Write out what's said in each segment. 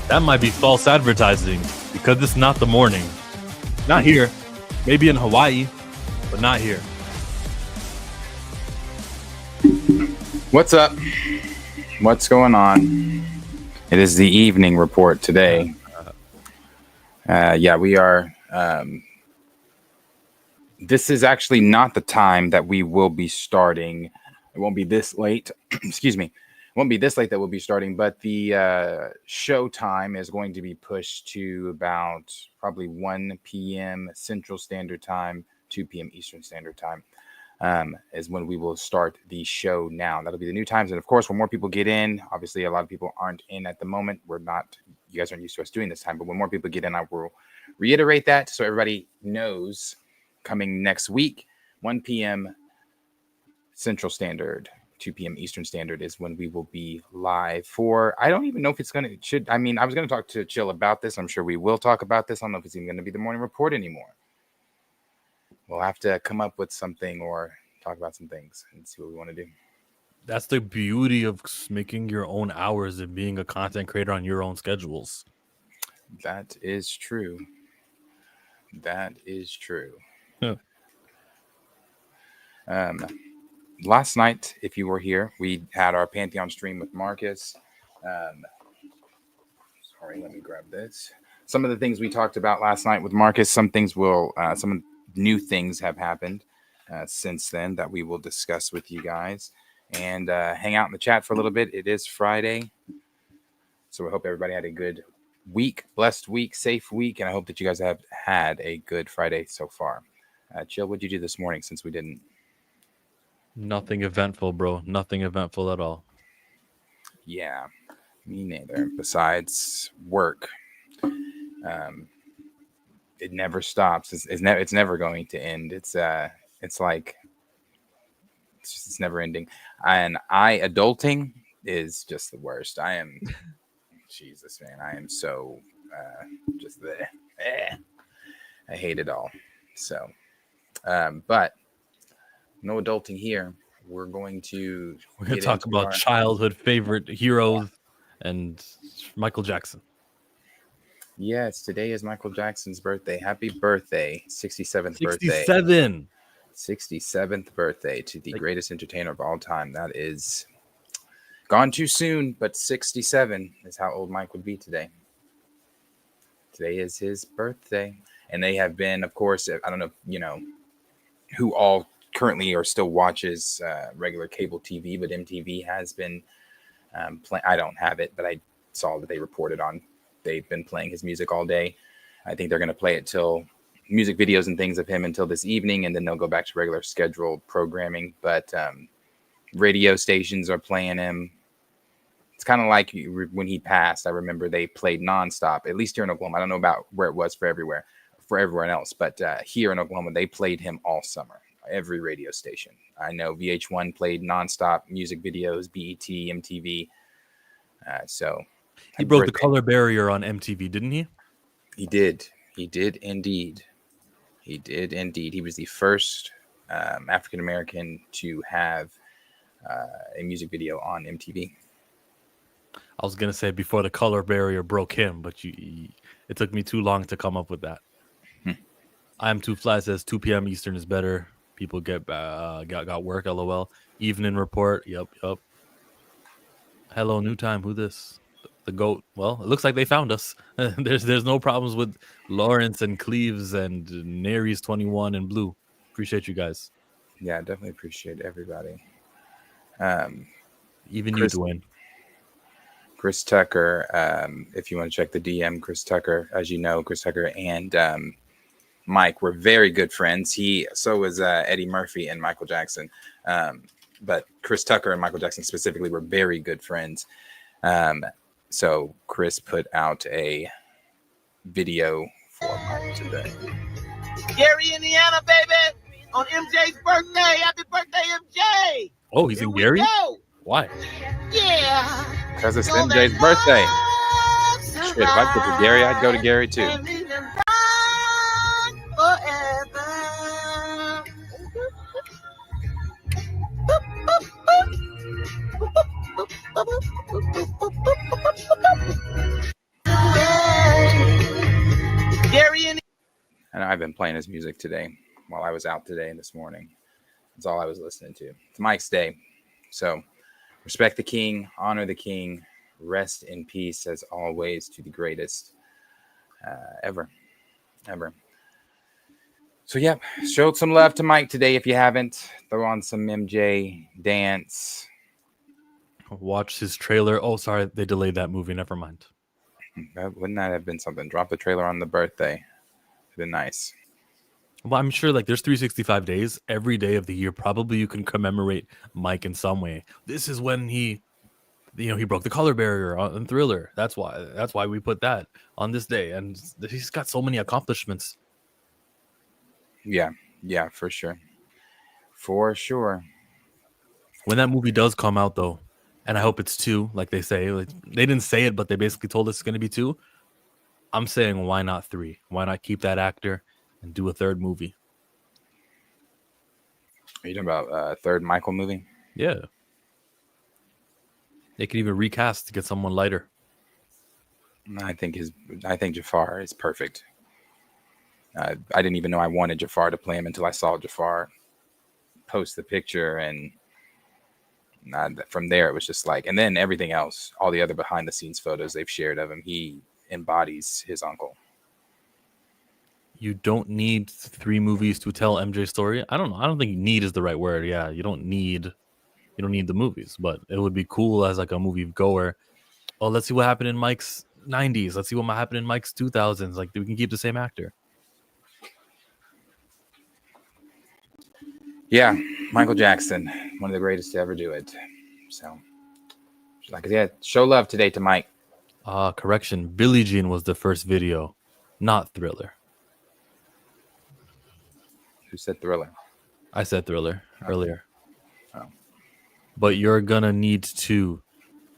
That might be false advertising because it's not the morning. Not here. Maybe in Hawaii, but not here. What's up? What's going on? It is the evening report today. We are. This is actually not the time that we will be starting. It won't be this late. Excuse me. It won't be this late that we'll be starting, but the show time is going to be pushed to about probably 1 p.m. Central Standard Time, 2 p.m. Eastern Standard Time. Is when we will start the show now. That'll be the new times. And of course, when more people get in, obviously a lot of people aren't in at the moment. You guys aren't used to us doing this time, but when more people get in, I will reiterate that so everybody knows coming next week, 1 p.m. Central Standard, 2 p.m. Eastern Standard is when we will be live for, I don't even know if it's I was going to talk to Chill about this. I'm sure we will talk about this. I don't know if it's even going to be the morning report anymore. We'll have to come up with something or talk about some things and see what we want to do. That's the beauty of making your own hours and being a content creator on your own schedules. That is true. That is true. Yeah. Last night, if you were here, we had our Pantheon stream with Marcus. Sorry, let me grab this. Some of the things we talked about last night with Marcus, some new things have happened since then that we will discuss with you guys and hang out in the chat for a little bit. It is Friday, so we hope everybody had a good week, blessed week, safe week, and I hope that you guys have had a good Friday so far. Chill, what'd you do this morning since we didn't? Nothing eventful, bro. Nothing eventful at all. Yeah, me neither. Besides work. It never stops. It's never going to end. It's never ending. And adulting is just the worst. I am Jesus, man. I am so just there. I hate it all. So, but no adulting here. We're going to talk about childhood favorite heroes and Michael Jackson. Yes, today is Michael Jackson's birthday. Happy birthday, 67th birthday. 67th birthday to the greatest entertainer of all time. That is gone too soon, but 67 is how old Mike would be today. Today is his birthday. And they have been, of course, I don't know, who all currently or still watches regular cable TV, but MTV has been playing. I don't have it, but I saw that they reported on. They've been playing his music all day. I think they're going to play it till music videos and things of him until this evening, and then they'll go back to regular scheduled programming. But radio stations are playing him. It's kind of like when he passed. I remember they played nonstop, at least here in Oklahoma. I don't know about where it was for everyone else, but here in Oklahoma, they played him all summer. Every radio station. I know VH1 played nonstop music videos, BET, MTV. So he broke the color barrier on MTV, didn't he? He did. He did indeed. He did indeed. He was the first African American to have a music video on MTV. I was gonna say before the color barrier broke him, but it took me too long to come up with that. I'm Too Fly says 2 p.m. Eastern is better. People got work. LOL. Evening report. Yep. Hello, new time. Who this? The GOAT. Well, it looks like they found us. There's no problems with Lawrence and Cleves and Nary's 21 and Blue. Appreciate you guys. Yeah, definitely appreciate everybody. Even you, Dwayne. Chris Tucker. If you want to check the DM, Chris Tucker. As you know, Chris Tucker and Mike were very good friends. So was Eddie Murphy and Michael Jackson. But Chris Tucker and Michael Jackson specifically were very good friends. So Chris put out a video for Mike today. Gary, Indiana, baby, on MJ's birthday. Happy birthday, MJ. Oh, he's in Gary? Why? Yeah. Because it's MJ's birthday. Shit, if I could go to Gary, I'd go to Gary too. I've been playing his music today while I was out today and this morning. That's all I was listening to. It's Mike's day. So respect the king, honor the king, rest in peace as always to the greatest ever. So yeah, show some love to Mike today if you haven't. Throw on some MJ, dance. Watch his trailer. Oh, sorry, they delayed that movie. Never mind. Wouldn't that have been something? Drop the trailer on the birthday. It'd been nice. Well, I'm sure like there's 365 days. Every day of the year, probably you can commemorate Mike in some way. This is when he broke the color barrier on Thriller. That's why we put that on this day. And he's got so many accomplishments. Yeah, for sure. When that movie does come out, though, and I hope it's 2, like they say. Like, they didn't say it, but they basically told us it's going to be 2. I'm saying, why not 3? Why not keep that actor and do a 3rd movie? Are you talking about a 3rd Michael movie? Yeah. They could even recast to get someone lighter. I think Jafar is perfect. I didn't even know I wanted Jafar to play him until I saw Jafar post the picture, and from there it was just like, and then everything else, all the other behind the scenes photos they've shared of him, he embodies his uncle. You don't need 3 movies to tell MJ's story. I don't know. I don't think need is the right word. Yeah, you don't need the movies, but it would be cool as like a movie goer. Oh, let's see what happened in Mike's 90s. Let's see what might happen in Mike's 2000s. Like, we can keep the same actor. Yeah, Michael Jackson, one of the greatest to ever do it. So, like I said, show love today to Mike. Correction. Billie Jean was the first video, not Thriller. Who said Thriller? I said Thriller earlier. Oh. But you're gonna need 2.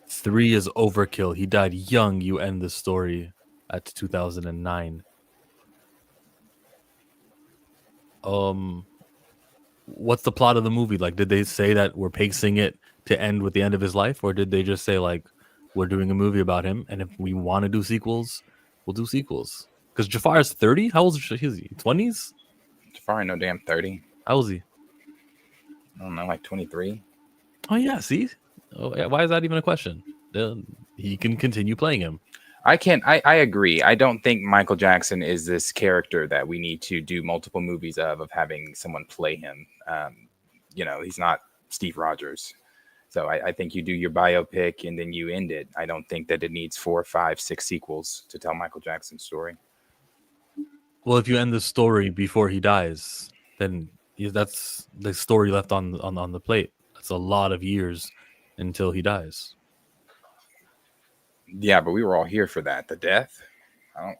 3 is overkill. He died young. You end the story at 2009. What's the plot of the movie? Like, did they say that we're pacing it to end with the end of his life, or did they just say like we're doing a movie about him, and if we want to do sequels, we'll do sequels? Because Jafar is 30. How old is he? 20s? Jafar, no damn 30. How old is he? I don't know, like 23. Oh yeah, see. Oh, yeah. Why is that even a question? He can continue playing him. I agree. I don't think Michael Jackson is this character that we need to do multiple movies of having someone play him. He's not Steve Rogers. So I think you do your biopic and then you end it. I don't think that it needs 4, 5, 6 sequels to tell Michael Jackson's story. Well, if you end the story before he dies, then that's the story left on the plate. That's a lot of years until he dies. Yeah, but we were all here for that. The death.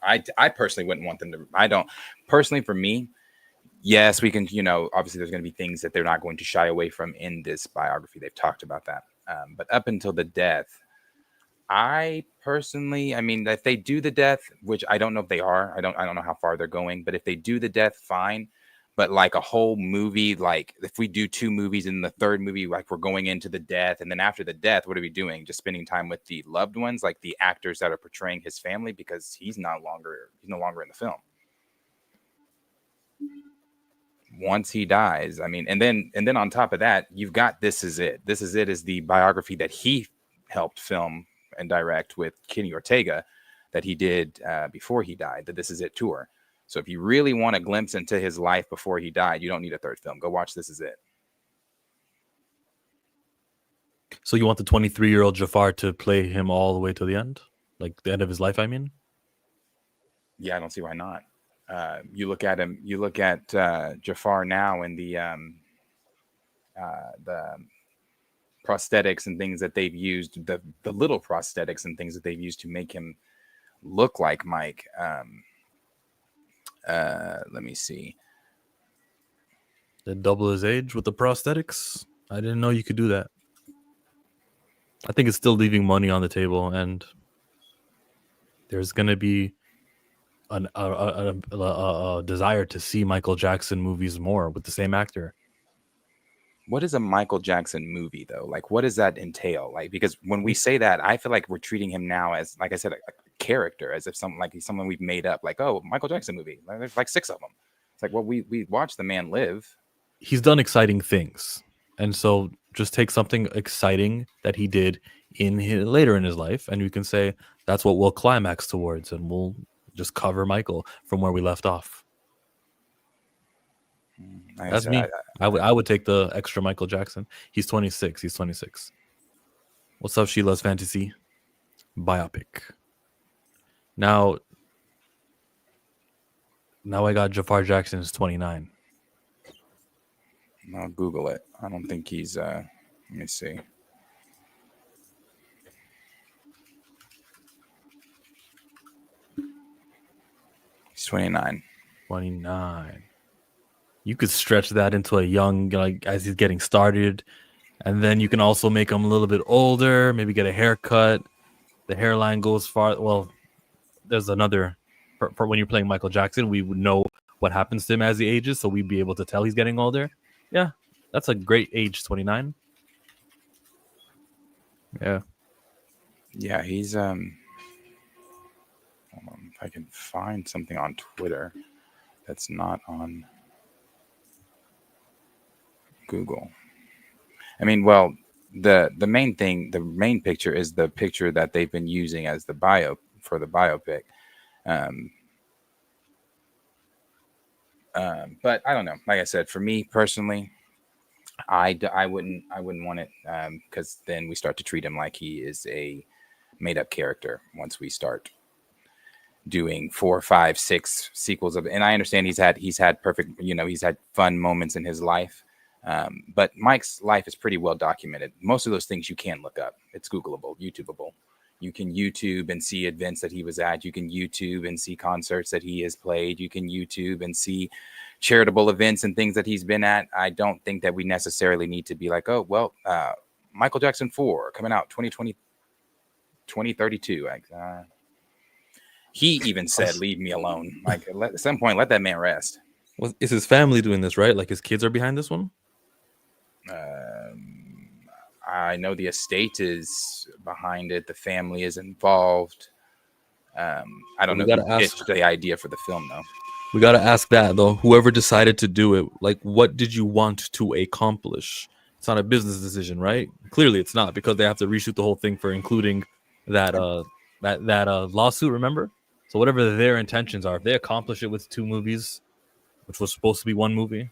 I personally wouldn't want them to. I don't personally. For me, yes, we can. Obviously, there's going to be things that they're not going to shy away from in this biography. They've talked about that. But up until the death, I personally, if they do the death, which I don't know if they are. I don't know how far they're going. But if they do the death, fine. But like a whole movie, like if we do 2 movies and the 3rd movie, like we're going into the death, and then after the death, what are we doing? Just spending time with the loved ones, like the actors that are portraying his family, because he's no longer in the film. Once he dies, and then on top of that, you've got This Is It. This Is It is the biography that he helped film and direct with Kenny Ortega that he did before he died, the This Is It tour. So if you really want a glimpse into his life before he died, you don't need a 3rd film. Go watch This Is It. So you want the 23-year-old Jafar to play him all the way to the end? Like the end of his life, I mean? Yeah, I don't see why not. You look at him, Jafar now and the prosthetics and things that they've used, the little prosthetics and things that they've used to make him look like Mike. Let me see. They double his age with the prosthetics? I didn't know you could do that. I think it's still leaving money on the table, and there's going to be a desire to see Michael Jackson movies more with the same actor. What is a Michael Jackson movie, though? Like, what does that entail? Like, because when we say that, I feel like we're treating him now as, like I said, a character, as if he's someone we've made up. Like, oh, Michael Jackson movie. There's like 6 of them. It's like, well, we watched the man live. He's done exciting things, and so just take something exciting that he did later in his life, and you can say that's what we'll climax towards, and we'll just cover Michael from where we left off. Like I That's said, me. I would take the extra Michael Jackson. He's 26. He's 26. What's up, Sheila's Fantasy? Biopic. Now I got Jafar Jackson is 29. I'll Google it. I don't think he's. Let me see. He's 29. 29. You could stretch that into a young, like as he's getting started, and then you can also make him a little bit older. Maybe get a haircut. The hairline goes far. Well, there's another. For when you're playing Michael Jackson, we would know what happens to him as he ages, so we'd be able to tell he's getting older. Yeah, that's a great age, 29. Yeah. Yeah, he's hold on, if I can find something on Twitter that's not on Google. I mean, well, the main thing, the main picture is the picture that they've been using as the bio for the biopic. But I don't know. Like I said, for me personally, I wouldn't want it because then we start to treat him like he is a made up character once we start doing 4, 5, 6 sequels of. And I understand he's had perfect, he's had fun moments in his life. But Mike's life is pretty well documented. Most of those things you can look up. It's Googleable, YouTubeable. You can YouTube and see events that he was at. You can YouTube and see concerts that he has played. You can YouTube and see charitable events and things that he's been at. I don't think that we necessarily need to be like, oh, well, Michael Jackson 4 coming out 2032. He even said, leave me alone. Like, at some point, let that man rest. Well, is his family doing this, right? Like his kids are behind this one? I know the estate is behind it. The family is involved. I don't know who pitched the idea for the film, though. We got to ask that, though. Whoever decided to do it, like, what did you want to accomplish? It's not a business decision, right? Clearly, it's not, because they have to reshoot the whole thing for including that lawsuit, remember? So whatever their intentions are, if they accomplish it with 2 movies, which was supposed to be 1 movie,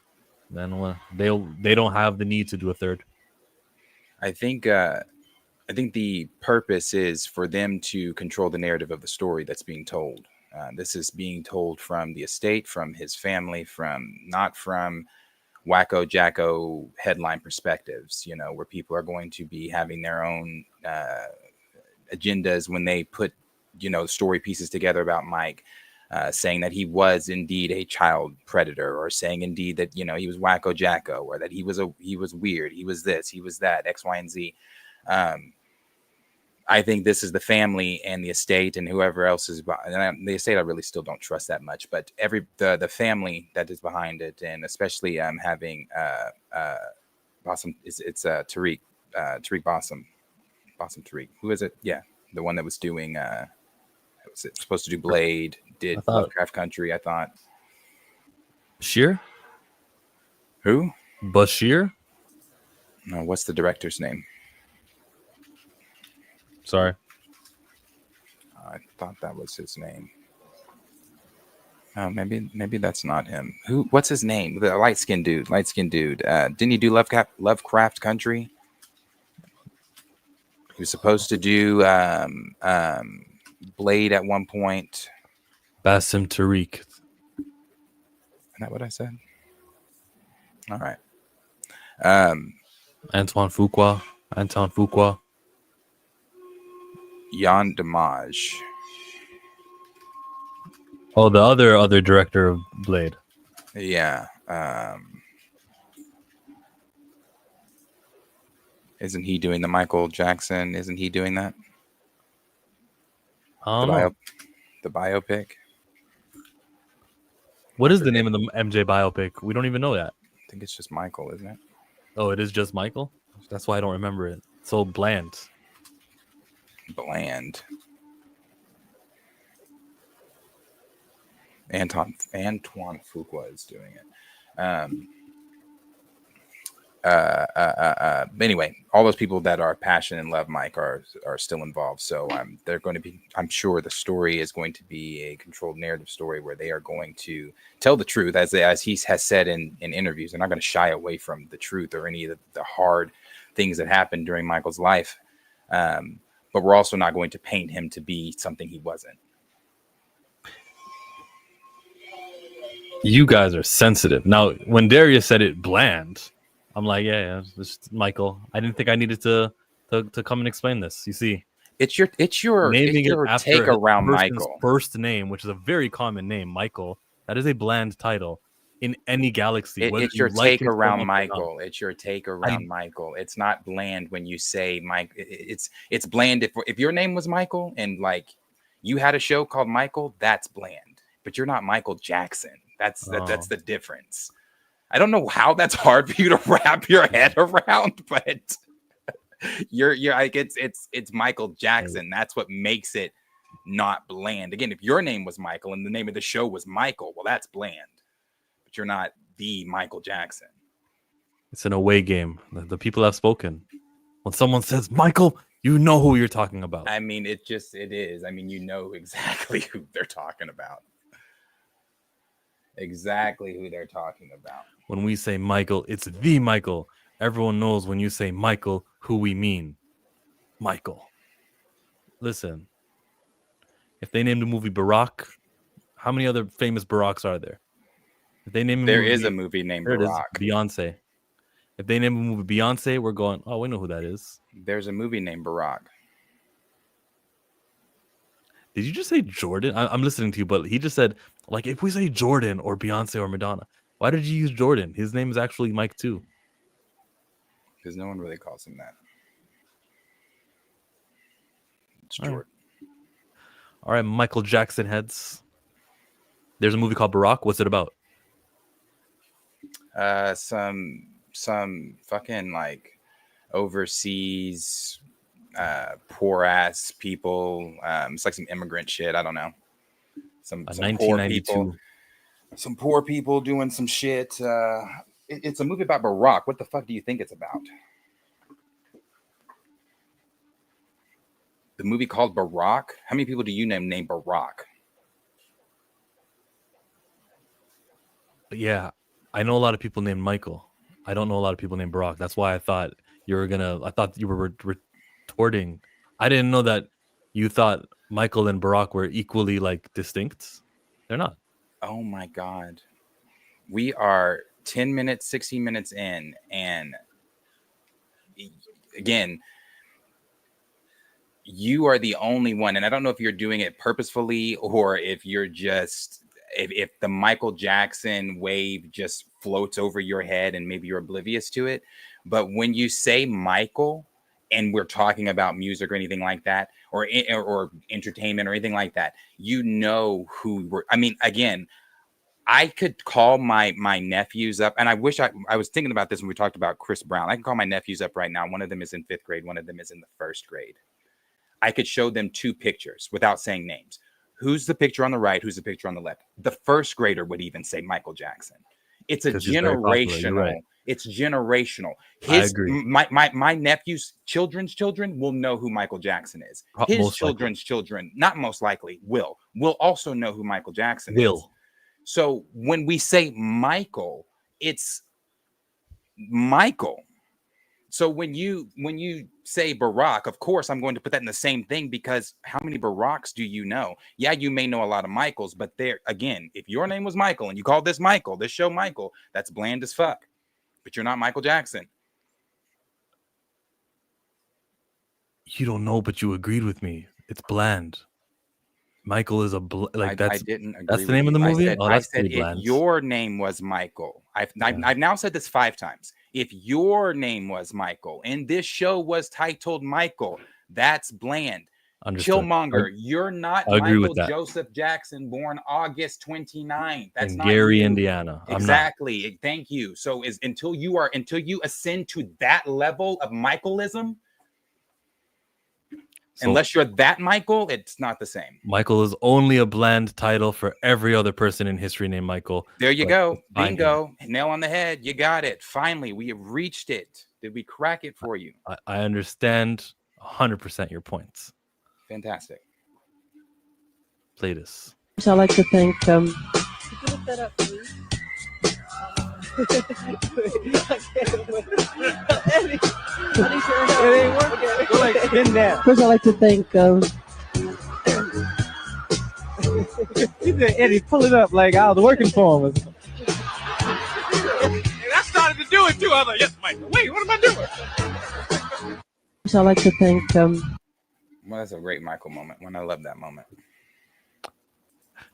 then they don't have the need to do a third. I think the purpose is for them to control the narrative of the story that's being told. This is being told from the estate, from his family, not from wacko jacko headline perspectives, where people are going to be having their own agendas when they put, story pieces together about Mike, saying that he was indeed a child predator, or saying indeed that, he was wacko jacko, or that he was weird, he was this, he was that, X, Y, and Z. I think this is the family and the estate and whoever else is behind. The estate I really still don't trust that much, but the family that is behind it, and especially having Bassam, it's Tariq Bassam Tariq. Who is it? Yeah, the one that was doing was it supposed to do Blade, did Lovecraft Country, I thought. Bashir? Who? Bashir? No, what's the director's name? Sorry. I thought that was his name. Oh, maybe that's not him. What's his name? The light-skinned dude. Didn't he do Lovecraft Country? He was supposed to do Blade at one point. Bassam Tariq. Is that what I said? All right. Antoine Fuqua. Yann Damage. Oh, the other director of Blade. Yeah. Isn't he doing the Michael Jackson? Isn't he doing that? I don't know. The biopic? What is the name of the MJ biopic? We don't even know that. I think it's just Michael, isn't it? Oh, it is just Michael? That's why I don't remember it. It's so bland. Antoine Fuqua is doing it. Anyway, all those people that are passionate and love Mike are still involved. So they're going to be. I'm sure the story is going to be a controlled narrative story where they are going to tell the truth, as he has said in interviews. They're not going to shy away from the truth or any of the hard things that happened during Michael's life. But we're also not going to paint him to be something he wasn't. You guys are sensitive. Now, when Darius said it bland, I'm like, yeah, this is Michael. I didn't think I needed to come and explain this. You see, it's your naming it after take around Michael first name, which is a very common name, Michael. That is a bland title in any galaxy. It's your take around Michael. It's your take around Michael. It's not bland when you say Mike. It's bland if your name was Michael and like you had a show called Michael. That's bland. But you're not Michael Jackson. That's the difference. I don't know how that's hard for you to wrap your head around, but you're like it's Michael Jackson. That's what makes it not bland. Again, if your name was Michael and the name of the show was Michael, well, that's bland. But you're not the Michael Jackson. It's an away game. The people have spoken. When someone says Michael, you know who you're talking about. I mean, it is. I mean, you know exactly who they're talking about. Exactly who they're talking about. When we say Michael, it's the Michael. Everyone knows when you say Michael, who we mean. Michael. Listen, if they named the movie Barack, how many other famous Baracks are there? If they name there is a movie named Barack. Beyonce. If they name a movie Beyonce, we're going, oh, we know who that is. There's a movie named Barack. Did you just say Jordan? I'm listening to you, but he just said, like, if we say Jordan or Beyonce or Madonna, why did you use Jordan? His name is actually Mike too. Because no one really calls him that. It's Jordan. All right, Michael Jackson heads. There's a movie called Barack. What's it about? Some fucking like overseas poor ass people. It's like some immigrant shit. I don't know. Some poor people. Some poor people doing some shit. It's a movie about Barack. What the fuck do you think it's about? The movie called Barack? How many people do you name Barack? Yeah, I know a lot of people named Michael. I don't know a lot of people named Barack. That's why I thought you were retorting. I didn't know that you thought Michael and Barack were equally like distinct. They're not. Oh my God. We are 10 minutes, 16 minutes in. And again, you are the only one. And I don't know if you're doing it purposefully or if you're just, if the Michael Jackson wave just floats over your head and maybe you're oblivious to it. But when you say Michael and we're talking about music or anything like that, or entertainment or anything like that, you know who we're, I mean, again, I could call my nephews up, and I wish I was thinking about this when we talked about Chris Brown. I can call my nephews up right now. One of them is in 5th grade. One of them is in the 1st grade. I could show them 2 pictures without saying names. Who's the picture on the right? Who's the picture on the left? The 1st grader would even say Michael Jackson. It's a generational. Right. It's generational. I agree. My nephew's children's children will know who Michael Jackson is. His children's children, not most likely, will also know who Michael Jackson is. So when we say Michael, it's Michael. So when you say Barack, of course, I'm going to put that in the same thing because how many Baracks do you know? Yeah, you may know a lot of Michaels, but there again, if your name was Michael and you called this Michael, this show Michael, that's bland as fuck. But you're not Michael Jackson. You don't know, but you agreed with me. It's bland. Michael is I didn't agree. That's the name of the movie. I said if your name was Michael. I've now said this 5 times. If your name was Michael and this show was titled Michael, that's bland. Understood. Killmonger, you're not Michael Joseph Jackson, born August 29th. That's in Gary, Indiana. Exactly. Thank you. So until you ascend to that level of Michaelism. So unless you're that Michael, it's not the same. Michael is only a bland title for every other person in history named Michael. There you but go. find him. Bingo. Nail on the head. You got it. Finally, we have reached it. Did we crack it for you? I understand 100% your points. Fantastic. Play this. I like to thank First, I like to thank He said, Eddie, pull it up like I was working for him. And I started to do it too. I was like, yes, Michael. Wait, what am I doing? First, I like to thank Well, that's a great Michael moment. When I love that moment.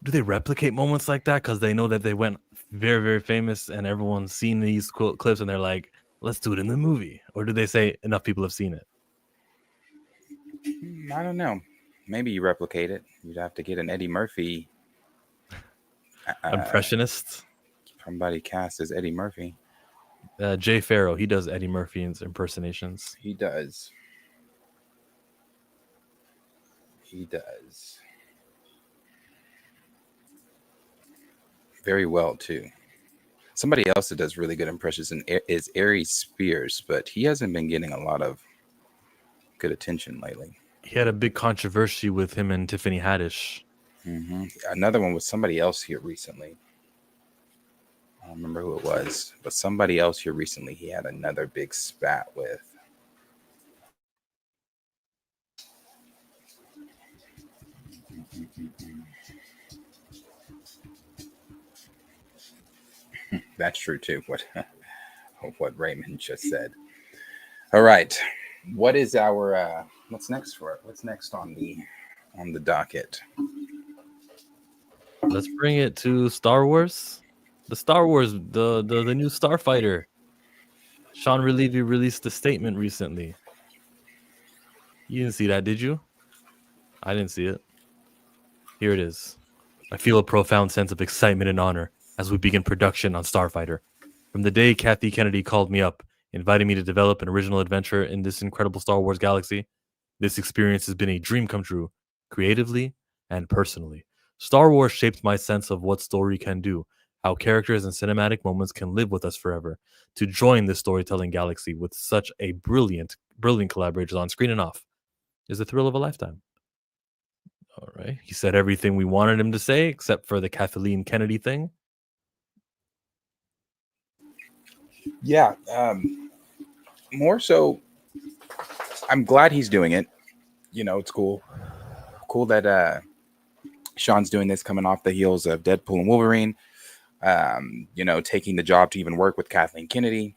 Do they replicate moments like that because they know that they went very, very famous and everyone's seen these clips and they're like, let's do it in the movie? Or do they say enough people have seen it? I don't know. Maybe you replicate it. You'd have to get an Eddie Murphy Impressionist? somebody cast as Eddie Murphy. Jay Farrow, he does Eddie Murphy's impersonations. He does. He does. Very well, too. Somebody else that does really good impressions is Aries Spears, but he hasn't been getting a lot of good attention lately. He had a big controversy with him and Tiffany Haddish. Mm-hmm. Another one was somebody else here recently. I don't remember who it was, but somebody else here recently he had another big spat with. That's true too. What Raymond just said. All right, what is our what's next for it? What's next on the docket? Let's bring it to Star Wars. The Star Wars, the new Starfighter. Sean Levy released a statement recently. You didn't see that, did you? I didn't see it. Here it is. I feel a profound sense of excitement and honor as we begin production on Starfighter. From the day Kathy Kennedy called me up, inviting me to develop an original adventure in this incredible Star Wars galaxy, this experience has been a dream come true, creatively and personally. Star Wars shaped my sense of what story can do, how characters and cinematic moments can live with us forever. To join this storytelling galaxy with such a brilliant collaborators on screen and off is the thrill of a lifetime. All right. He said everything we wanted him to say, except for the Kathleen Kennedy thing. Yeah. More so, I'm glad he's doing it. You know, it's cool. Cool that Sean's doing this coming off the heels of Deadpool and Wolverine. You know, taking the job to even work with Kathleen Kennedy.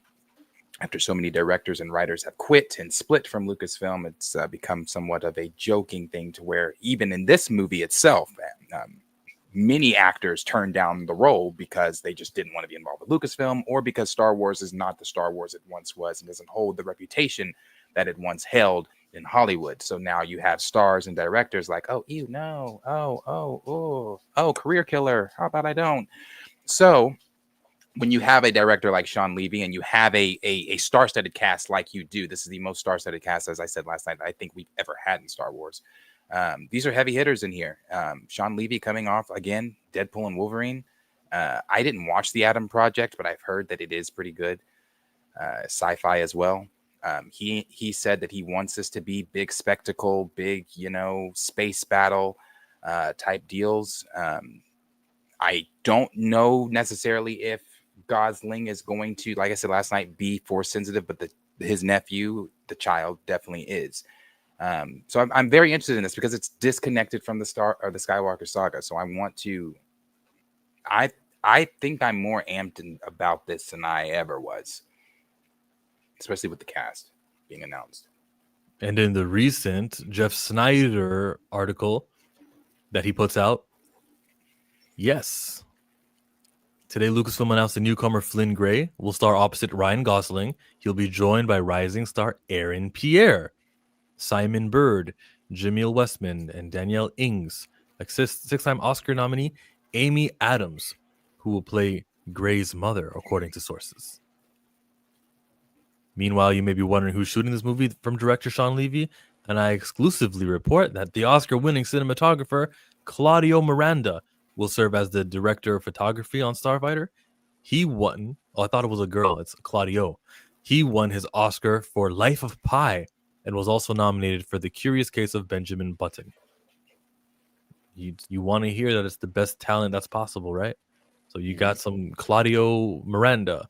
After so many directors and writers have quit and split from Lucasfilm, it's become somewhat of a joking thing to where even in this movie itself, many actors turned down the role because they just didn't want to be involved with Lucasfilm, or because Star Wars is not the Star Wars it once was and doesn't hold the reputation that it once held in Hollywood. So now you have stars and directors like, oh, ew, no, oh, career killer. How about I don't? So when you have a director like Sean Levy and you have a star-studded cast like you do, this is the most star-studded cast, as I said last night, I think we've ever had in Star Wars. These are heavy hitters in here. Sean Levy coming off, again, Deadpool and Wolverine. I didn't watch The Atom Project, but I've heard that it is pretty good. Sci-fi as well. He said that he wants this to be big spectacle, big, space battle type deals. I don't know necessarily if Gosling is going to, like I said last night, be force sensitive, but his nephew, the child, definitely is. So I'm very interested in this because it's disconnected from the Skywalker saga. So I think I'm more amped about this than I ever was, especially with the cast being announced. And in the recent Jeff Snyder article that he puts out, yes. Today, Lucasfilm announced the newcomer Flynn Gray will star opposite Ryan Gosling. He'll be joined by rising star Aaron Pierre, Simon Bird, Jamil Westman, and Danielle Ings. Six-time Oscar nominee Amy Adams, who will play Gray's mother, according to sources. Meanwhile, you may be wondering who's shooting this movie from director Sean Levy. and I exclusively report that the Oscar-winning cinematographer Claudio Miranda will serve as the director of photography on Starfighter. He won. Oh, I thought it was a girl. It's Claudio. He won his Oscar for Life of Pi and was also nominated for The Curious Case of Benjamin Button. You want to hear that it's the best talent that's possible, right? So you got some Claudio Miranda,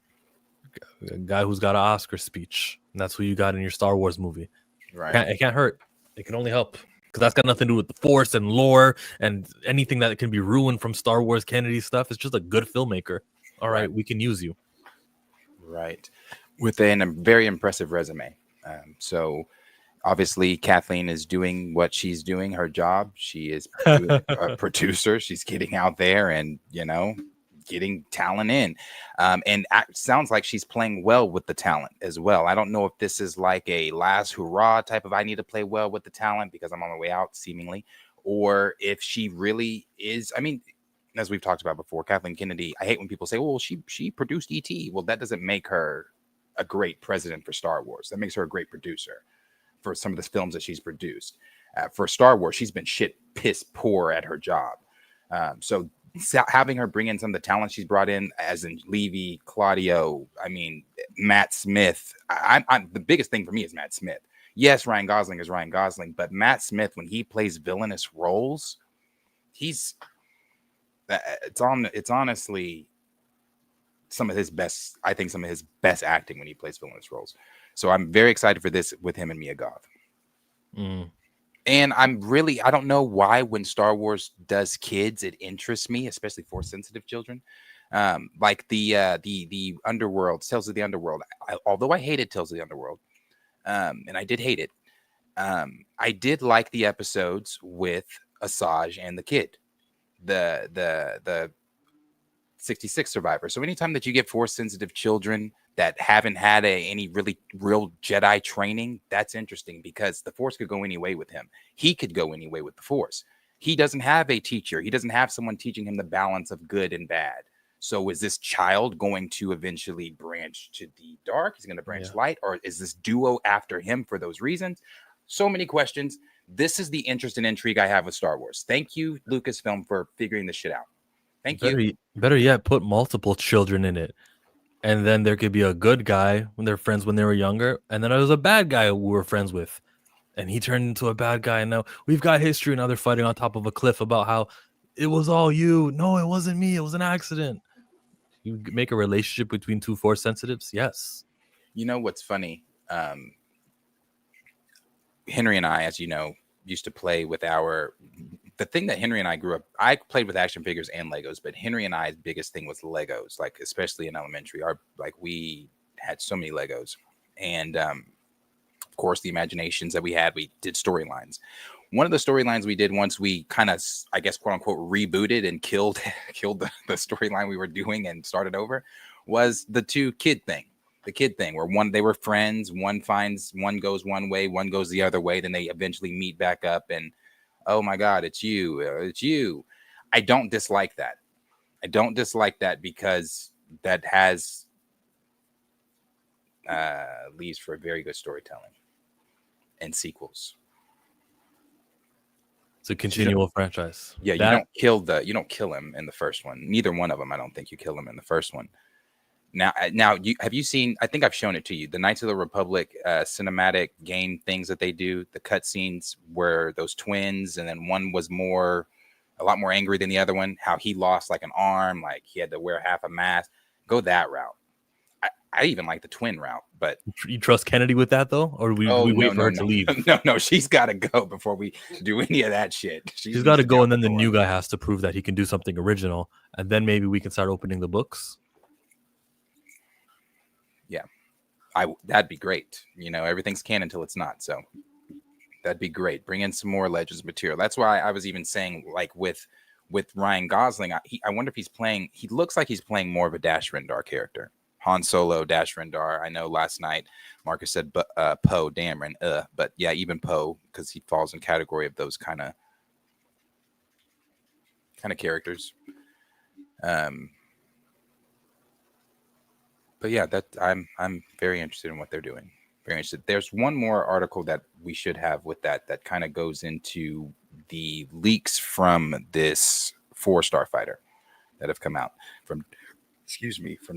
a guy who's got an Oscar speech, and that's who you got in your Star Wars movie. Right. It can't hurt. It can only help because that's got nothing to do with the Force and lore and anything that can be ruined from Star Wars Kennedy stuff. It's just a good filmmaker. All right, we can use you. Right. Within a very impressive resume. So obviously Kathleen is doing what she's doing, her job. She is a producer. She's getting out there and, getting talent in. And sounds like she's playing well with the talent as well. I don't know if this is like a last hurrah type of I need to play well with the talent because I'm on my way out seemingly, or if she really is. I mean, as we've talked about before, Kathleen Kennedy, I hate when people say, well, she produced E.T. Well, that doesn't make her a great president for Star Wars. That makes her a great producer for some of the films that she's produced. For Star Wars, she's been piss poor at her job. So having her bring in some of the talent she's brought in, as in Levy, Claudio, I mean, Matt Smith. I'm the biggest thing for me is Matt Smith. Yes, Ryan Gosling is Ryan Gosling, but Matt Smith, when he plays villainous roles, it's honestly some of his best. I think some of his best acting when he plays villainous roles. So I'm very excited for this with him and Mia Goth. And I don't know why when Star Wars does kids, it interests me, especially for sensitive children. Like the Underworld, Tales of the Underworld. Although I hated Tales of the Underworld, and I did hate it, I did like the episodes with Asajj and the kid, the 66 survivor. So anytime that you get force sensitive children that haven't had any really real Jedi training, that's interesting because the Force could go any way with him. He could go any way with the Force. He doesn't have a teacher. He doesn't have someone teaching him the balance of good and bad. So is this child going to eventually branch to the dark? He's going to branch light, or is this duo after him for those reasons? So many questions. This is the interest and intrigue I have with Star Wars. Thank you, Lucasfilm, for figuring this shit out. Thank you. Better yet, put multiple children in it. And then there could be a good guy when they're friends when they were younger. And then there was a bad guy who we were friends with. And he turned into a bad guy. And now we've got history. Now they're fighting on top of a cliff about how it was all you. No, it wasn't me. It was an accident. You make a relationship between two force sensitives? Yes. You know what's funny? Henry and I, as you know, used to play with the thing that Henry and I grew up, I played with action figures and Legos, but Henry and I's biggest thing was Legos, like especially in elementary. We had so many Legos. And of course, the imaginations that we had, we did storylines. One of the storylines we did once we kind of, I guess, quote unquote, rebooted and killed the storyline we were doing and started over was the kid thing where they were friends. One goes one way, one goes the other way. Then they eventually meet back up and, oh my God, it's you. I don't dislike that because that has leaves for very good storytelling and sequels. It's a continual franchise. Yeah, you don't kill him in the first one. Neither one of them. I don't think you kill him in the first one. Now, have you seen? I think I've shown it to you. The Knights of the Republic cinematic game things that they do, the cutscenes where those twins, and then one was a lot more angry than the other one. How he lost like an arm, like he had to wear half a mask. Go that route. I even like the twin route, but you trust Kennedy with that though, or we wait for her to leave? No, she's got to go before we do any of that shit. She's got to go, and then the new guy has to prove that he can do something original, and then maybe we can start opening the books. Yeah, that'd be great. Everything's canon until it's not. So that'd be great. Bring in some more Legends material. That's why I was even saying, like with Ryan Gosling, I wonder if he's playing. He looks like he's playing more of a Dash Rendar character. Han Solo, Dash Rendar. I know last night Marcus said Poe Dameron, but yeah, even Poe, because he falls in category of those kind of characters. But yeah, that I'm very interested in what they're doing. Very interested. There's one more article that we should have with that kind of goes into the leaks from this 4 Starfighter that have come out from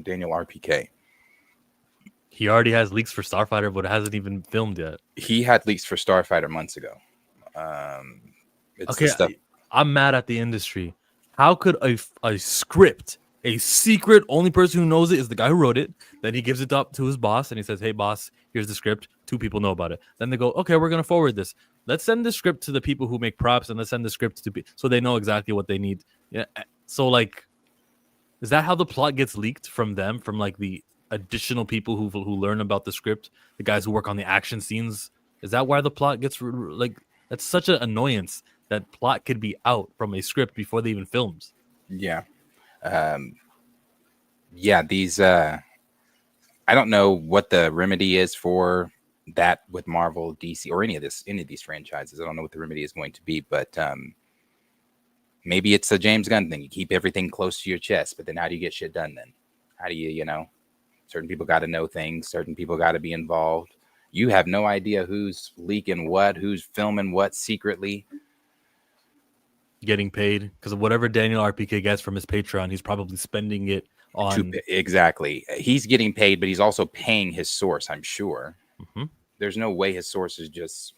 Daniel RPK. He already has leaks for Starfighter, but it hasn't even filmed yet. He had leaks for Starfighter months ago. It's the stuff. I'm mad at the industry. How could a script, a secret, only person who knows it is the guy who wrote it. Then he gives it up to his boss and he says, "Hey, boss, here's the script. 2 people know about it." Then they go, "Okay, we're going to forward this. Let's send the script to the people who make props and let's send the script to so they know exactly what they need." Yeah. So, like, is that how the plot gets leaked from them, from like the additional people who learn about the script, the guys who work on the action scenes? Is that why the plot gets like? That's such an annoyance that plot could be out from a script before they even filmed. Yeah. These I don't know what the remedy is for that with Marvel, DC, or any of these franchises. I don't know what the remedy is going to be, but maybe it's a James Gunn thing. You keep everything close to your chest, but then how do you get shit done then? How do you, certain people got to know things, certain people got to be involved. You have no idea who's leaking what, who's filming what secretly. Getting paid because of whatever Daniel RPK gets from his Patreon, he's probably spending it on. Exactly. He's getting paid, but he's also paying his source, I'm sure. Mm-hmm. There's no way his source is just.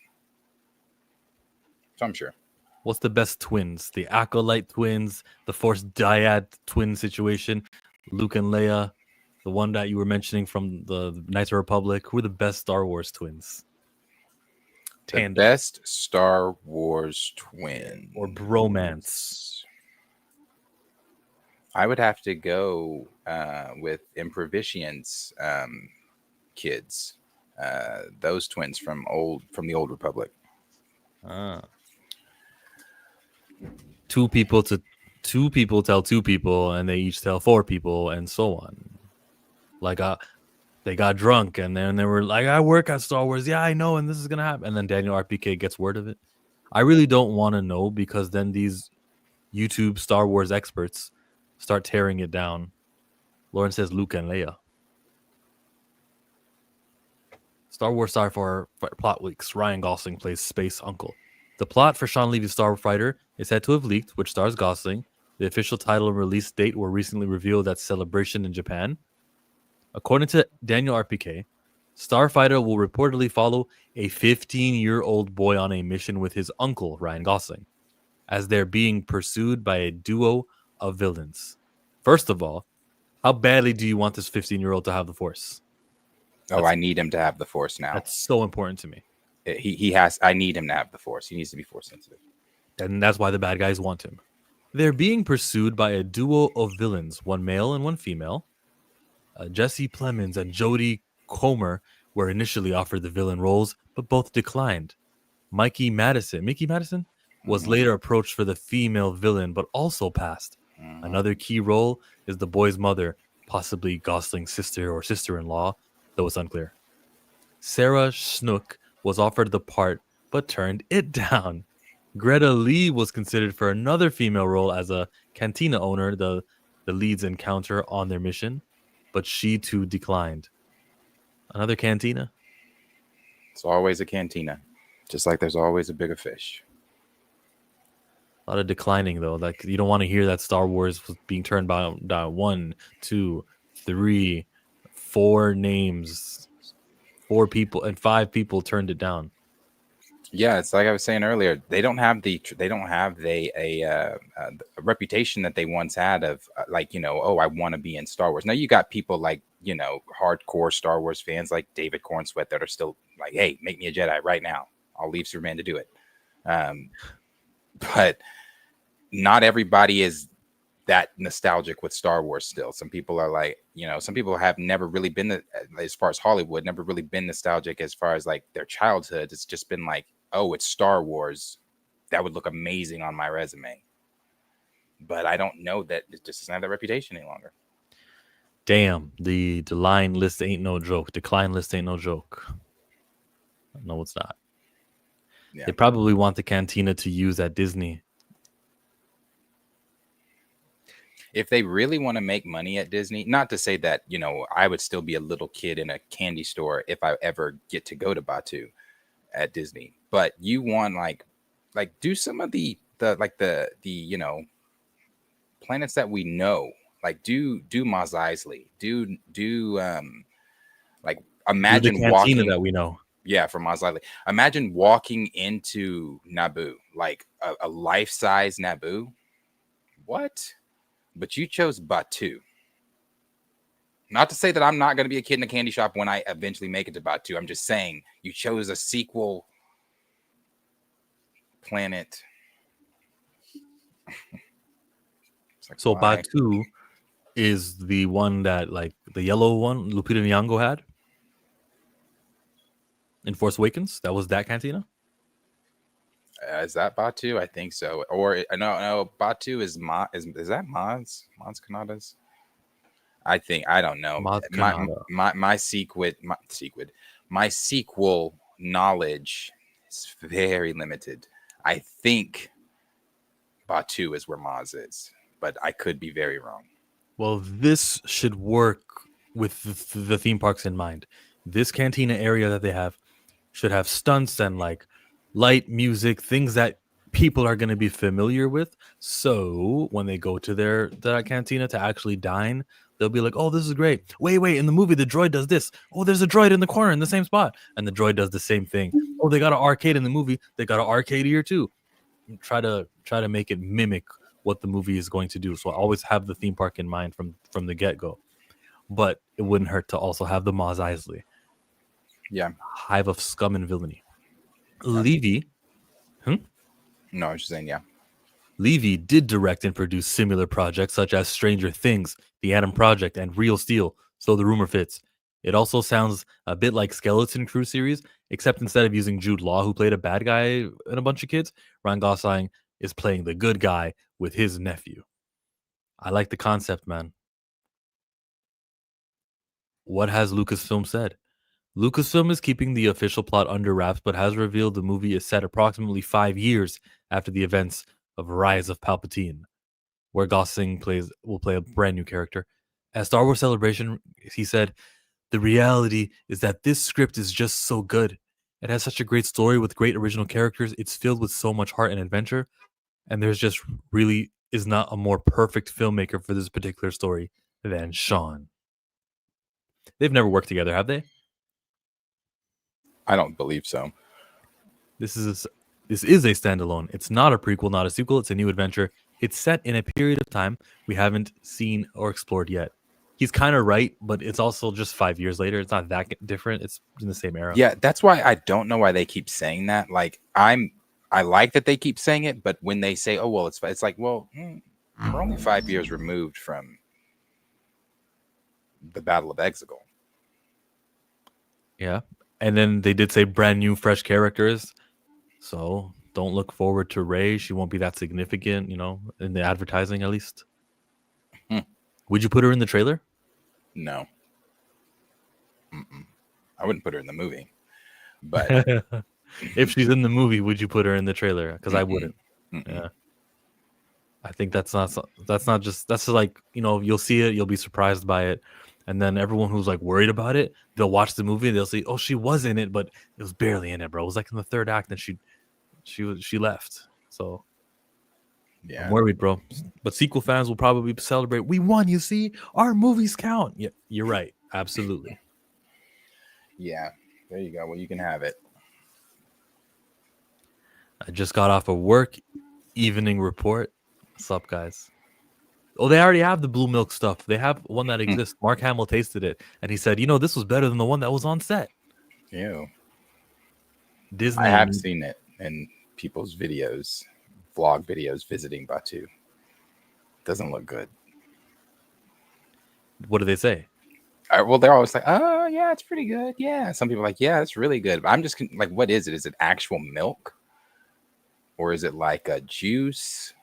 So I'm sure. What's the best twins? The Acolyte twins, the Force Dyad twin situation, Luke and Leia, the one that you were mentioning from the Knights of the Republic. Who are the best Star Wars twins? The best Star Wars twin or bromance. I would have to go with Improvision's kids, those twins from the old Republic. Two people tell 2 people, and they each tell 4 people, and so on. Like they got drunk, and then they were like, "I work at Star Wars. Yeah, I know, and this is gonna happen." And then Daniel RPK gets word of it. I really don't want to know, because then these YouTube Star Wars experts start tearing it down. Lauren says Luke and Leia. Star Wars Starfighter plot leaks. Ryan Gosling plays Space Uncle. The plot for Sean Levy's Starfighter is said to have leaked, which stars Gosling. The official title and release date were recently revealed at Celebration in Japan. According to Daniel RPK, Starfighter will reportedly follow a 15-year-old boy on a mission with his uncle, Ryan Gosling, as they're being pursued by a duo of villains. First of all, how badly do you want this 15-year-old to have the Force? I need him to have the Force now. That's so important to me. I need him to have the Force. He needs to be Force sensitive. And that's why the bad guys want him. They're being pursued by a duo of villains, one male and one female. Jesse Plemons and Jodie Comer were initially offered the villain roles, but both declined. Mickey Madison was later approached for the female villain, but also passed. Another key role is the boy's mother, possibly Gosling's sister or sister-in-law, though it's unclear. Sarah Snook was offered the part, but turned it down. Greta Lee was considered for another female role as a cantina owner the leads encounter on their mission, but she too declined. Another cantina? It's always a cantina, just like there's always a bigger fish. A lot of declining, though. Like, you don't want to hear that Star Wars was being turned down 1, 2, 3, 4 names, 4 people, and 5 people turned it down. Yeah, it's like I was saying earlier. They don't have a reputation that they once had of I want to be in Star Wars. Now you got people like hardcore Star Wars fans like David Cornsweet that are still like, hey, make me a Jedi right now. I'll leave Superman to do it. But not everybody is that nostalgic with Star Wars still. Some people are like, some people have never really been, as far as Hollywood, never really been nostalgic as far as like their childhood. It's just been like, oh, it's Star Wars. That would look amazing on my resume. But I don't know that it just doesn't have that reputation any longer. Damn, the decline list ain't no joke. No, it's not. Yeah. They probably want the cantina to use at Disney. if they really want to make money at Disney, not to say that, I would still be a little kid in a candy store if I ever get to go to Batu at Disney, but you want like do some of the planets that we know, like do Mos Eisley, do like Do the imagine cantina walking, that we know. yeah, from Mos Eisley. Imagine walking into Naboo, like a life-size Naboo. What? But you chose Batu. Not to say that I'm not going to be a kid in a candy shop when I eventually make it to Batu. I'm just saying you chose a sequel planet. It's like, So why? Batu is the one that, like, the yellow one Lupita Nyong'o had in Force Awakens. That was that cantina. Is that Batu? I think so. Or no, Batu is is that Maz Kanata's? I don't know. Maz My Kanata. my sequel knowledge is very limited. I think Batu is where Maz is, but I could be very wrong. Well, this should work with the theme parks in mind. This cantina area that they have should have stunts and like light music, things that people are going to be familiar with. So when they go to that cantina to actually dine, they'll be like, "Oh, this is great. Wait, in the movie the droid does this. Oh, there's a droid in the corner in the same spot, and the droid does the same thing. Oh, they got an arcade in the movie. They got an arcade here too." And try to make it mimic what the movie is going to do. So I always have the theme park in mind from the get go. But it wouldn't hurt to also have the Mos Eisley. Yeah. Hive of scum and villainy. Levy. No, I was just saying, yeah. Levy did direct and produce similar projects such as Stranger Things, The Atom Project, and Real Steel, so the rumor fits. It also sounds a bit like Skeleton Crew series, except instead of using Jude Law, who played a bad guy in a bunch of kids, Ryan Gosling is playing the good guy with his nephew. I like the concept, man. What has Lucasfilm said? Lucasfilm is keeping the official plot under wraps, but has revealed the movie is set approximately 5 years after the events of Rise of Palpatine, where Gosling will play a brand new character. At Star Wars Celebration, he said, "The reality is that this script is just so good. It has such a great story with great original characters. It's filled with so much heart and adventure, and there's just really is not a more perfect filmmaker for this particular story than Sean." They've never worked together, have they? I don't believe so. This is a standalone. It's not a prequel, not a sequel. It's a new adventure. It's set in a period of time we haven't seen or explored yet. He's kind of right, but it's also just 5 years later. It's not that different. It's in the same era. Yeah, that's why I don't know why they keep saying that. Like I like that they keep saying it, but when they say, "Oh well, it's like, well, we're only 5 years removed from the Battle of Exegol." Yeah. And then they did say brand new, fresh characters. So don't look forward to Rey. She won't be that significant, in the advertising at least. Would you put her in the trailer? No. I wouldn't put her in the movie. But if she's in the movie, would you put her in the trailer? Because I wouldn't. Yeah. I think that's like, you'll see it, you'll be surprised by it. And then everyone who's like worried about it, they'll watch the movie and they'll say, "Oh, she was in it, but it was barely in it, bro. It was like in the third act and she left." So yeah, I'm worried, bro. But sequel fans will probably celebrate. We won, you see? Our movies count. Yeah, you're right. Absolutely. Yeah. There you go. Well, you can have it. I just got off of work. Evening report. What's up, guys? Oh, they already have the blue milk stuff. They have one that exists. Mark Hamill tasted it, and he said, "This was better than the one that was on set." Ew. Disney. I have seen it in people's videos, vlog videos visiting Batu. Doesn't look good. What do they say? Well, they're always like, "Oh, yeah, it's pretty good." Yeah. Some people are like, "Yeah, it's really good." But I'm just like, what is it? Is it actual milk? Or is it like a juice?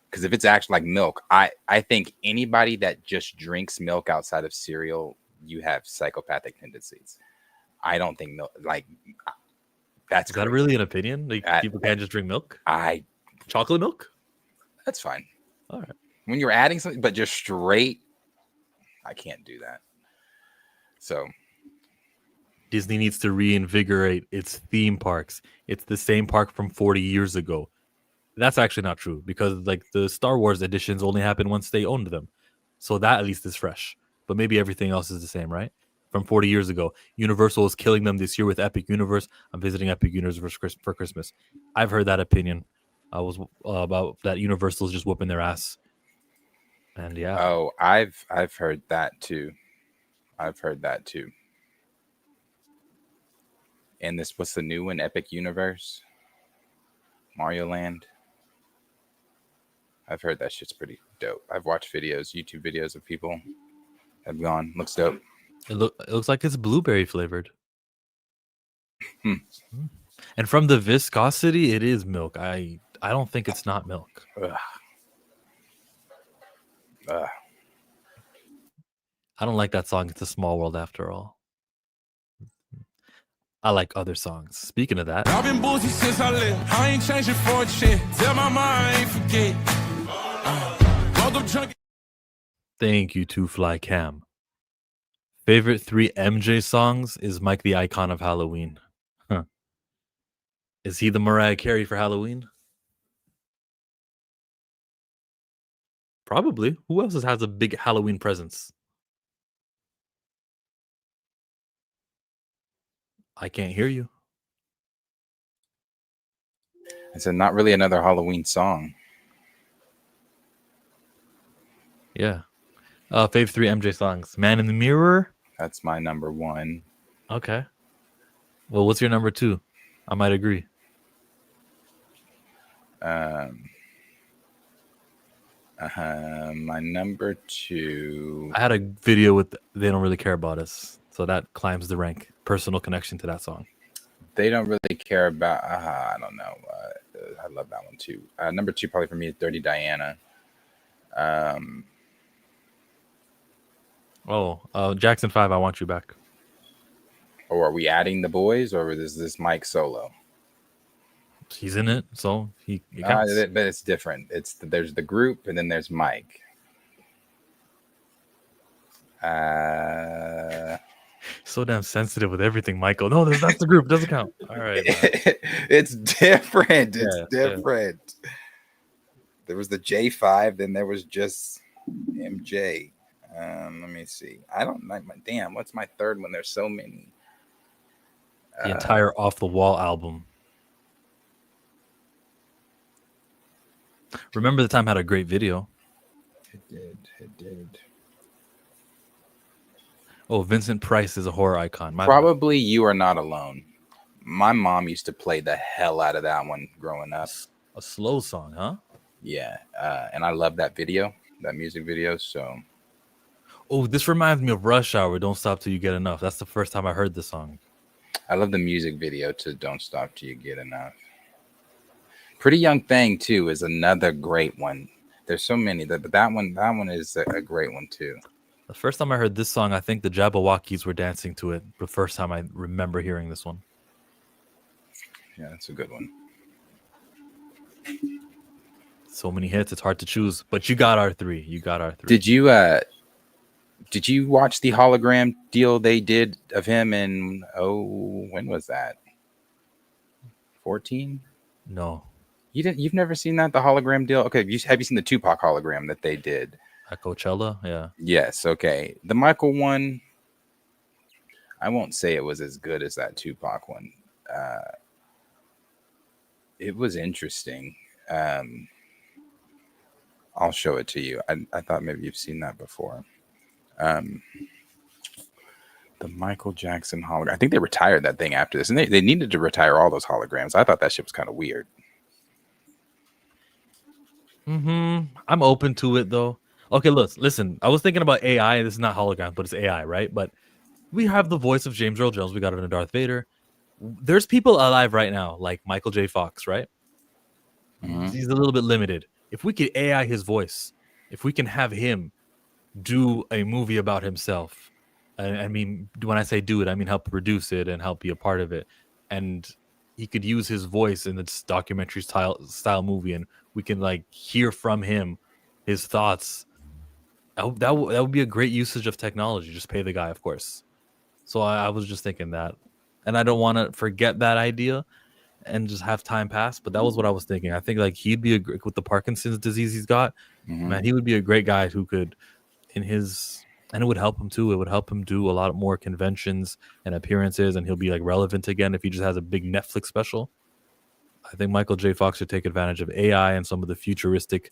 Because if it's actually like milk, I think anybody that just drinks milk outside of cereal, you have psychopathic tendencies. I don't think milk, like, that's Is that really an opinion? Like, people can't just drink milk? Chocolate milk? That's fine. All right. When you're adding something, but just straight, I can't do that. So Disney needs to reinvigorate its theme parks. It's the same park from 40 years ago. That's actually not true because like the Star Wars editions only happened once they owned them. So that at least is fresh. But maybe everything else is the same, right? From 40 years ago. Universal is killing them this year with Epic Universe. I'm visiting Epic Universe for Christmas. I've heard that opinion. I was about that Universal is just whooping their ass. And yeah. oh, I've heard that too. I've heard that too. And this, what's the new one? Epic Universe, Mario Land. I've heard that shit's pretty dope. I've watched videos, YouTube videos of people have gone. Looks dope. It looks like it's blueberry flavored. Hmm. And from the viscosity, it is milk. I don't think it's not milk. Ugh. Ugh. I don't like that song. It's a small world after all. I like other songs. Speaking of that, I've been boozy since I left. I ain't changing for a chick. Tell my mind I ain't forget. Woke up drunk. thank you to Fly Cam. Favorite 3 MJ songs is Mike the Icon of Halloween. Huh. Is he the Mariah Carey for Halloween? Probably. Who else has a big Halloween presence? I can't hear you. I said, not really another Halloween song. Yeah. Fave 3 MJ songs. Man in the Mirror. That's my number one. Okay. Well, what's your number 2? I might agree. My number 2. I had a video with They Don't Really Care About Us. So that climbs the rank. Personal connection to that song. They don't really care about. I don't know. I love that one too. Number 2 probably for me is Dirty Diana. Jackson 5, I Want You Back. Or are we adding the boys, or is this Mike solo? He's in it, so he counts. But it's different. There's the group, and then there's Mike. So damn sensitive with everything, Michael. No, that's the group. Doesn't count. All right. It's different. It's Yeah, different. There was the J5, then there was just MJ. Let me see. I don't like my damn. What's my third one? There's so many. The entire Off the Wall album. Remember the Time had a great video. It did. Oh, Vincent Price is a horror icon. Probably You Are Not Alone. My mom used to play the hell out of that one growing up. A slow song, huh? Yeah, and I love that video, that music video. So, oh, this reminds me of Rush Hour. Don't Stop Till You Get Enough. That's the first time I heard this song. I love the music video to Don't Stop Till You Get Enough. Pretty Young Thing too is another great one. There's so many, but that one is a great one too. The first time I heard this song, I think the Jabberwockies were dancing to it. The first time I remember hearing this one. Yeah, that's a good one. So many hits, it's hard to choose. But you got our 3. Did you watch the hologram deal they did of him in when was that? 14? No. You've never seen that, the hologram deal? Okay, have you seen the Tupac hologram that they did? At Coachella? Yeah. Yes, okay. The Michael one, I won't say it was as good as that Tupac one. It was interesting. I'll show it to you. I thought maybe you've seen that before. The Michael Jackson hologram. I think they retired that thing after this, and they needed to retire all those holograms. I thought that shit was kind of weird. I'm open to it though. Okay, listen. I was thinking about AI. This is not hologram, but it's AI, right? But we have the voice of James Earl Jones. We got it in Darth Vader. There's people alive right now, like Michael J. Fox, right? Mm-hmm. He's a little bit limited. If we could AI his voice, if we can have him do a movie about himself, I mean, when I say do it, I mean help produce it and help be a part of it, and he could use his voice in this documentary style movie, and we can like hear from him his thoughts. That would be a great usage of technology. Just pay the guy, of course. So I was just thinking that, and I don't want to forget that idea and just have time pass. But that was what I was thinking. I think like he'd be with the Parkinson's disease he's got. Man, he would be a great guy who could, and it would help him too. It would help him do a lot more conventions and appearances, and he'll be like relevant again if he just has a big Netflix special. I think Michael J. Fox should take advantage of AI and some of the futuristic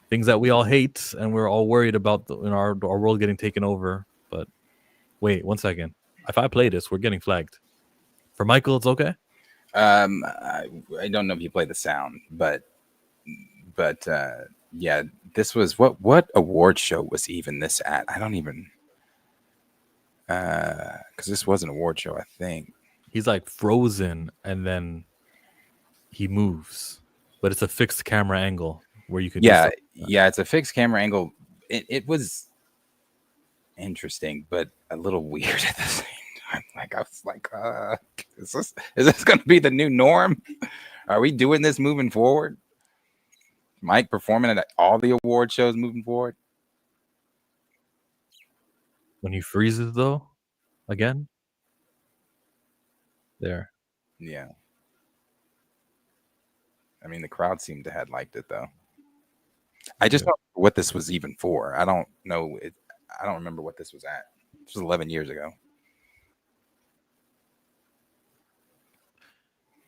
things that we all hate and we're all worried about in our world getting taken over. But wait, 1 second. If I play this, we're getting flagged. For Michael, it's okay. I don't know if you play the sound, but yeah, this was what award show was even this at? I don't even because this was an award show, I think. He's like frozen and then he moves, but it's a fixed camera angle where you could it's a fixed camera angle. It was interesting, but a little weird at the same time. Like I was like, is this going to be the new norm? Are we doing this moving forward? Mike performing at all the award shows moving forward. When he freezes though, again, there. Yeah. I mean, the crowd seemed to have liked it though. I just don't know what this was even for. I don't know. I don't remember what this was at. This was 11 years ago.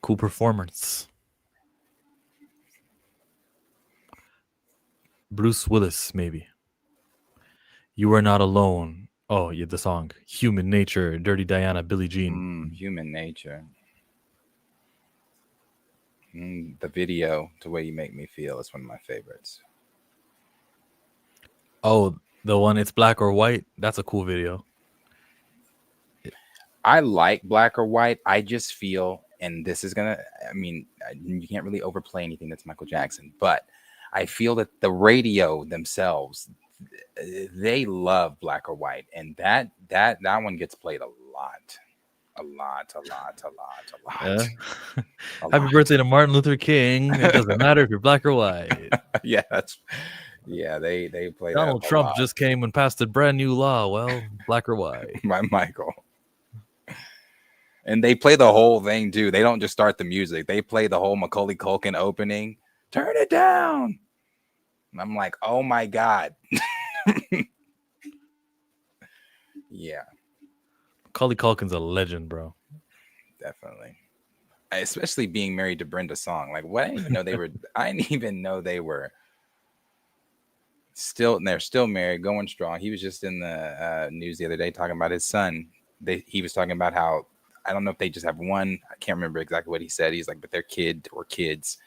Cool performance. Bruce Willis, maybe. You Are Not Alone. Oh, yeah, the song. Human Nature, Dirty Diana, Billie Jean. Human Nature. The video, The Way You Make Me Feel, is one of my favorites. Oh, the one, It's Black or White. That's a cool video. I like Black or White. I just feel, and this is going to, I mean, you can't really overplay anything that's Michael Jackson, but I feel that the radio themselves, they love Black or White. And that one gets played a lot. Yeah. Happy birthday to Martin Luther King. It doesn't matter if you're black or white. Yeah, they play Donald that Trump lot. just came and passed a brand new law. Well, black or white. By Michael. And they play the whole thing too. They don't just start the music. They play the whole Macaulay Culkin opening. Turn it down. And I'm like, oh my God. Yeah. Macaulay Culkin's a legend, bro. Definitely. Especially being married to Brenda Song. Like, what? I didn't even know they were. I didn't even know they were still. They're still married, going strong. He was just in the news the other day talking about his son. He was talking about how, I don't know if they just have one. I can't remember exactly what he said. He's like, but their kid or kids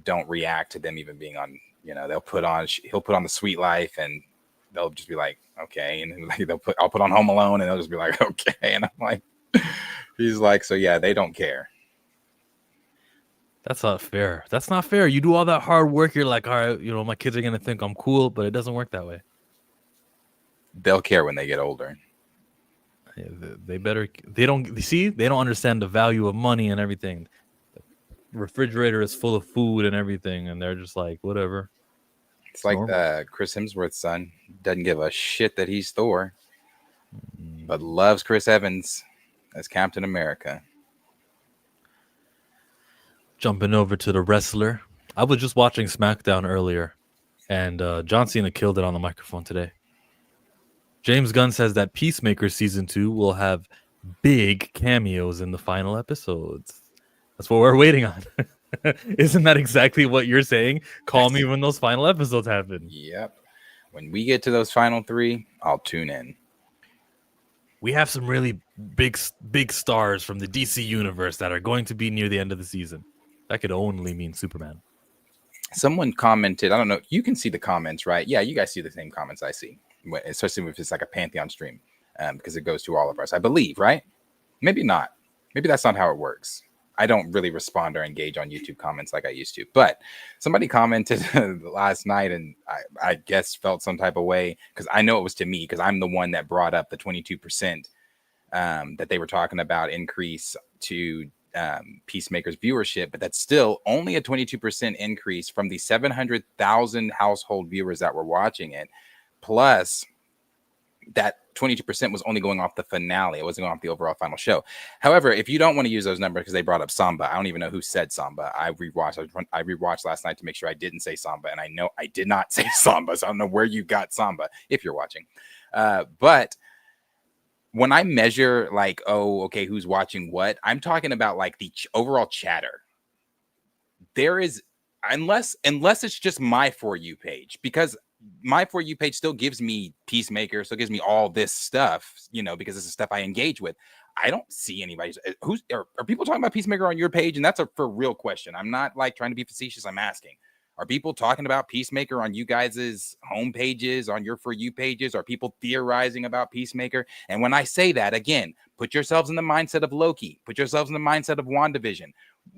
don't react to them even being on. He'll put on The Sweet Life, and they'll just be like, okay, and like I'll put on Home Alone, and they'll just be like, okay, and I'm like, he's like, so yeah, they don't care. That's not fair. That's not fair. You do all that hard work. You're like, all right, my kids are gonna think I'm cool, but it doesn't work that way. They'll care when they get older. Yeah, they better. They don't understand the value of money and everything. The refrigerator is full of food and everything, and they're just like, whatever. It's like Chris Hemsworth's son doesn't give a shit that he's Thor, but loves Chris Evans as Captain America. Jumping over to the wrestler. I was just watching SmackDown earlier, and John Cena killed it on the microphone today. James Gunn says that Peacemaker Season 2 will have big cameos in the final episodes. That's what we're waiting on. Isn't that exactly what you're saying? Call me when those final episodes happen. Yep. When we get to those final 3, I'll tune in. We have some really big stars from the DC universe that are going to be near the end of the season. That could only mean Superman. Someone commented, I don't know, you can see the comments, right? Yeah, you guys see the same comments I see, especially if it's like a Pantheon stream, because it goes to all of us, I believe, right? Maybe not. Maybe that's not how it works. I don't really respond or engage on YouTube comments like I used to, but somebody commented last night, and I guess felt some type of way, because I know it was to me, because I'm the one that brought up the 22% that they were talking about increase to Peacemaker's viewership, but that's still only a 22% increase from the 700,000 household viewers that were watching it. Plus, that 22% was only going off the finale. It wasn't going off the overall final show. However, if you don't want to use those numbers because they brought up Samba, I don't even know who said Samba. I rewatched last night to make sure I didn't say Samba, and I know I did not say Samba, so I don't know where you got Samba if you're watching. But when I measure like, oh, okay, who's watching what, I'm talking about like the overall chatter. There is, unless it's just my For You page, because my For You page still gives me Peacemaker, still gives me all this stuff, because this is stuff I engage with. I don't see anybody are people talking about Peacemaker on your page? And that's for real question. I'm not like trying to be facetious. I'm asking, are people talking about Peacemaker on you guys' home pages, on your For You pages? Are people theorizing about Peacemaker? And when I say that, again, put yourselves in the mindset of Loki, put yourselves in the mindset of WandaVision.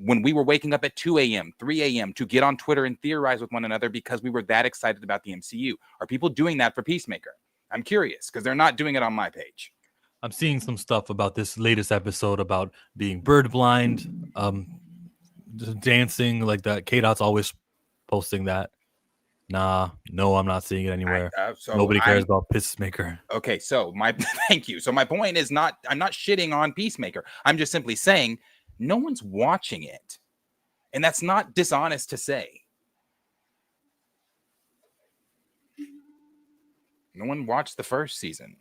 When we were waking up at 2 a.m., 3 a.m. to get on Twitter and theorize with one another because we were that excited about the MCU. Are people doing that for Peacemaker? I'm curious because they're not doing it on my page. I'm seeing some stuff about this latest episode about being bird blind, dancing like that. K-Dot's always posting that. No, I'm not seeing it anywhere. Nobody cares about Peacemaker. Okay, so thank you. So my point is I'm not shitting on Peacemaker. I'm just simply saying no one's watching it. And that's not dishonest to say. No one watched the first season.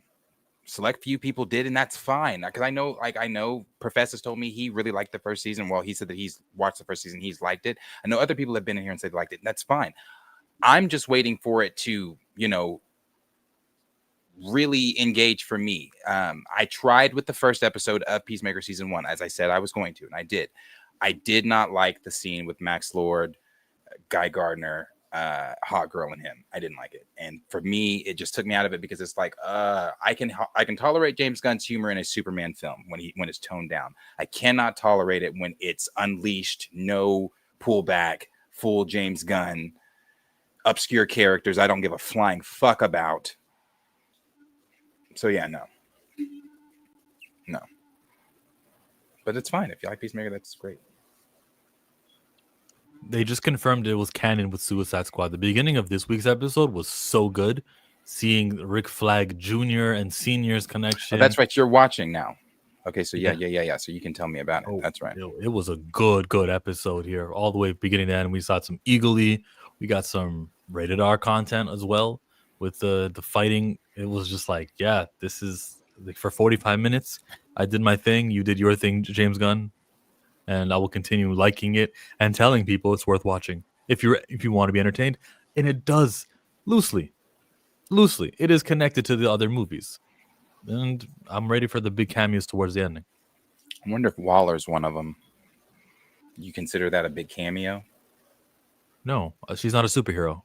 Select few people did, and that's fine. Because I know Professor's told me he really liked the first season. Well, he said that he's watched the first season, he's liked it. I know other people have been in here and said they liked it, and that's fine. I'm just waiting for it to, really engage for me. I tried with the first episode of Peacemaker season 1, as I said I was going to, and I did. I did not like the scene with Max Lord, Guy Gardner, hot girl and him. I didn't like it, and for me, it just took me out of it because it's like, I can tolerate James Gunn's humor in a Superman film when it's toned down. I cannot tolerate it when it's unleashed, no pullback, full James Gunn, obscure characters I don't give a flying fuck about. So yeah, no. But it's fine. If you like Peacemaker, that's great. They just confirmed it was canon with Suicide Squad. The beginning of this week's episode was so good. Seeing Rick Flag Jr. and Senior's connection. Oh, that's right. You're watching now. Okay, so yeah. So you can tell me about it. That's right. It was a good episode here. All the way beginning to end. We saw some Eagle-y. We got some rated R content as well with the fighting. It was just like, yeah, this is like for 45 minutes. I did my thing. You did your thing, James Gunn. And I will continue liking it and telling people it's worth watching if you want to be entertained. And it does loosely. It is connected to the other movies. And I'm ready for the big cameos towards the ending. I wonder if Waller's one of them. You consider that a big cameo? No, she's not a superhero.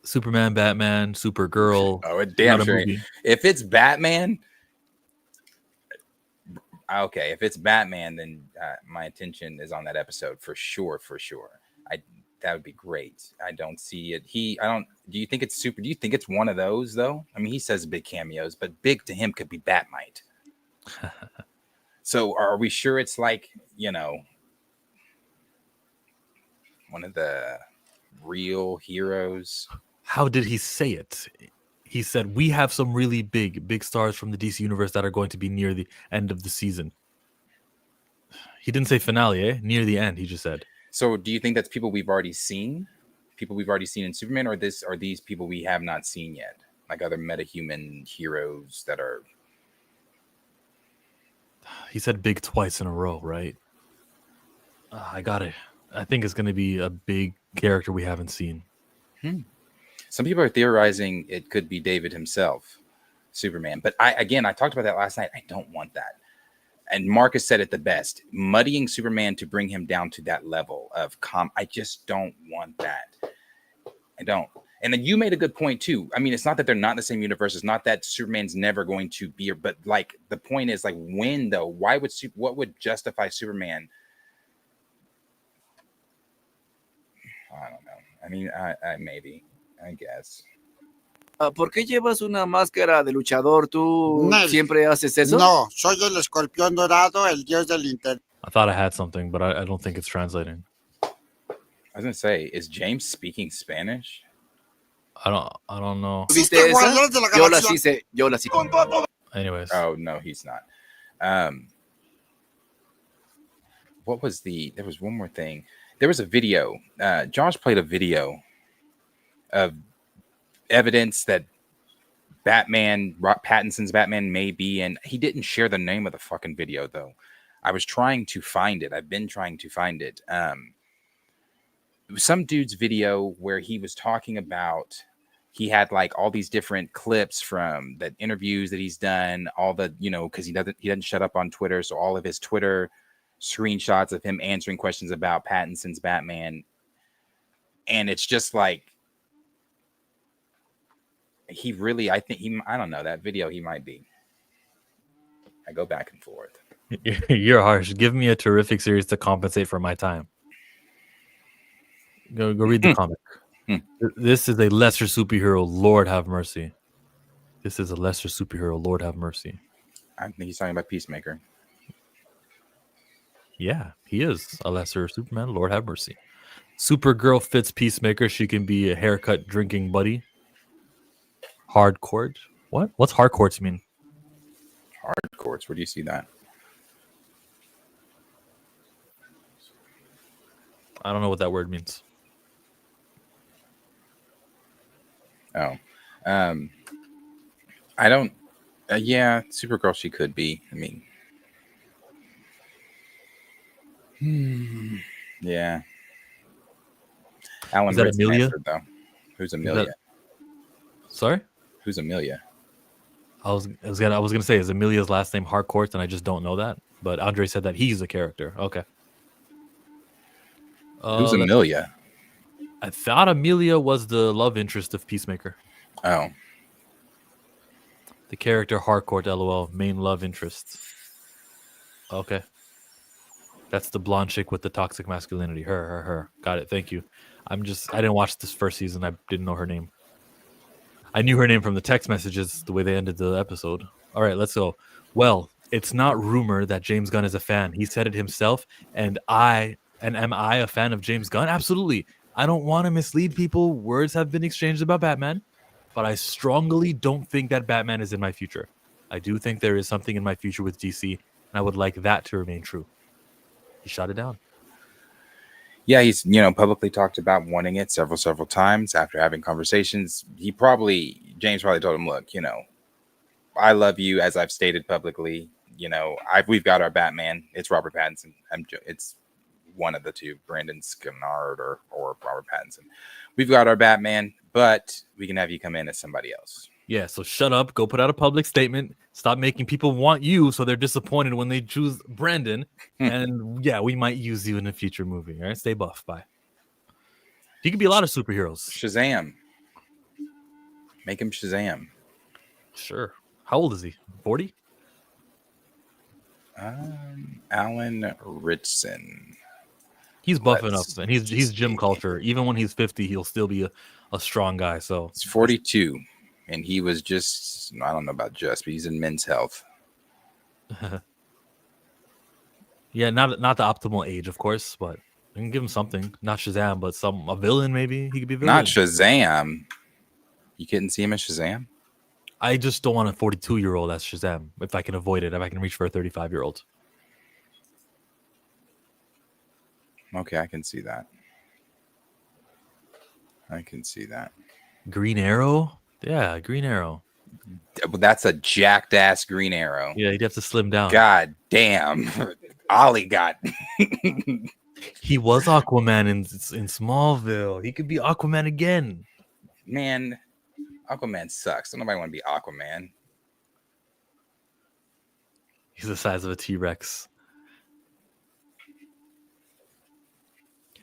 Superman, Batman, Supergirl. Oh, it damn sure. If it's Batman, okay. If it's Batman, then my attention is on that episode for sure. That would be great. I don't see it. Do you think it's super? Do you think it's one of those though? I mean, he says big cameos, but big to him could be Batmite. So are we sure it's like, one of the real heroes? How did he say it? He said, we have some really big stars from the DC universe that are going to be near the end of the season. He didn't say finale, near the end, he just said. So do you think that's people we've already seen? People we've already seen in Superman, or are these people we have not seen yet? Like other metahuman heroes that are... He said big twice in a row, right? I got it. I think it's going to be a big character we haven't seen. Some people are theorizing it could be David himself, Superman. But I talked about that last night. I don't want that. And Marcus said it the best. Muddying Superman to bring him down to that level of I just don't want that. I don't. And then you made a good point too. I mean, it's not that they're not in the same universe. It's not that Superman's never going to be, but like the point is like when though? What would justify Superman? I don't know. I mean, maybe, I guess. ¿Por qué llevas una máscara de luchador? ¿Tú Nel. siempre haces eso? No, soy el escorpión dorado, el dios del internet. I thought I had something, but I don't think it's translating. I was gonna say, is James speaking Spanish? I don't know. ¿Viste ¿Viste esa? Guardianes de la Yo las Galaxia? hice, yo las hice. Anyways, Oh no, he's not. What was there was one more thing. There was a video. Josh played a video of evidence that Pattinson's Batman may be, and he didn't share the name of the fucking video though. I was trying to find it. I've been trying to find it. It was some dude's video where he was talking about, he had like all these different clips from the interviews that he's done, all the, because he doesn't shut up on Twitter. So all of his Twitter screenshots of him answering questions about Pattinson's Batman. And it's just like, I don't know, that video he might be. I go back and forth. you're harsh. Give me a terrific series to compensate for my time. Go read the comic. This is a lesser superhero. Lord have mercy. This is a lesser superhero. Lord have mercy. I think he's talking about Peacemaker. Yeah, he is a lesser Superman. Lord have mercy. Supergirl fits Peacemaker. She can be a haircut drinking buddy. Hardcourt. What? What's hardcourts mean? Hardcourts. Where do you see that? I don't know what that word means. Oh, I don't. Yeah, Supergirl. She could be. I mean, yeah. Alan Is that Ritchson Amelia? answered, though. Who's Amelia? Sorry? Who's Amelia? I was gonna say, is Amelia's last name Harcourt, and I just don't know that. But Andre said that he's a character. Okay. Who's Amelia? I thought Amelia was the love interest of Peacemaker. Oh, The character Harcourt, LOL, main love interest. Okay. That's the blonde chick with the toxic masculinity. Her. Got it. Thank you. I didn't watch this first season. I didn't know her name. I knew her name from the text messages, the way they ended the episode. All right, let's go. Well, it's not rumor that James Gunn is a fan. He said it himself. And am I a fan of James Gunn? Absolutely. I don't want to mislead people. Words have been exchanged about Batman, but I strongly don't think that Batman is in my future. I do think there is something in my future with DC, and I would like that to remain true. He shot it down. yeah. He's publicly talked about wanting it several times after having conversations. James probably told him, look, I love you, as I've stated publicly. We've got our Batman. It's Robert Pattinson. It's one of the two, Brandon Skynyrd or Robert Pattinson. We've got our Batman, but we can have you come in as somebody else. Yeah, so shut up, go put out a public statement, stop making people want you so they're disappointed when they choose Brandon, and yeah, we might use you in a future movie. All right, stay buff. Bye. He could be a lot of superheroes. Shazam. Make him Shazam. Sure. How old is he? 40? Alan Ritchson. He's buffing up, and he's gym culture. Even when he's 50, he'll still be a strong guy. So He's 42, and he was just, I don't know about just, but he's in Men's Health. yeah, not the optimal age, of course, but we can give him something. Not Shazam, but a villain maybe. He could be a villain. Not Shazam. You couldn't see him as Shazam? I just don't want a 42-year-old as Shazam if I can avoid it, if I can reach for a 35-year-old. Okay, I can see that. Green Arrow? Yeah, Green Arrow. But that's a jacked ass Green Arrow. Yeah, he'd have to slim down. God damn. Ollie got. He was Aquaman in Smallville. He could be Aquaman again. Man, Aquaman sucks. Don't nobody want to be Aquaman. He's the size of a T-Rex.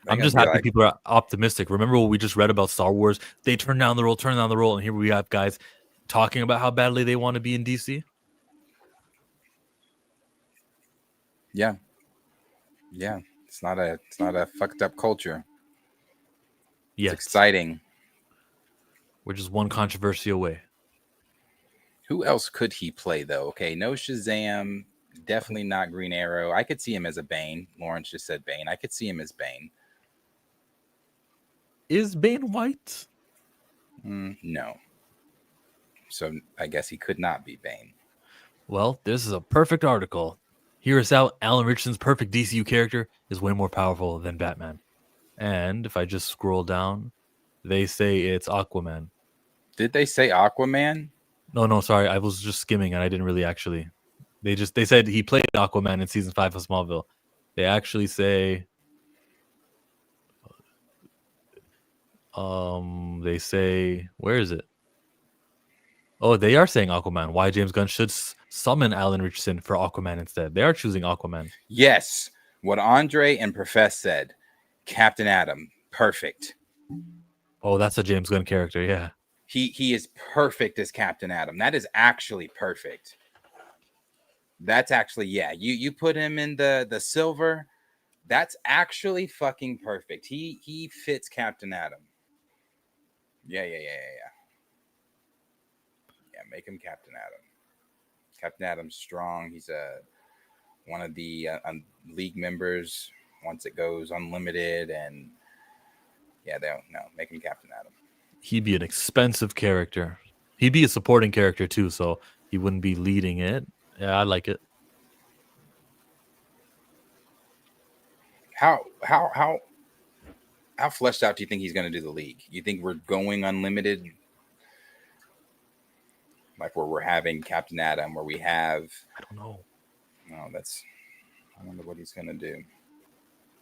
I'm just happy people are optimistic. Remember what we just read about Star Wars? They turned down the role, and here we have guys talking about how badly they want to be in DC. Yeah. It's not a fucked up culture. Yes. It's exciting. We're just one controversy away. Who else could he play though? Okay, no Shazam. Definitely not Green Arrow. I could see him as a Bane. Lawrence just said Bane. I could see him as Bane. Is Bane white? No. So I guess he could not be Bane. Well, this is a perfect article. Hear us out. Alan Ritchson's perfect DCU character is way more powerful than Batman. And if I just scroll down, they say it's Aquaman. Did they say Aquaman? No, sorry. I was just skimming and I didn't really actually. They said he played Aquaman in season 5 of Smallville. They actually say they say, where is it? Oh, they are saying Aquaman. Why James Gunn should summon Alan Ritchson for Aquaman instead. They are choosing Aquaman. Yes. What Andre and Profess said. Captain Atom. Perfect. Oh, that's a James Gunn character, yeah. He is perfect as Captain Atom. That is actually perfect. That's actually, yeah. You put him in the silver. That's actually fucking perfect. He fits Captain Atom. Yeah. Yeah, make him Captain Atom. Captain Atom's strong. He's one of the league members once it goes unlimited, and yeah, they don't know. Make him Captain Atom. He'd be an expensive character. He'd be a supporting character too, so he wouldn't be leading it. Yeah, I like it. How fleshed out do you think he's going to do the league? You think we're going unlimited, like where we're having Captain Atom, where we have? I don't know. No, I wonder what he's going to do.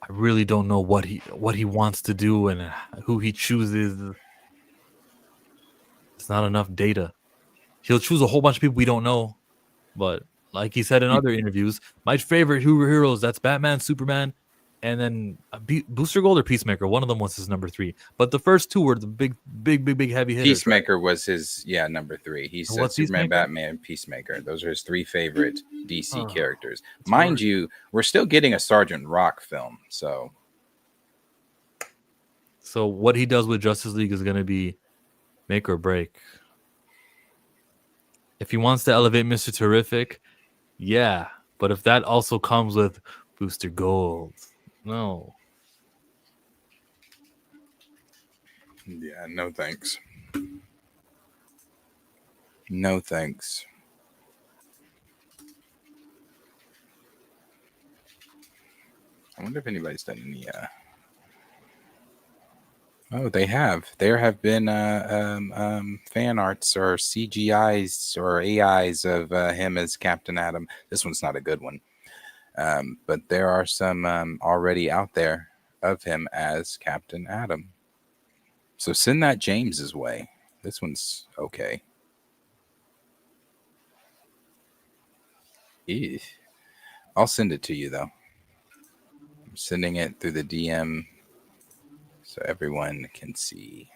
I really don't know what he wants to do and who he chooses. It's not enough data. He'll choose a whole bunch of people we don't know, but like he said in other interviews, my favorite heroes, that's Batman, Superman, and then Booster Gold or Peacemaker. One of them was his number 3, but the first two were the big heavy hitters. Peacemaker was his number 3. He said Superman, Batman, Peacemaker. Those are his 3 favorite DC characters. Mind you, we're still getting a Sergeant Rock film, so what he does with Justice League is going to be make or break. If he wants to elevate Mr. Terrific, yeah, but if that also comes with Booster Gold, no. Yeah, no thanks. No thanks. I wonder if anybody's done any Oh, they have. There have been fan arts or CGIs or AIs of him as Captain Atom. This one's not a good one, but there are some already out there of him as Captain Atom. So send that James's way. This one's okay. Ew. I'll send it to you though. I'm sending it through the DM. So everyone can see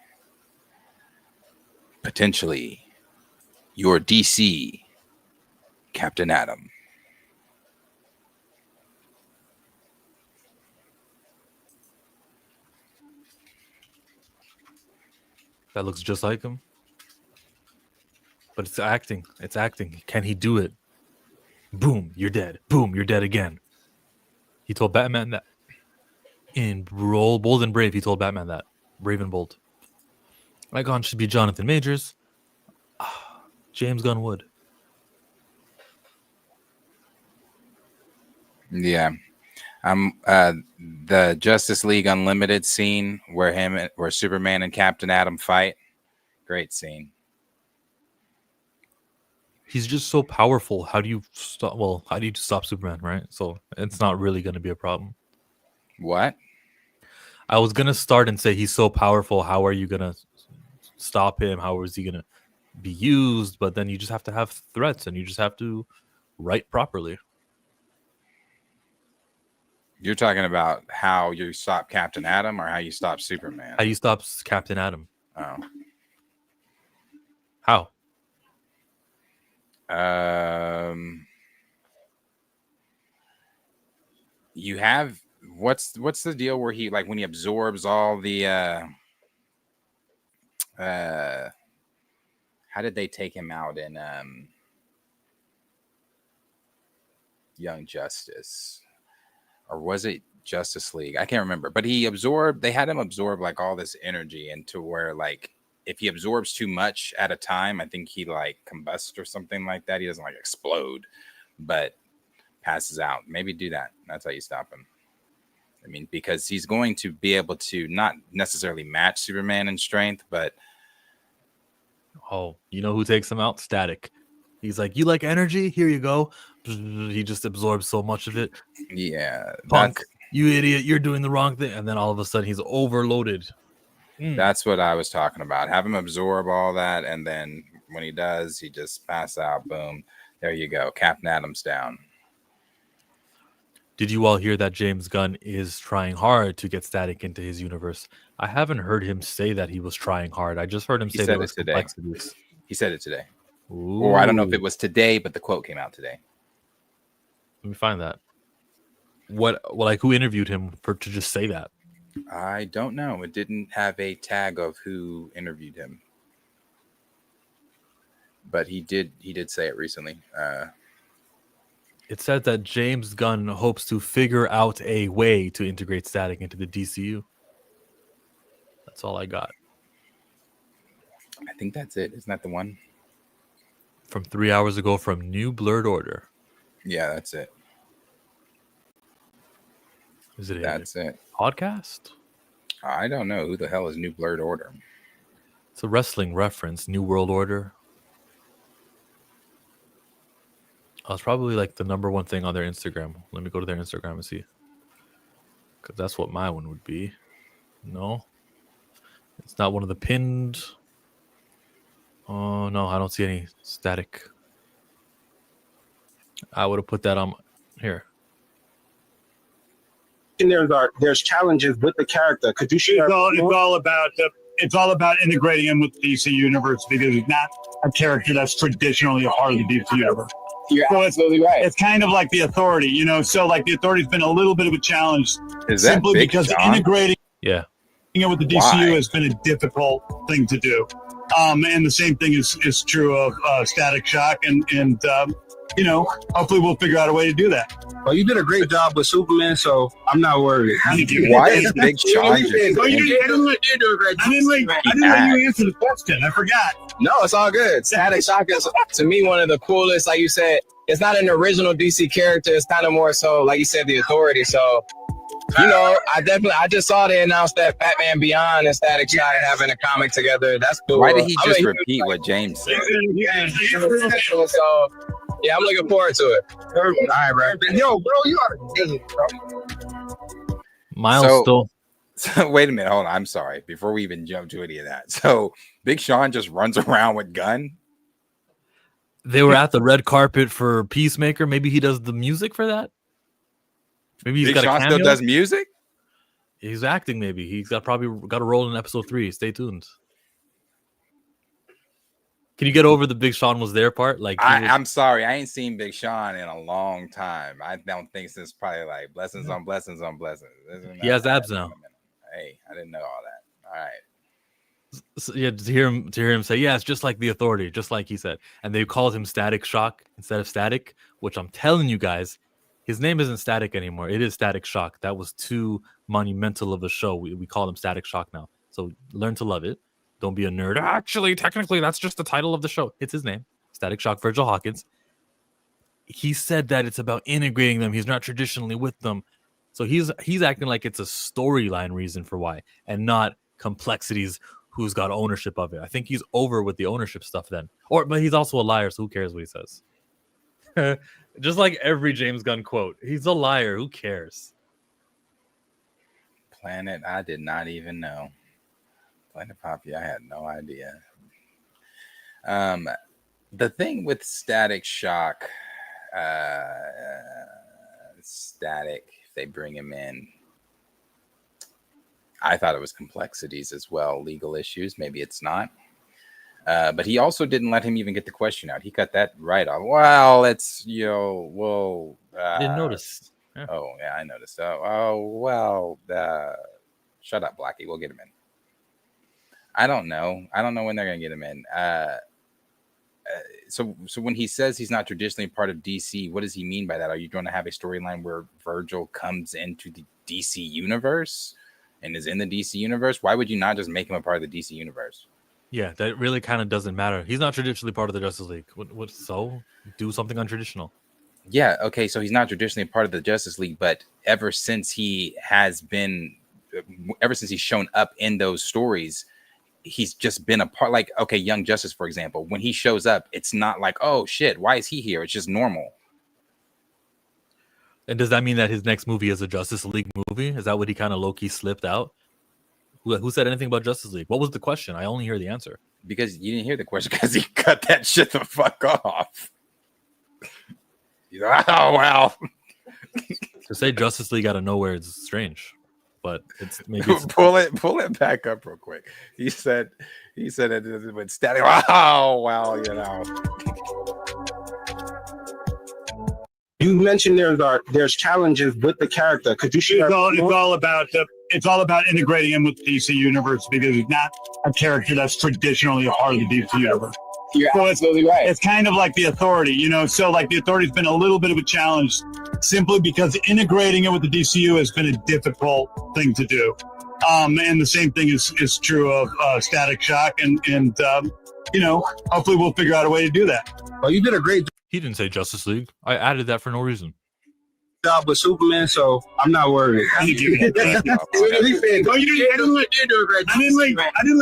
potentially your DC Captain Atom. That looks just like him. But it's acting. It's acting. Can he do it? Boom, you're dead. Boom, you're dead again. He told Batman that. In Bold and Brave, he told Batman that. Brave and Bold. Icon should be Jonathan Majors. James Gunn would. Yeah. The Justice League Unlimited scene where Superman and Captain Atom fight. Great scene. He's just so powerful. How do you stop Superman, right? So it's not really going to be a problem. What? I was going to start and say he's so powerful. How are you going to stop him? How is he going to be used? But then you just have to have threats and you just have to write properly. You're talking about how you stop Captain Atom or how you stop Superman? How you stop Captain Atom? Oh. How? You have what's the deal where he, like, when he absorbs all the How did they take him out in Young Justice? Or was it Justice League? I can't remember. But they had him absorb like all this energy into where like if he absorbs too much at a time, I think he like combusts or something like that. He doesn't like explode, but passes out. Maybe do that. That's how you stop him. I mean, because he's going to be able to not necessarily match Superman in strength, but Oh, you know who takes him out? Static. He's like, you like energy? Here you go. He just absorbs so much of it. yeah, Punk, you idiot, you're doing the wrong thing. And then all of a sudden he's overloaded. That's what I was talking about. Have him absorb all that, and then when he does, he just passes out. Boom. There you go. Captain Adam's down. Did you all hear that James Gunn is trying hard to get Static into his universe? I haven't heard him say that he was trying hard. I just heard him say there was complexities. He said it today. Ooh. Or I don't know if it was today, but the quote came out today. Let me find that. Who interviewed him to just say that? I don't know. It didn't have a tag of who interviewed him, but he did say it recently. It said that James Gunn hopes to figure out a way to integrate Static into the DCU. That's all I got. I think that's it. Isn't that the one? From 3 hours ago from New Blurred Order. Yeah, that's it. Is it That's it. Podcast? I don't know. Who the hell is New Blurred Order? It's a wrestling reference. New World Order. It's probably like the number one thing on their Instagram. Let me go to their Instagram and see. Because that's what my one would be. No. It's not one of the pinned. Oh, no. I don't see any Static. I would have put that on here. There's challenges with the character. Could you share? It's all about integrating him with the DC universe because he's not a character that's traditionally a part of the DC universe. You're absolutely right. It's kind of like the Authority, you know. So like the Authority's been a little bit of a challenge simply because integrating it with the DCU has been a difficult thing to do. And the same thing is true of Static Shock, and you know, hopefully we'll figure out a way to do that. Well, you did a great job with Superman, so I'm not worried. Why is Big Sean? I didn't let you answer the question. I forgot. No, it's all good. Static Shock is, to me, one of the coolest. Like you said, it's not an original DC character. It's kind of more so, like you said, the Authority. So, you know, I just saw they announced that Batman Beyond and Static Shock having a comic together. That's cool. Why did he just repeat what James said? So, yeah, I'm looking forward to it. All right, bro. Yo, bro, you are busy, bro. Miles still. So wait a minute, hold on. I'm sorry. Before we even jump to any of that, so Big Sean just runs around with gun. They were at the red carpet for Peacemaker. Maybe he does the music for that. Maybe he's Big got Sean a cameo. still does music. He's acting. Maybe he's probably got a role in episode 3. Stay tuned. Can you get over the Big Sean was there part? Like I'm sorry, I ain't seen Big Sean in a long time. I don't think since probably like blessings on blessings on blessings. He has abs now. Hey, I didn't know all that. All right. So, yeah, to hear him say, yeah, it's just like the Authority, just like he said. And they called him Static Shock instead of Static, which I'm telling you guys, his name isn't Static anymore. It is Static Shock. That was too monumental of a show. We call him Static Shock now. So learn to love it. Don't be a nerd. Actually, technically, that's just the title of the show. It's his name, Static Shock Virgil Hawkins. He said that it's about integrating them. He's not traditionally with them. So he's acting like it's a storyline reason for why, and not complexities. Who's got ownership of it? I think he's over with the ownership stuff then. But he's also a liar, so who cares what he says? Just like every James Gunn quote, he's a liar. Who cares? Planet, I did not even know. Planet Poppy, I had no idea. The thing with Static Shock, Static, if they bring him in, I thought it was complexities as well, legal issues. Maybe it's not. But he also didn't let him even get the question out. He cut that right off. Well, it's, I didn't notice. Yeah. Oh, yeah, I noticed. Well, shut up, Blackie. We'll get him in. I don't know. I don't know when they're gonna get him in. So when he says he's not traditionally part of DC, what does he mean by that? Are you going to have a storyline where Virgil comes into the DC universe and is in the DC universe? Why would you not just make him a part of the DC universe? Yeah, that really kind of doesn't matter. He's not traditionally part of the Justice League. What so? Do something untraditional. Yeah, okay, so he's not traditionally part of the Justice League, but ever since he's shown up in those stories, he's just been a part. Like, okay, Young Justice, for example, when he shows up, it's not like, oh shit, why is he here? It's just normal. And does that mean that his next movie is a Justice League movie? Is that what he kind of low-key slipped out? Who said anything about Justice League? What was the question? I only hear the answer. Because you didn't hear the question because he cut that shit the fuck off. Oh, wow. To say Justice League out of nowhere is strange, but it's pull it back up real quick. He said it went static. Oh, wow, you know. You mentioned there's challenges with the character. Could you share? It's all about integrating him with the DC universe because he's not a character that's traditionally a part of the DC universe. You're absolutely right. It's kind of like the Authority, you know. So like the Authority's been a little bit of a challenge simply because integrating it with the DCU has been a difficult thing to do. And the same thing is true of Static Shock, and you know, hopefully we'll figure out a way to do that. Well, you did a great He didn't say Justice League. I added that for no reason. job with Superman, so I'm not worried. I didn't let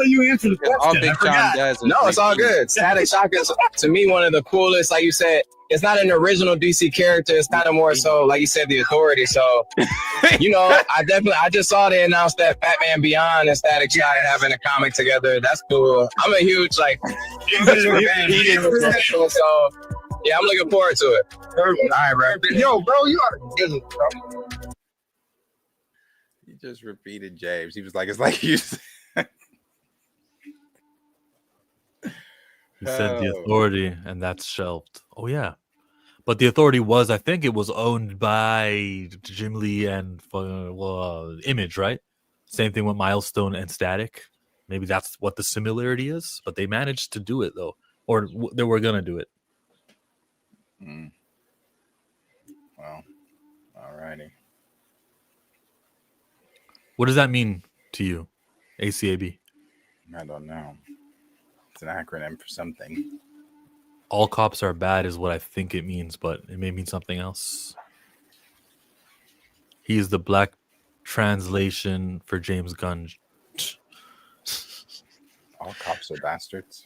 you answer the question. All Big John does. No, it's all good. Static Shock is, to me, one of the coolest. Like you said, it's not an original DC character. It's kind of more so, like you said, the Authority. So, you know, I just saw they announced that Batman Beyond and Static Shock having a comic together. That's cool. I'm a huge fan. So, yeah, I'm looking forward to it. All right, bro. Yo, bro, you are kidding, bro. He just repeated James. He was like, it's like you said. He said the Authority, and that's shelved. Oh, yeah. But the Authority was, I think it was owned by Jim Lee and Image, right? Same thing with Milestone and Static. Maybe that's what the similarity is. But they managed to do it, though. Or they were going to do it. Well, all righty. What does that mean to you, ACAB? I don't know. It's an acronym for something. All cops are bad is what I think it means, but it may mean something else. He's the black translation for James Gunn. All cops are bastards.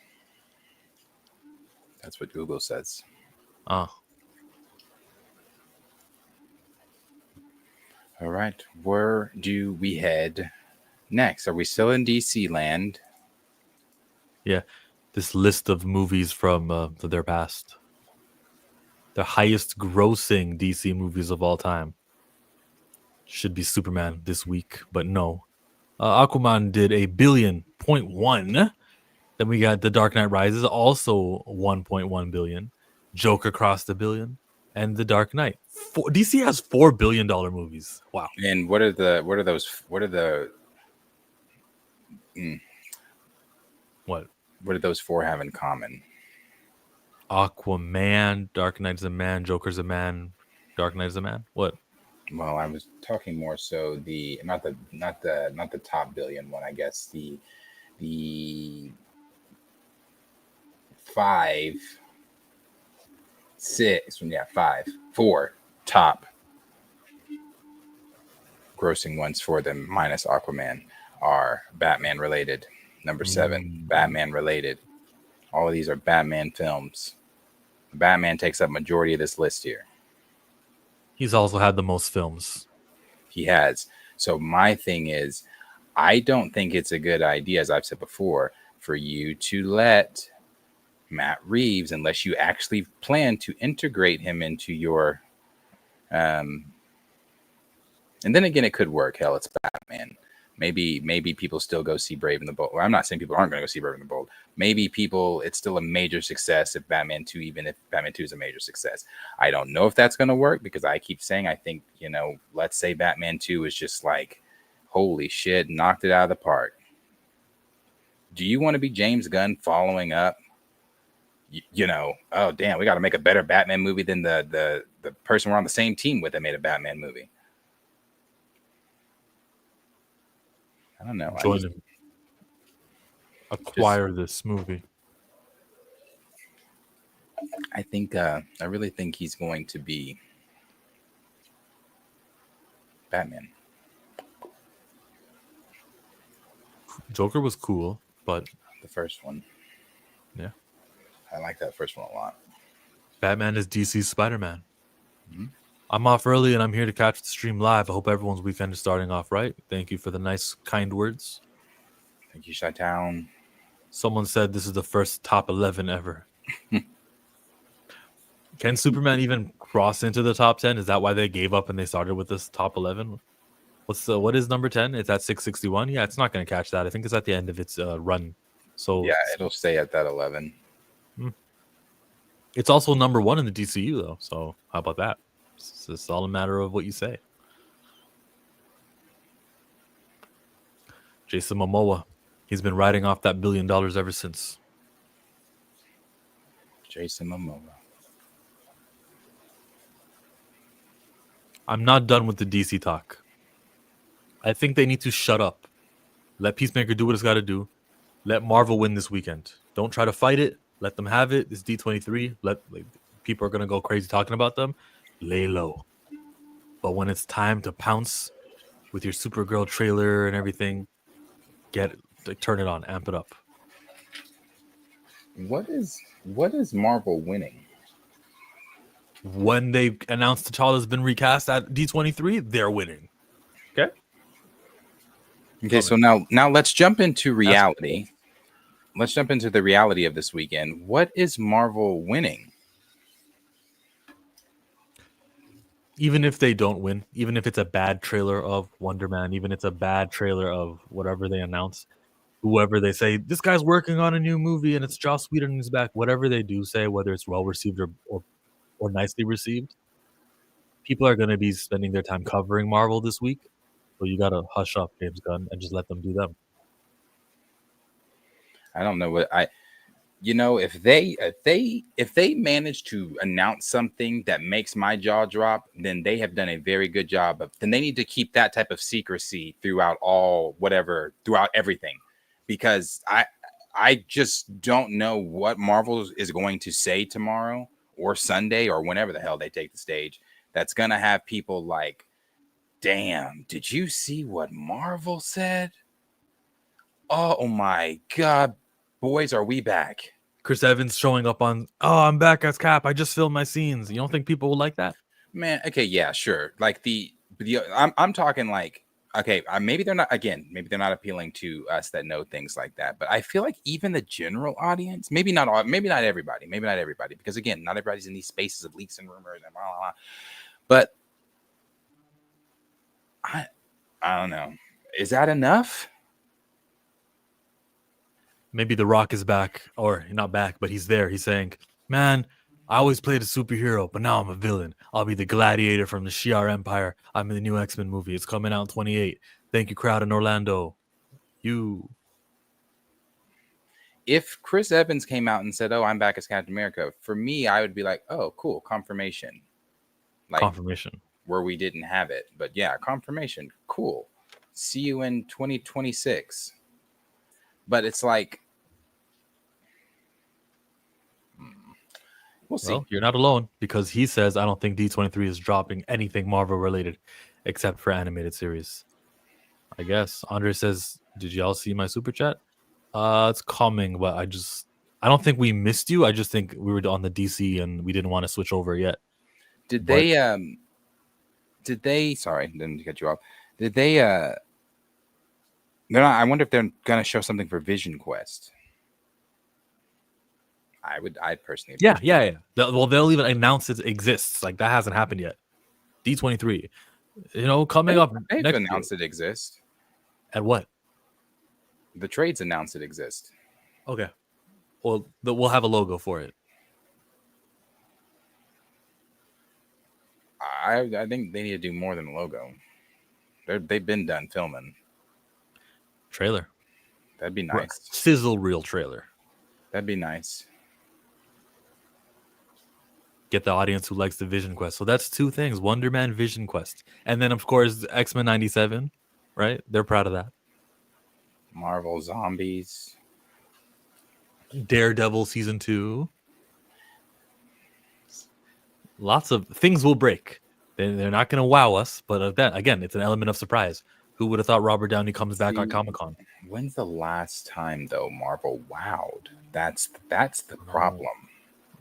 That's what Google says. Oh. All right. Where do we head next? Are we still in DC land? Yeah. This list of movies from their past. The highest grossing DC movies of all time. Should be Superman this week, but no. Aquaman did $1.1 billion. Then we got The Dark Knight Rises, also 1.1 billion. Joker crossed $1 billion, and The Dark Knight. DC has $4 billion movies. Wow. And what are the what do those four have in common? Aquaman, Dark Knight's a man, Joker's a man, Dark Knight's a man. What? Well, I was talking more so the not the top billion one. I guess the 4 top grossing ones for them minus Aquaman are Batman related. Number 7, Batman related. All of these are Batman films. Batman takes up majority of this list here. He's also had the most films. He has. So my thing is, I don't think it's a good idea, as I've said before, for you to let Matt Reeves, unless you actually plan to integrate him into your and then again, it could work. Hell, it's Batman. Maybe people still go see Brave and the Bold. Well, I'm not saying people aren't going to go see Brave and the Bold. Maybe it's still a major success if Batman 2, even if Batman 2 is a major success. I don't know if that's going to work because I keep saying, I think, let's say Batman 2 is just like, holy shit, knocked it out of the park. Do you want to be James Gunn following up? Oh damn, we got to make a better Batman movie than the person we're on the same team with that made a Batman movie. I don't know. Join him. Acquire this movie. I think I really think he's going to be Batman. Joker was cool, but the first one. Yeah. I like that first one a lot. Batman is DC's Spider-Man. Mm-hmm. I'm off early and I'm here to catch the stream live. I hope everyone's weekend is starting off right. Thank you for the nice, kind words. Thank you, Chi-Town. Someone said this is the first top 11 ever. Can Superman even cross into the top 10? Is that why they gave up and they started with this top 11? What is number 10? It's at 661. Yeah, it's not going to catch that. I think it's at the end of its run. So yeah, it'll stay at that 11. It's also number 1 in the DCU though. So how about that? It's all a matter of what you say. Jason Momoa, he's been riding off that $1 billion ever since. Jason Momoa. I'm not done with the DC talk. I think they need to shut up. Let Peacemaker do what it's got to do. Let Marvel win this weekend. Don't try to fight it. Let them have it. It's D23. People are going to go crazy talking about them. Lay low. But when it's time to pounce with your Supergirl trailer and everything, turn it on, amp it up. What is Marvel winning? When they announced T'Challa's been recast at D23, they're winning. Okay, so now let's jump into reality. Let's jump into the reality of this weekend. What is Marvel winning? Even if they don't win, even if it's a bad trailer of Wonder Man, even if it's a bad trailer of whatever they announce, whoever they say, this guy's working on a new movie and it's Joss Whedon and he's back, whatever they do say, whether it's well received or nicely received, people are going to be spending their time covering Marvel this week. So you got to hush up, James Gunn, and just let them do them. I don't know if they manage to announce something that makes my jaw drop, then they have done a very good job then they need to keep that type of secrecy throughout everything, because I just don't know what Marvel is going to say tomorrow or Sunday or whenever the hell they take the stage that's going to have people like, damn, did you see what Marvel said? Oh my God, boys, are we back? Chris Evans showing up on, I'm back as Cap. I just filmed my scenes. You don't think people will like that? Man, okay, yeah, sure. Like I'm talking like, okay, maybe they're not appealing to us that know things like that. But I feel like even the general audience, maybe not everybody, because again, not everybody's in these spaces of leaks and rumors and blah, blah, blah. But I don't know. Is that enough? Maybe The Rock is back, or not back, but he's there. He's saying, man, I always played a superhero, but now I'm a villain. I'll be the gladiator from the Shi'ar Empire. I'm in the new X-Men movie. It's coming out in 28. Thank you, crowd in Orlando. If Chris Evans came out and said, oh, I'm back as Captain America, for me, I would be like, oh, cool, confirmation. Confirmation. Where we didn't have it. But yeah, confirmation. Cool. See you in 2026. But it's like, we'll see. Well, you're not alone, because he says, I don't think D23 is dropping anything Marvel related except for animated series. I guess. Andre says, did y'all see my super chat? It's coming, but I don't think we missed you. I just think we were on the DC and we didn't want to switch over yet. Did they sorry, didn't cut you off. Did they I wonder if they're gonna show something for Vision Quest. I'd personally. Yeah. They'll even announce it exists. Like, that hasn't happened yet. D23, coming up. They've announced it exists. At what? The trades announced it exists. Okay. Well, we'll have a logo for it. I think they need to do more than a logo. They've been done filming. Trailer. That'd be nice. Sizzle reel trailer. That'd be nice. Get the audience who likes the Vision Quest. So that's two things: Wonder Man, Vision Quest, and then of course X-Men '97. Right? They're proud of that. Marvel Zombies. Daredevil season 2. Lots of things will break. They're not going to wow us, but that again, it's an element of surprise. Who would have thought Robert Downey comes back on Comic-Con? When's the last time though Marvel wowed? That's the problem.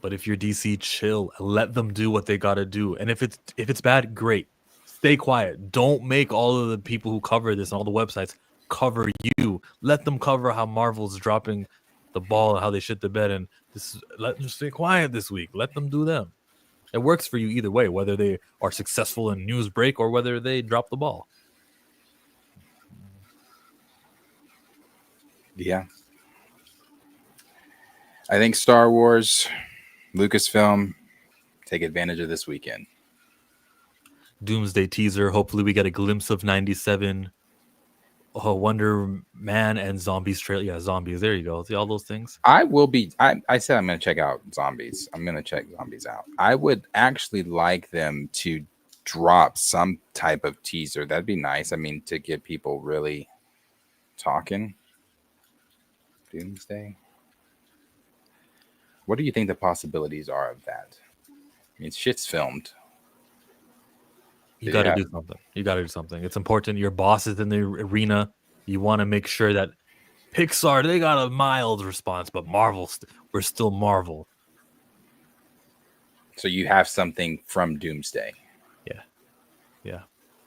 But if you're DC, chill. Let them do what they got to do. And if it's bad, great. Stay quiet. Don't make all of the people who cover this on all the websites cover you. Let them cover how Marvel's dropping the ball and how they shit the bed. And let them stay quiet this week. Let them do them. It works for you either way, whether they are successful in news break or whether they drop the ball. Yeah. I think Star Wars, Lucasfilm, take advantage of this weekend. Doomsday teaser. Hopefully we get a glimpse of 97. Wonder Man and Zombies trailer. Yeah, Zombies. There you go. See all those things? I said I'm going to check out Zombies. I'm going to check Zombies out. I would actually like them to drop some type of teaser. That'd be nice. I mean, to get people really talking. Doomsday. What do you think the possibilities are of that? I mean, shit's filmed. You got to do something. You got to do something. It's important. Your boss is in the arena. You want to make sure that Pixar, they got a mild response, but Marvel, we're still Marvel. So you have something from Doomsday. Yeah.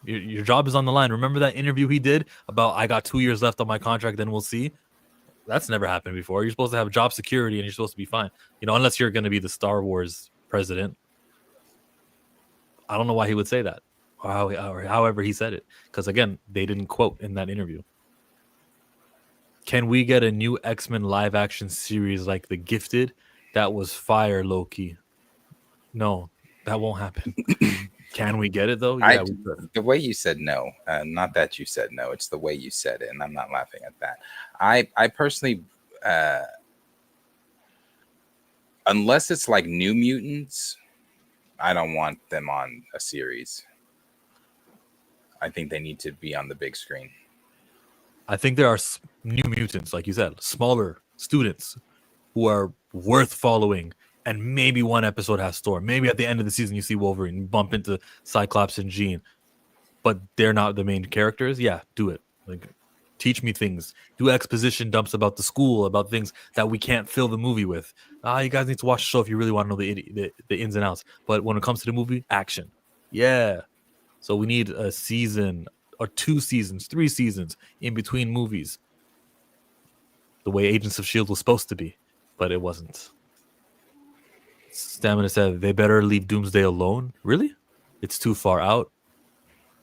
Your job is on the line. Remember that interview he did about, I got 2 years left on my contract, then we'll see? That's never happened before. You're supposed to have job security and you're supposed to be fine. Unless you're going to be the Star Wars president. I don't know why he would say that. Or however he said it. Because again, they didn't quote in that interview. Can we get a new X-Men live action series like The Gifted? That was fire, low-key. No, that won't happen. Can we get it though? Yeah, we could. The way you said no, not that you said no, it's the way you said it, and I'm not laughing at that. I personally, unless it's like New Mutants, I don't want them on a series. I think they need to be on the big screen. I think there are New Mutants, like you said, smaller students who are worth following. And maybe one episode has Thor. Maybe at the end of the season you see Wolverine, bump into Cyclops and Jean, but they're not the main characters. Yeah, do it. Like, teach me things. Do exposition dumps about the school, about things that we can't fill the movie with. You guys need to watch the show if you really want to know the ins and outs. But when it comes to the movie, action. Yeah. So we need a season or 2 seasons, 3 seasons in between movies. The way Agents of S.H.I.E.L.D. was supposed to be, but it wasn't. Stamina said they better leave Doomsday alone. Really? It's too far out.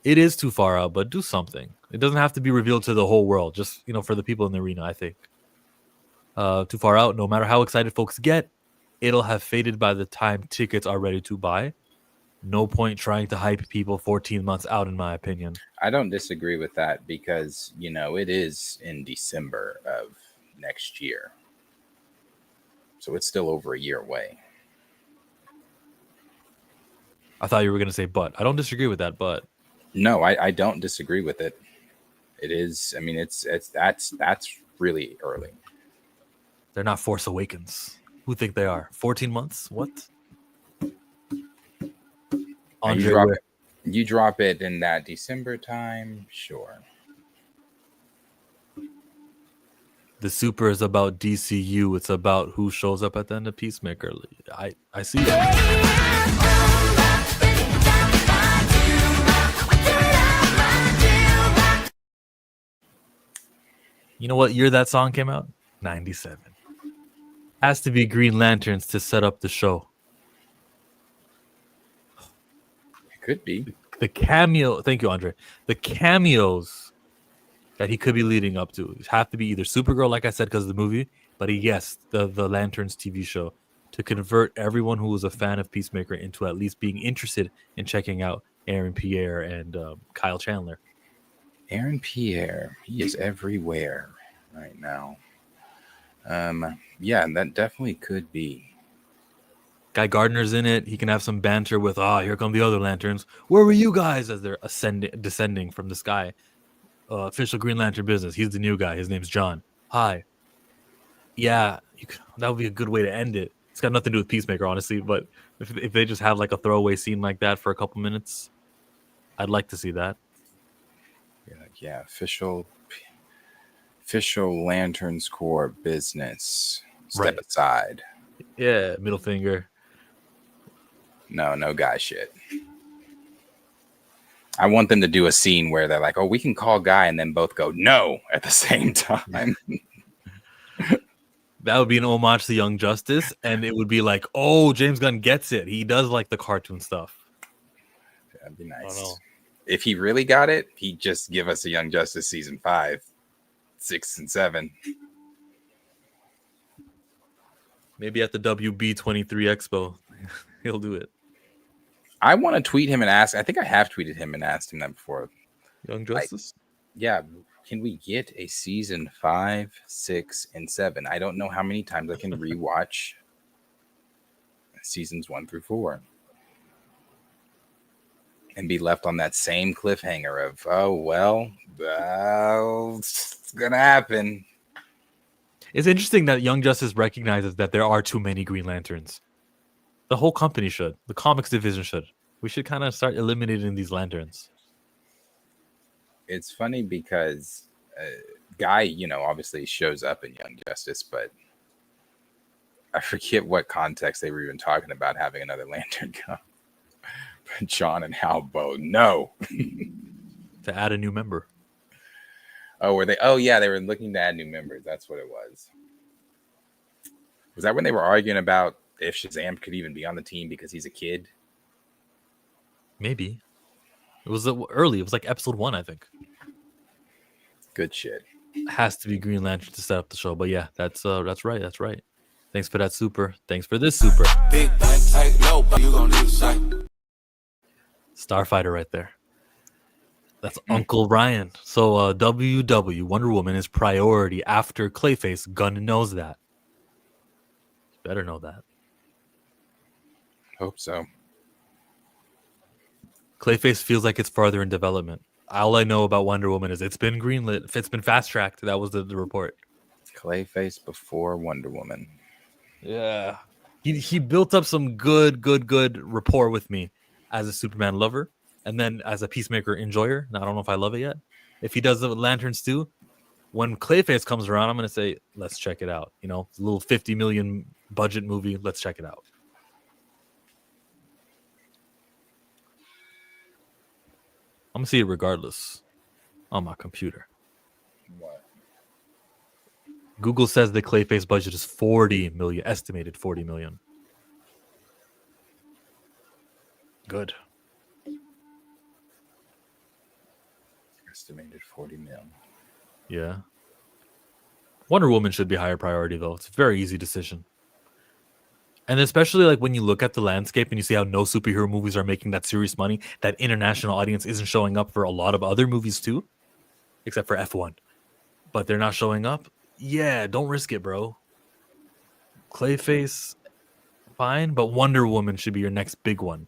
It is too far out, but do something. It doesn't have to be revealed to the whole world. Just for the people in the arena, I think. Too far out. No matter how excited folks get, it'll have faded by the time tickets are ready to buy. No point trying to hype people 14 months out, in my opinion. I don't disagree with that because it is in December of next year, so it's still over a year away. I thought you were going to say but. I don't disagree with that, but. No, I don't disagree with it. It is, I mean, that's really early. They're not Force Awakens. Who think they are? 14 months? What? You drop it in that December time, sure. The Super is about DCU. It's about who shows up at the end of Peacemaker. I see that. You know what year that song came out? 97. Has to be Green Lanterns to set up the show. It could be. The cameo. Thank you, Andre. The cameos that he could be leading up to have to be either Supergirl, like I said, because of the movie, but yes, the Lanterns TV show to convert everyone who was a fan of Peacemaker into at least being interested in checking out Aaron Pierre and Kyle Chandler. Aaron Pierre, he is everywhere right now. Yeah, that definitely could be. Guy Gardner's in it. He can have some banter with, here come the other lanterns. Where were you guys as they're descending from the sky? Official Green Lantern business. He's the new guy. His name's John. Hi. Yeah, that would be a good way to end it. It's got nothing to do with Peacemaker, honestly, but if they just have like a throwaway scene like that for a couple minutes, I'd like to see that. Yeah, official Lanterns Corps business. Step aside. Yeah, middle finger. No guy shit. I want them to do a scene where they're like, oh, we can call Guy, and then both go no at the same time. That would be an homage to Young Justice, and it would be like, oh, James Gunn gets it. He does like the cartoon stuff. That'd be nice. If he really got it, he'd just give us a Young Justice season 5, 6, and 7. Maybe at the WB23 Expo, he'll do it. I want to tweet him and ask. I think I have tweeted him and asked him that before. Young Justice? Yeah. Can we get a season 5, 6, and 7? I don't know how many times I can rewatch seasons 1 through 4 and be left on that same cliffhanger of, oh, well, it's going to happen. It's interesting that Young Justice recognizes that there are too many Green Lanterns. The whole company should. The comics division should. We should kind of start eliminating these lanterns. It's funny because Guy, obviously shows up in Young Justice, but I forget what context they were even talking about having another lantern come. But John and Hal both no. To add a new member. Oh, were they? Oh, yeah, they were looking to add new members. That's what it was. Was that when they were arguing about if Shazam could even be on the team because he's a kid? Maybe. It was early. It was like episode 1, I think. Good shit. Has to be Green Lantern to set up the show. But yeah, that's right. That's right. Thanks for that super. Thanks for this super. Big bang, take low, but you gonna lose sight. Starfighter right there. That's Uncle Ryan. So WW, Wonder Woman is priority after Clayface. Gunn knows that. You better know that. Hope so. Clayface feels like it's farther in development. All I know about Wonder Woman is it's been greenlit. It's been fast-tracked. That was the report. Clayface before Wonder Woman. Yeah. He built up some good rapport with me as a Superman lover. And then as a Peacemaker enjoyer. Now, I don't know if I love it yet. If he does the Lanterns too, when Clayface comes around, I'm going to say, let's check it out. It's a little 50 million budget movie. Let's check it out. I'm going to see it regardless on my computer. What? Google says the Clayface budget is 40 million, estimated 40 million. Good. Estimated 40 mil. Yeah. Wonder Woman should be higher priority, though. It's a very easy decision. And especially like when you look at the landscape and you see how no superhero movies are making that serious money, that international audience isn't showing up for a lot of other movies too, except for F1. But they're not showing up. Yeah, don't risk it, bro. Clayface, fine, but Wonder Woman should be your next big one.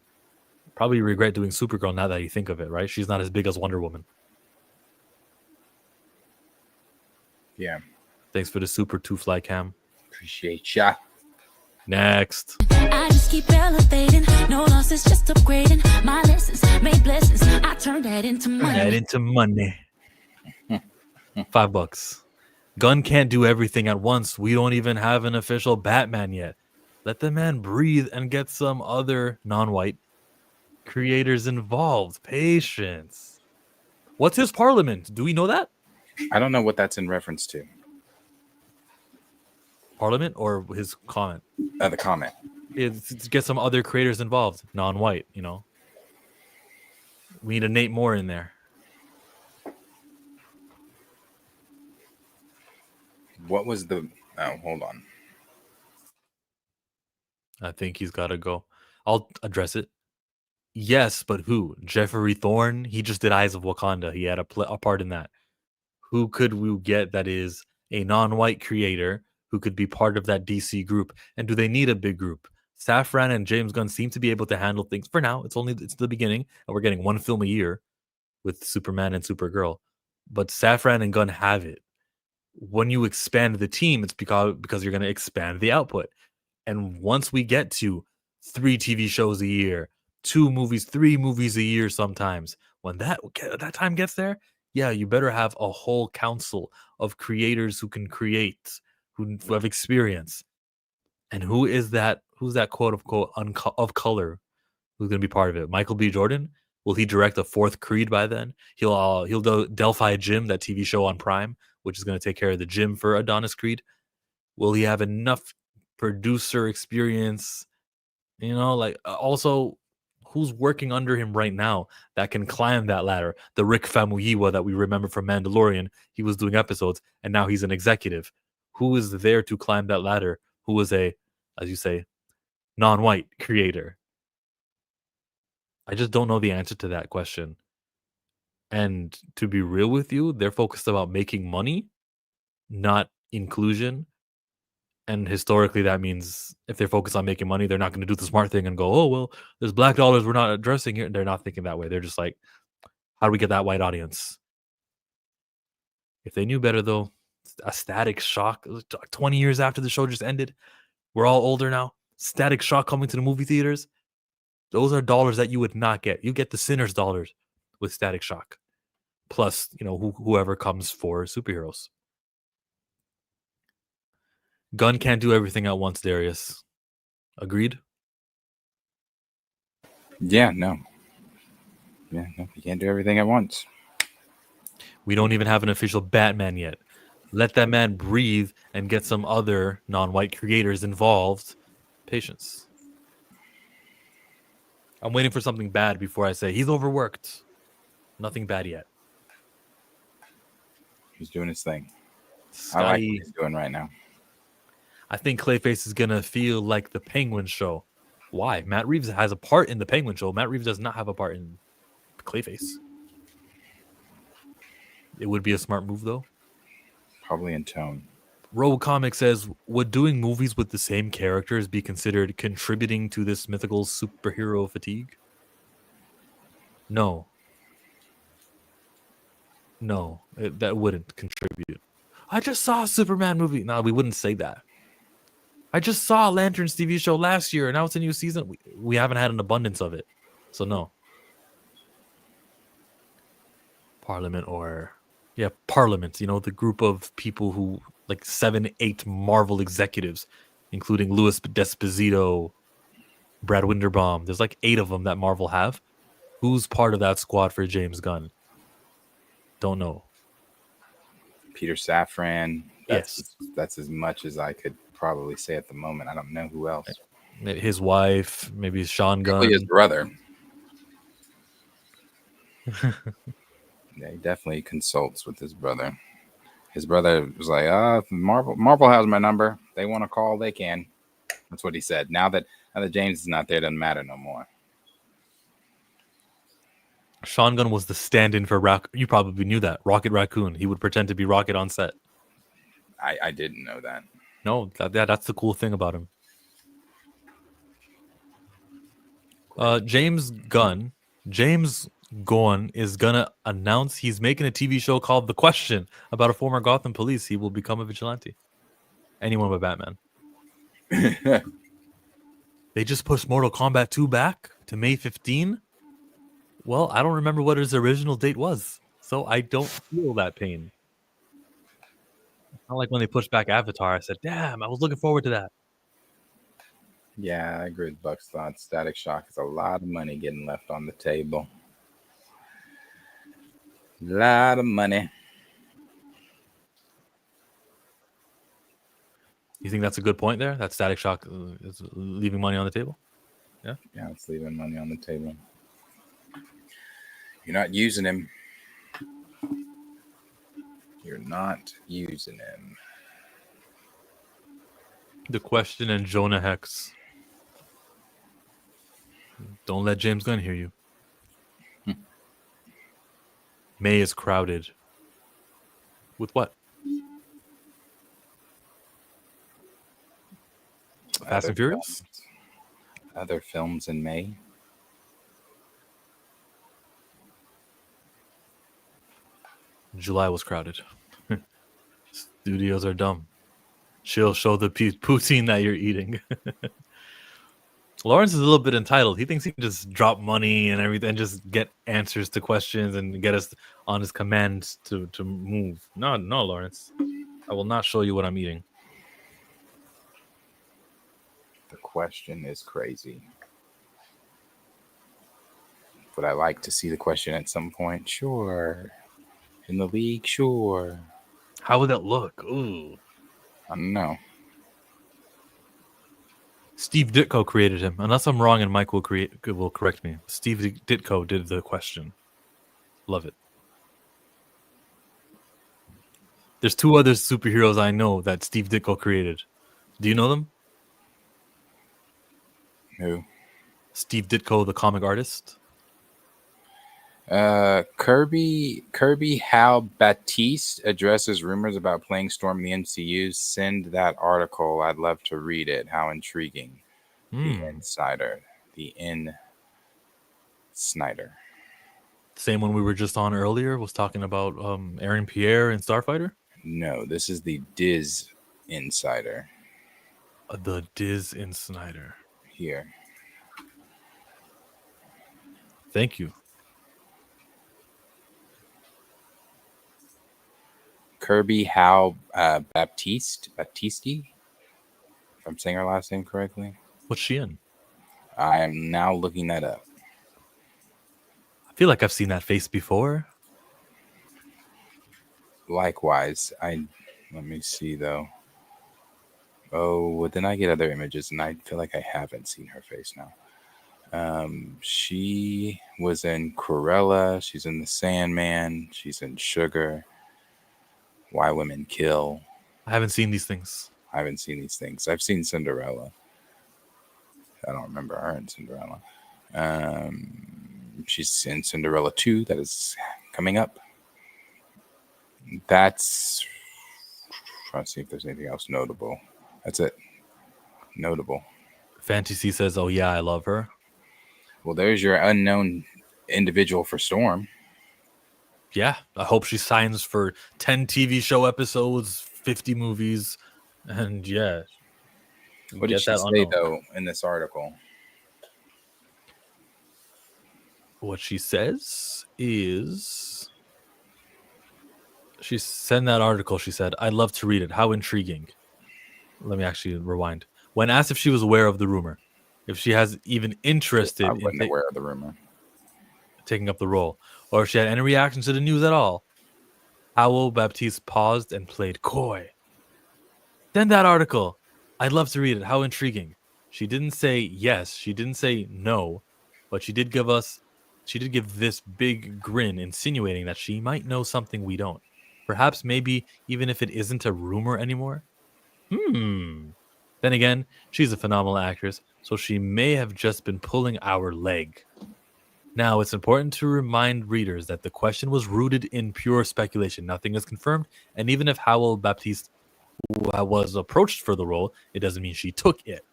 Probably regret doing Supergirl now that you think of it, right? She's not as big as Wonder Woman. Yeah. Thanks for the super 2-fly cam. Appreciate ya. Next. I just keep elevating. No losses, just upgrading. My lessons made blessings. I turn that into money. $5. Gunn can't do everything at once. We don't even have an official Batman yet. Let the man breathe and get some other non-white creators involved. Patience. What's his parliament? Do we know that? I don't know what that's in reference to. Parliament or his comment? The comment. It's to get some other creators involved, non-white, We need a Nate Moore in there. What was the... Oh, hold on. I think he's got to go. I'll address it. Yes, but who? Jeffrey Thorne? He just did Eyes of Wakanda. He had a part in that. Who could we get that is a non-white creator who could be part of that DC group? And do they need a big group? Safran and James Gunn seem to be able to handle things for now. It's the beginning, and we're getting one film a year with Superman and Supergirl. But Safran and Gunn have it. When you expand the team, it's because you're going to expand the output. And once we get to 3 TV shows a year, 2 movies, 3 movies a year sometimes, when that time gets there, yeah, you better have a whole council of creators who can create, who have experience. And who's that quote unquote of color who's going to be part of it? Michael B. Jordan? Will he direct a 4th Creed by then? He'll do Delphi Gym, that TV show on Prime, which is going to take care of the gym for Adonis Creed. Will he have enough producer experience? Also, who's working under him right now that can climb that ladder? The Rick Famuyiwa that we remember from Mandalorian, he was doing episodes, and now he's an executive. Who is there to climb that ladder? Who is a, as you say, non-white creator? I just don't know the answer to that question. And to be real with you, they're focused about making money, not inclusion. And historically, that means if they're focused on making money, they're not going to do the smart thing and go, oh, well, there's black dollars we're not addressing here. They're not thinking that way. They're just like, how do we get that white audience? If they knew better, though, a Static Shock, 20 years after the show just ended, we're all older now. Static Shock coming to the movie theaters. Those are dollars that you would not get. You get the sinners' dollars with Static Shock. Plus, whoever comes for superheroes. Gunn can't do everything at once, Darius. Agreed? Yeah, no. Yeah, no, you can't do everything at once. We don't even have an official Batman yet. Let that man breathe and get some other non-white creators involved. Patience. I'm waiting for something bad before I say he's overworked. Nothing bad yet. He's doing his thing. Scotty, I like what he's doing right now. I think Clayface is going to feel like the Penguin show. Why? Matt Reeves has a part in the Penguin show. Matt Reeves does not have a part in Clayface. It would be a smart move, though. Probably in tone. Rogue Comic says, would doing movies with the same characters be considered contributing to this mythical superhero fatigue? No. No, that wouldn't contribute. I just saw a Superman movie. No, we wouldn't say that. I just saw Lantern's TV show last year, and now it's a new season. We haven't had an abundance of it. So no. Parliament Parliament, the group of people who, like 7, 8 Marvel executives, including Louis Desposito, Brad Winderbaum. There's like 8 of them that Marvel have. Who's part of that squad for James Gunn? Don't know. Peter Safran. Yes. That's as much as I could probably say at the moment. I don't know who else. His wife, maybe Sean Gunn. Probably his brother. Yeah, he definitely consults with his brother. His brother was like, Marvel has my number. They want to call, they can. That's what he said. Now that James is not there, it doesn't matter no more. Sean Gunn was the stand-in for you probably knew that. Rocket Raccoon. He would pretend to be Rocket on set. I didn't know that. No, that's the cool thing about him. James Gunn is gonna announce he's making a TV show called The Question about a former Gotham police. He will become a vigilante. Anyone but Batman. They just pushed Mortal Kombat 2 back to May 15. Well, I don't remember what his original date was, so I don't feel that pain. Not like when they pushed back Avatar. I said, damn, I was looking forward to that. Yeah, I agree with Buck's thoughts. Static Shock is a lot of money getting left on the table. A lot of money. You think that's a good point there? That Static Shock is leaving money on the table? Yeah? Yeah, it's leaving money on the table. You're not using him. You're not using him. The Question and Jonah Hex. Don't let James Gunn hear you. May is crowded. With what? Fast and Furious? Other films in May. July was crowded. Studios are dumb. She'll show the poutine that you're eating. Lawrence is a little bit entitled. He thinks he can just drop money and everything and just get answers to questions and get us on his commands to move. No, Lawrence. I will not show you what I'm eating. The question is crazy. Would I like to see the question at some point? Sure. In the league? Sure. How would that look? Ooh. I don't know. Steve Ditko created him. Unless I'm wrong and Mike will correct me. Steve Ditko did the question. Love it. There's 2 other superheroes I know that Steve Ditko created. Do you know them? Who? Steve Ditko, the comic artist. Kirby Hal Batiste addresses rumors about playing Storm in the MCU. Send that article. I'd love to read it. How intriguing. The Insider. Snyder. Same one we were just on earlier was talking about Aaron Pierre and Starfighter? No, this is the Diz Insider. The Diz Insider. Here. Thank you. Kirby Hal Batiste, if I'm saying her last name correctly. What's she in? I am now looking that up. I feel like I've seen that face before. Likewise, let me see though. Oh, well, then I get other images, and I feel like I haven't seen her face now. She was in Cruella. She's in The Sandman. She's in Sugar. Why Women Kill. I haven't seen these things. I've seen Cinderella. I don't remember her in Cinderella. She's in Cinderella 2. That is coming up. That's... trying to see if there's anything else notable. That's it. Notable. Fantasy says, oh yeah, I love her. Well, there's your unknown individual for Storm. Yeah, I hope she signs for 10 TV show episodes, 50 movies, and yeah. What did she say, though, in this article? What she says is... she sent that article, she said, I'd love to read it. How intriguing. Let me actually rewind. When asked if she was aware of the rumor, if she has even interested I wasn't aware of the rumor. Taking up the role, or if she had any reaction to the news at all, Howell Baptiste paused and played coy. Then that article. I'd love to read it. How intriguing. She didn't say yes. She didn't say no, but she did give this big grin, insinuating that she might know something we don't. Perhaps, maybe, even if it isn't a rumor anymore. Then again, she's a phenomenal actress, so she may have just been pulling our leg. Now, it's important to remind readers that the question was rooted in pure speculation. Nothing is confirmed, and even if Howell Baptiste was approached for the role, it doesn't mean she took it.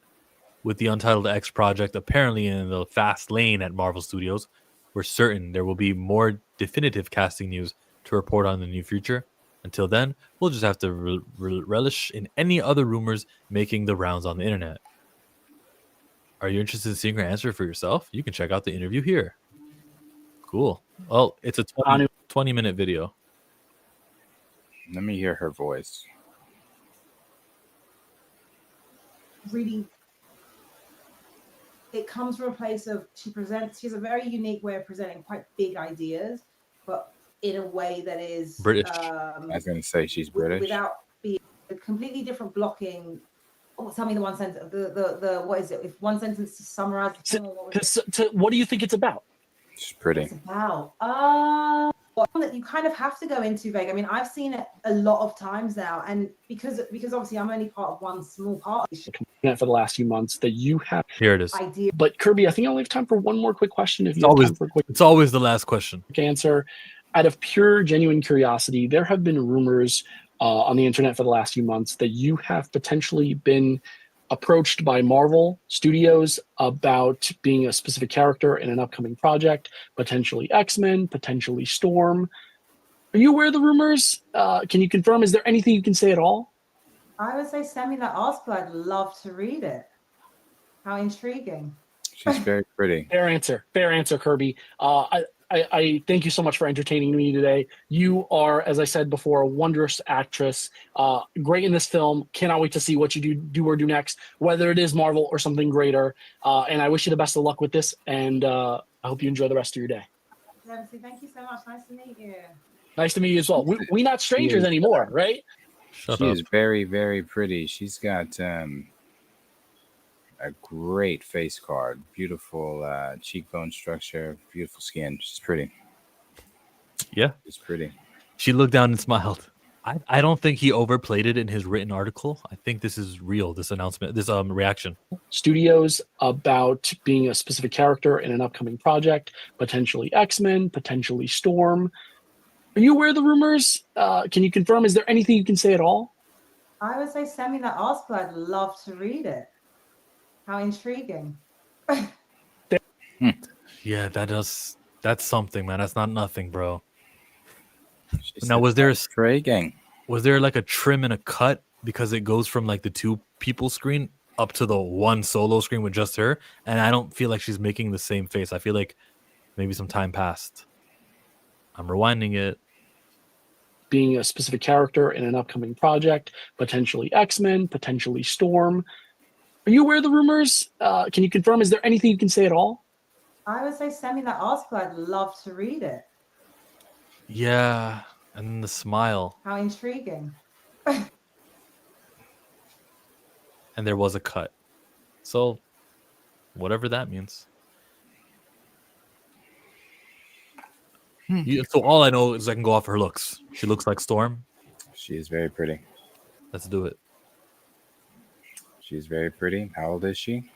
With the Untitled X project apparently in the fast lane at Marvel Studios, we're certain there will be more definitive casting news to report on in the near future. Until then, we'll just have to relish in any other rumors making the rounds on the internet. Are you interested in seeing her answer for yourself? You can check out the interview here. Cool. Well, it's a 20-minute video. Let me hear her voice. Really, it comes from a place of she has a very unique way of presenting quite big ideas, but in a way that is British. I was going to say she's British. Without being a completely different blocking. Oh, tell me the one sentence. The what is it? If one sentence to summarize the film, what do you think it's about? She's pretty. It's about that you kind of have to go into vague. I mean, I've seen it a lot of times now, and because obviously I'm only part of one small part of for the last few months that you have. Here it is. Idea. But Kirby, I think I only have time for one more quick question. It's always the last question. Answer. Out of pure, genuine curiosity, there have been rumors on the internet for the last few months that you have potentially been approached by Marvel Studios about being a specific character in an upcoming project, potentially X-Men, potentially Storm. Are you aware of the rumors? Can you confirm? Is there anything you can say at all? I would say send me that article. I'd love to read it. How intriguing. She's very pretty. Fair answer, Kirby. I thank you so much for entertaining me today. You are, as I said before, a wondrous actress. Great in this film. Cannot wait to see what you do next, whether it is Marvel or something greater. And I wish you the best of luck with this. And I hope you enjoy the rest of your day. Thank you so much. Nice to meet you. Nice to meet you as well. We're not strangers anymore, right? She is very, very pretty. She's got a great face card, beautiful cheekbone structure, beautiful skin. She's pretty. Yeah, she's pretty. She looked down and smiled. I don't think he overplayed it in his written article. I think this is real. This announcement, this reaction. Studios about being a specific character in an upcoming project, potentially X-Men, potentially Storm. Are you aware of the rumors? Can you confirm? Is there anything you can say at all? I would say send me that article. I'd love to read it. How intriguing. Yeah, that's something, man. That's not nothing, bro. Now, was there like a trim and a cut because it goes from like the two people screen up to the one solo screen with just her? And I don't feel like she's making the same face. I feel like maybe some time passed. I'm rewinding it. Being a specific character in an upcoming project, potentially X-Men, potentially Storm. Are you aware of the rumors? Can you confirm? Is there anything you can say at all? I would say send me that article. I'd love to read it. Yeah, and then the smile. How intriguing. And there was a cut. So, whatever that means. So all I know is I can go off her looks. She looks like Storm. She is very pretty. Let's do it. She's very pretty. How old is she?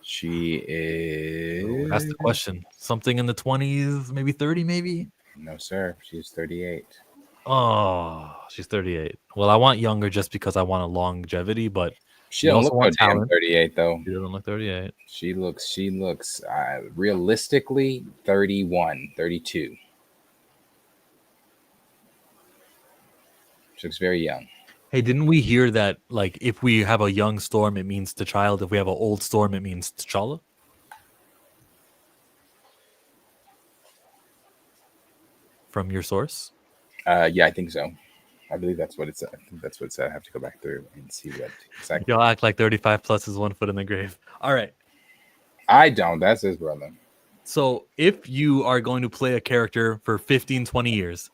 She is... That's the question. Something in the 20s, maybe 30, maybe? No, sir. She's 38. Oh, she's 38. Well, I want younger just because I want a longevity, but she don't look no damn 38, though. She doesn't look 38. She looks realistically 31, 32. She looks very young. Hey, didn't we hear that, like, if we have a young Storm, it means T'Challa? If we have an old Storm, it means T'Challa? From your source? Yeah, I think so. I believe that's what it said. I think that's what it said. I have to go back through and see what exactly. Y'all act like 35 plus is 1 foot in the grave. All right. I don't. That's his brother. So if you are going to play a character for 15, 20 years,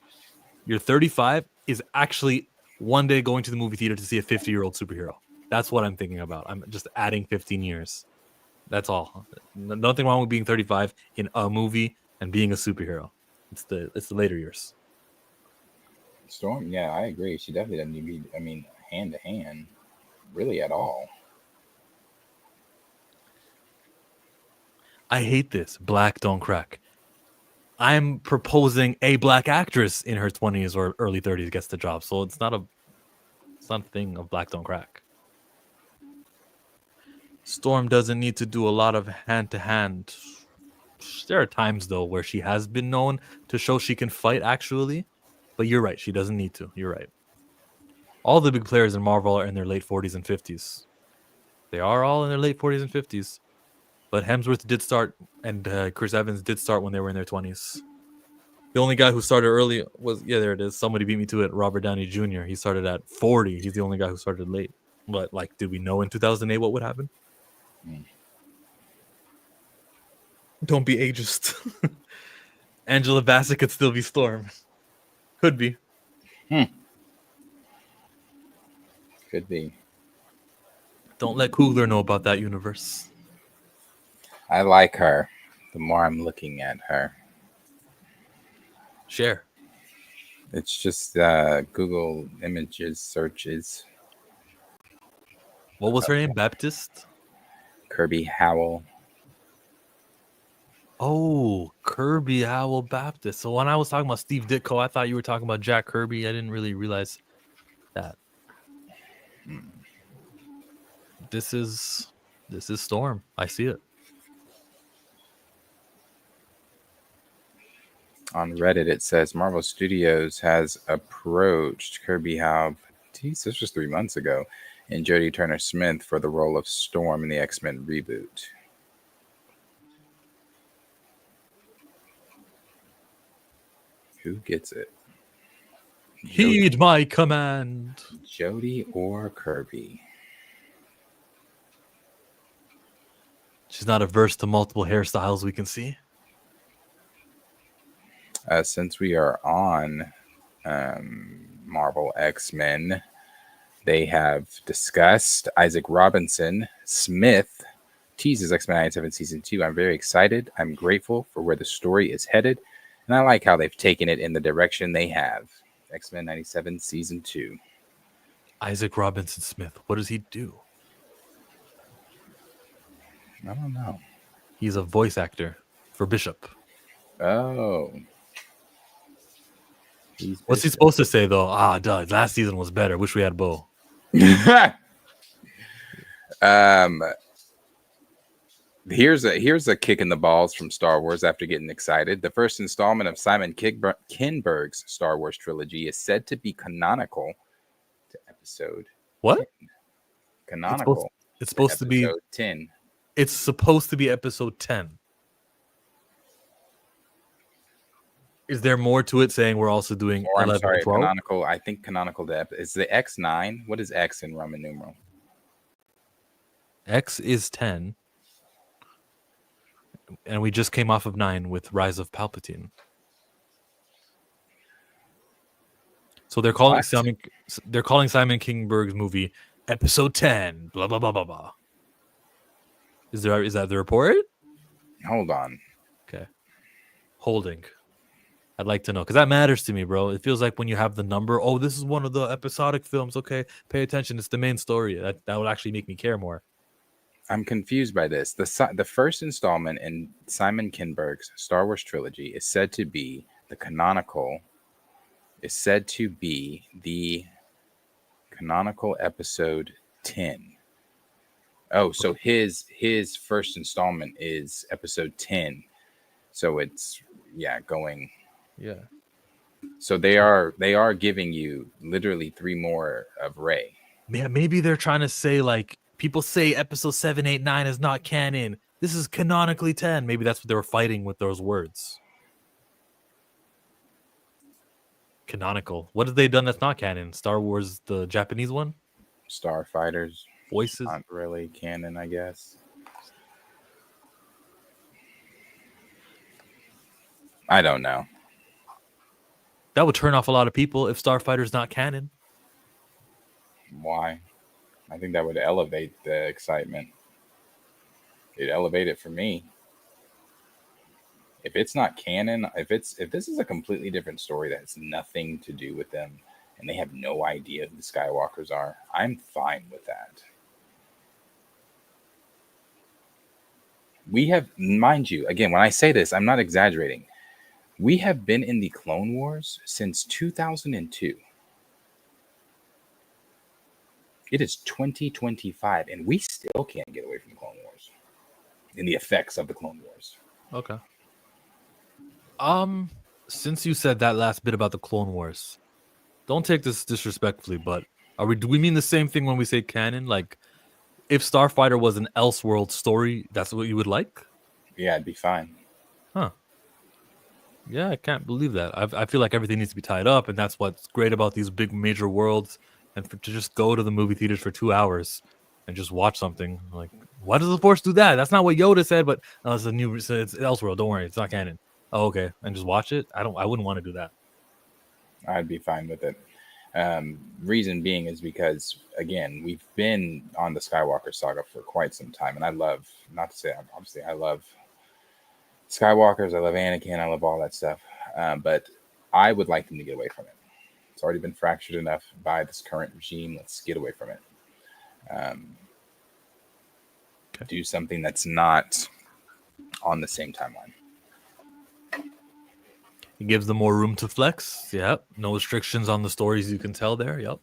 your 35 is actually one day going to the movie theater to see a 50-year-old superhero. That's what I'm thinking about. I'm just adding 15 years. That's all. Nothing wrong with being 35 in a movie and being a superhero. It's the later years. Storm, yeah, I agree. She definitely doesn't need to be, hand to hand, really at all. I hate this. Black don't crack. I'm proposing a black actress in her 20s or early 30s gets the job. So it's not a thing of black don't crack. Storm doesn't need to do a lot of hand-to-hand. There are times, though, where she has been known to show she can fight, actually. But you're right. She doesn't need to. You're right. All the big players in Marvel are in their late 40s and 50s. They are all in their late 40s and 50s. But Hemsworth did start, and Chris Evans did start when they were in their 20s. The only guy who started early was, yeah, there it is. Somebody beat me to it. Robert Downey Jr. He started at 40. He's the only guy who started late. But, like, did we know in 2008 what would happen? Don't be ageist. Angela Bassett could still be Storm. Could be. Could be. Don't let Coogler know about that universe. I like her. The more I'm looking at her. Share. It's just Google images searches. What was her name? Baptist? Kirby Howell. Oh, Kirby Howell Baptist. So when I was talking about Steve Ditko, I thought you were talking about Jack Kirby. I didn't really realize that. This is Storm. I see it. On Reddit, it says Marvel Studios has approached Kirby Howe, this was 3 months ago, and Jodie Turner-Smith for the role of Storm in the X-Men reboot. Who gets it? Heed my command. Jodie or Kirby? She's not averse to multiple hairstyles, we can see. Since we are on Marvel X-Men, they have discussed Isaac Robinson Smith teases X-Men 97 Season 2. I'm very excited. I'm grateful for where the story is headed, and I like how they've taken it in the direction they have. X-Men 97 Season 2. Isaac Robinson Smith, what does he do? I don't know. He's a voice actor for Bishop. Oh. What's he supposed to say, though? Duh, last season was better. Wish we had Bo. Here's a kick in the balls from Star Wars after getting excited. The first installment of Simon Kinberg's Star Wars trilogy is said to be canonical to episode. What? 10. Canonical. It's supposed to be episode 10. It's supposed to be episode 10. Is there more to it saying we're also doing 11 I'm sorry, 12? canonical. I think canonical is the X9. What is X in Roman numeral? X is 10. And we just came off of 9 with Rise of Palpatine. So they're calling Simon Kinberg's movie episode 10. Blah blah blah blah blah. Is that the report? Hold on. Okay. Holding. I'd like to know, because that matters to me, bro. It feels like when you have the number, oh, this is one of the episodic films. Okay, pay attention. It's the main story. That would actually make me care more. I'm confused by this. The first installment in Simon Kinberg's Star Wars trilogy is said to be the canonical episode 10. Oh, so his first installment is episode 10. So it's going. Yeah. So they are giving you literally 3 more of Rey. Yeah, maybe they're trying to say, like, people say episode 7, 8, 9 is not canon. This is canonically 10. Maybe that's what they were fighting with those words. Canonical. What have they done that's not canon? Star Wars, the Japanese one? Starfighters. Voices? Not really canon, I guess. I don't know. That would turn off a lot of people if Starfighter's not canon. Why? I think that would elevate the excitement. It'd elevate it for me. If it's not canon, if this is a completely different story that has nothing to do with them, and they have no idea who the Skywalkers are, I'm fine with that. We have, mind you, again, when I say this, I'm not exaggerating. We have been in the Clone Wars since 2002. It is 2025, and we still can't get away from the Clone Wars and the effects of the Clone Wars. Okay. Since you said that last bit about the Clone Wars, don't take this disrespectfully, but do we mean the same thing when we say canon? Like, if Starfighter was an Elseworld story, that's what you would like? Yeah, it'd be fine. Huh. Yeah, I can't believe that. I feel like everything needs to be tied up, and that's what's great about these big major worlds. And to just go to the movie theaters for 2 hours and just watch something, like, why does the Force do that? That's not what Yoda said, but it's Elseworld. Don't worry, it's not canon. Oh, okay, and just watch it. I wouldn't want to do that. I'd be fine with it. Reason being is because, again, we've been on the Skywalker saga for quite some time, and I love, not to say, obviously, I love Skywalkers, I love Anakin, I love all that stuff, but I would like them to get away from it. It's already been fractured enough by this current regime. Let's get away from it. Do something that's not on the same timeline. It gives them more room to flex. Yep. No restrictions on the stories you can tell there. Yep.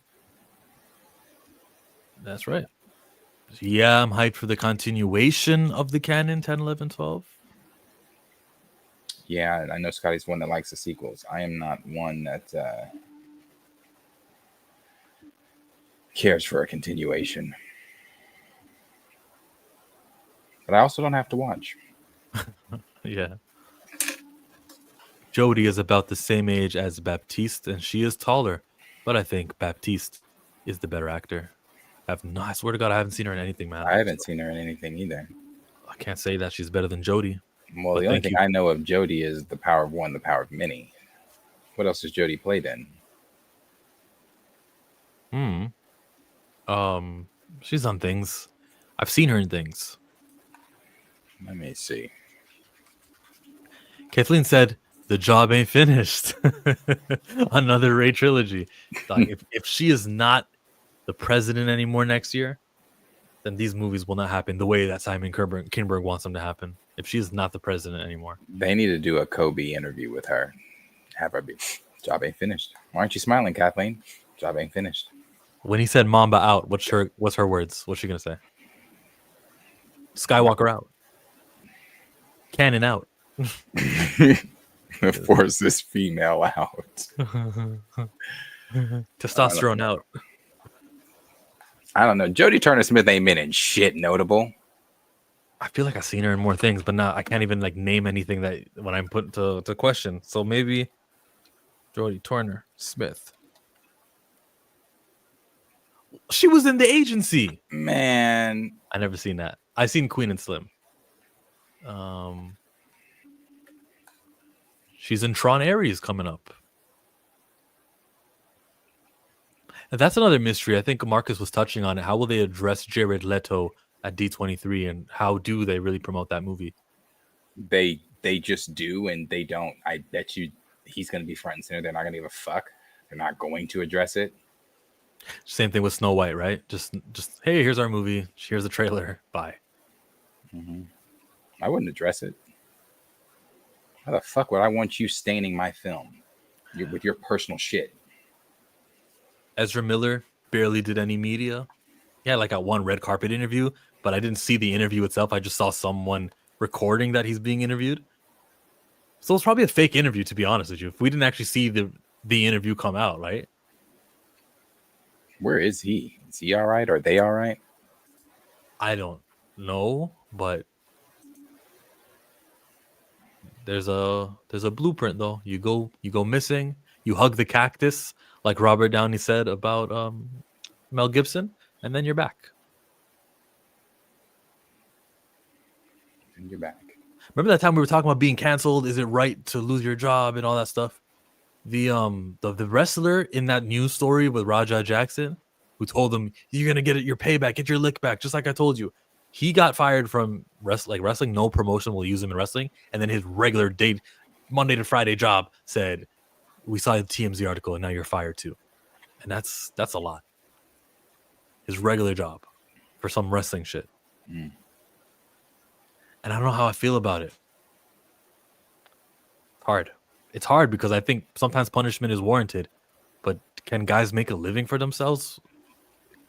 That's right. Yeah, I'm hyped for the continuation of the canon 10, 11, 12. Yeah, I know Scotty's one that likes the sequels. I am not one that cares for a continuation. But I also don't have to watch. Yeah. Jodie is about the same age as Baptiste, and she is taller. But I think Baptiste is the better actor. I swear to God, I haven't seen her in anything, man. I haven't seen her in anything either. I can't say that she's better than Jodie. Well, the only thing I know of Jodie is The Power of One, The Power of Many. What else has Jodie played in? She's done things. I've seen her in things. Let me see. Kathleen said, the job ain't finished. Another Ray trilogy. Like, if she is not the president anymore next year, then these movies will not happen the way that Simon Kinberg wants them to happen. If she is not the president anymore. They need to do a Kobe interview with her. Have her be, job ain't finished. Why aren't you smiling, Kathleen? Job ain't finished. When he said Mamba out, what's her words? What's she gonna say? Skywalker out. Cannon out. Force this female out. Testosterone out. I don't know. Jodie Turner-Smith ain't been in shit notable. I feel like I've seen her in more things, but I can't even like name anything that when I'm put to question. So maybe Jodie Turner-Smith. She was in The Agency. Man, I never seen that. I seen Queen and Slim. She's in Tron Ares coming up. And that's another mystery. I think Marcus was touching on it. How will they address Jared Leto at D23, and how do they really promote that movie? They just do, and they don't. I bet you he's going to be front and center. They're not going to give a fuck. They're not going to address it. Same thing with Snow White, right? Just hey, here's our movie. Here's the trailer. Bye. Mm-hmm. I wouldn't address it. How the fuck would I want you staining my film with your personal shit? Ezra Miller barely did any media. Yeah, like at one red carpet interview, but I didn't see the interview itself. I just saw someone recording that he's being interviewed. So it's probably a fake interview, to be honest with you. If we didn't actually see the interview come out, right? Where is he? Is he all right? Are they all right? I don't know, but there's a blueprint though. You go missing, you hug the cactus, like Robert Downey said about Mel Gibson, and then you're back. And you're back. Remember that time we were talking about being canceled? Is it right to lose your job and all that stuff? The wrestler in that news story with Raja Jackson, who told him you're gonna get your payback, get your lick back, just like I told you. He got fired from wrestling. No promotion will use him in wrestling, and then his regular day, Monday to Friday job said, "We saw the TMZ article, and now you're fired too." And that's a lot. His regular job for some wrestling shit. Mm. And I don't know how I feel about it. Hard. It's hard because I think sometimes punishment is warranted, but can guys make a living for themselves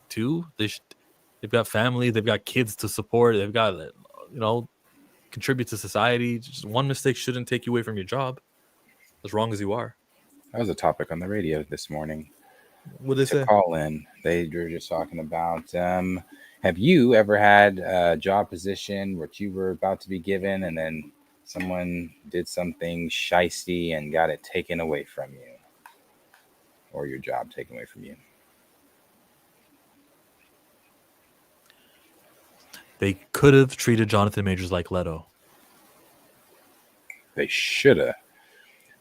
too? They've got family, they've got kids to support, they've got, contribute to society. Just one mistake shouldn't take you away from your job, as wrong as you are. That was a topic on the radio this morning. What did they say? Call in. They were just talking about, have you ever had a job position which you were about to be given and then someone did something shisty and got it taken away from you, or your job taken away from you? They could have treated Jonathan Majors like Leto. They should have.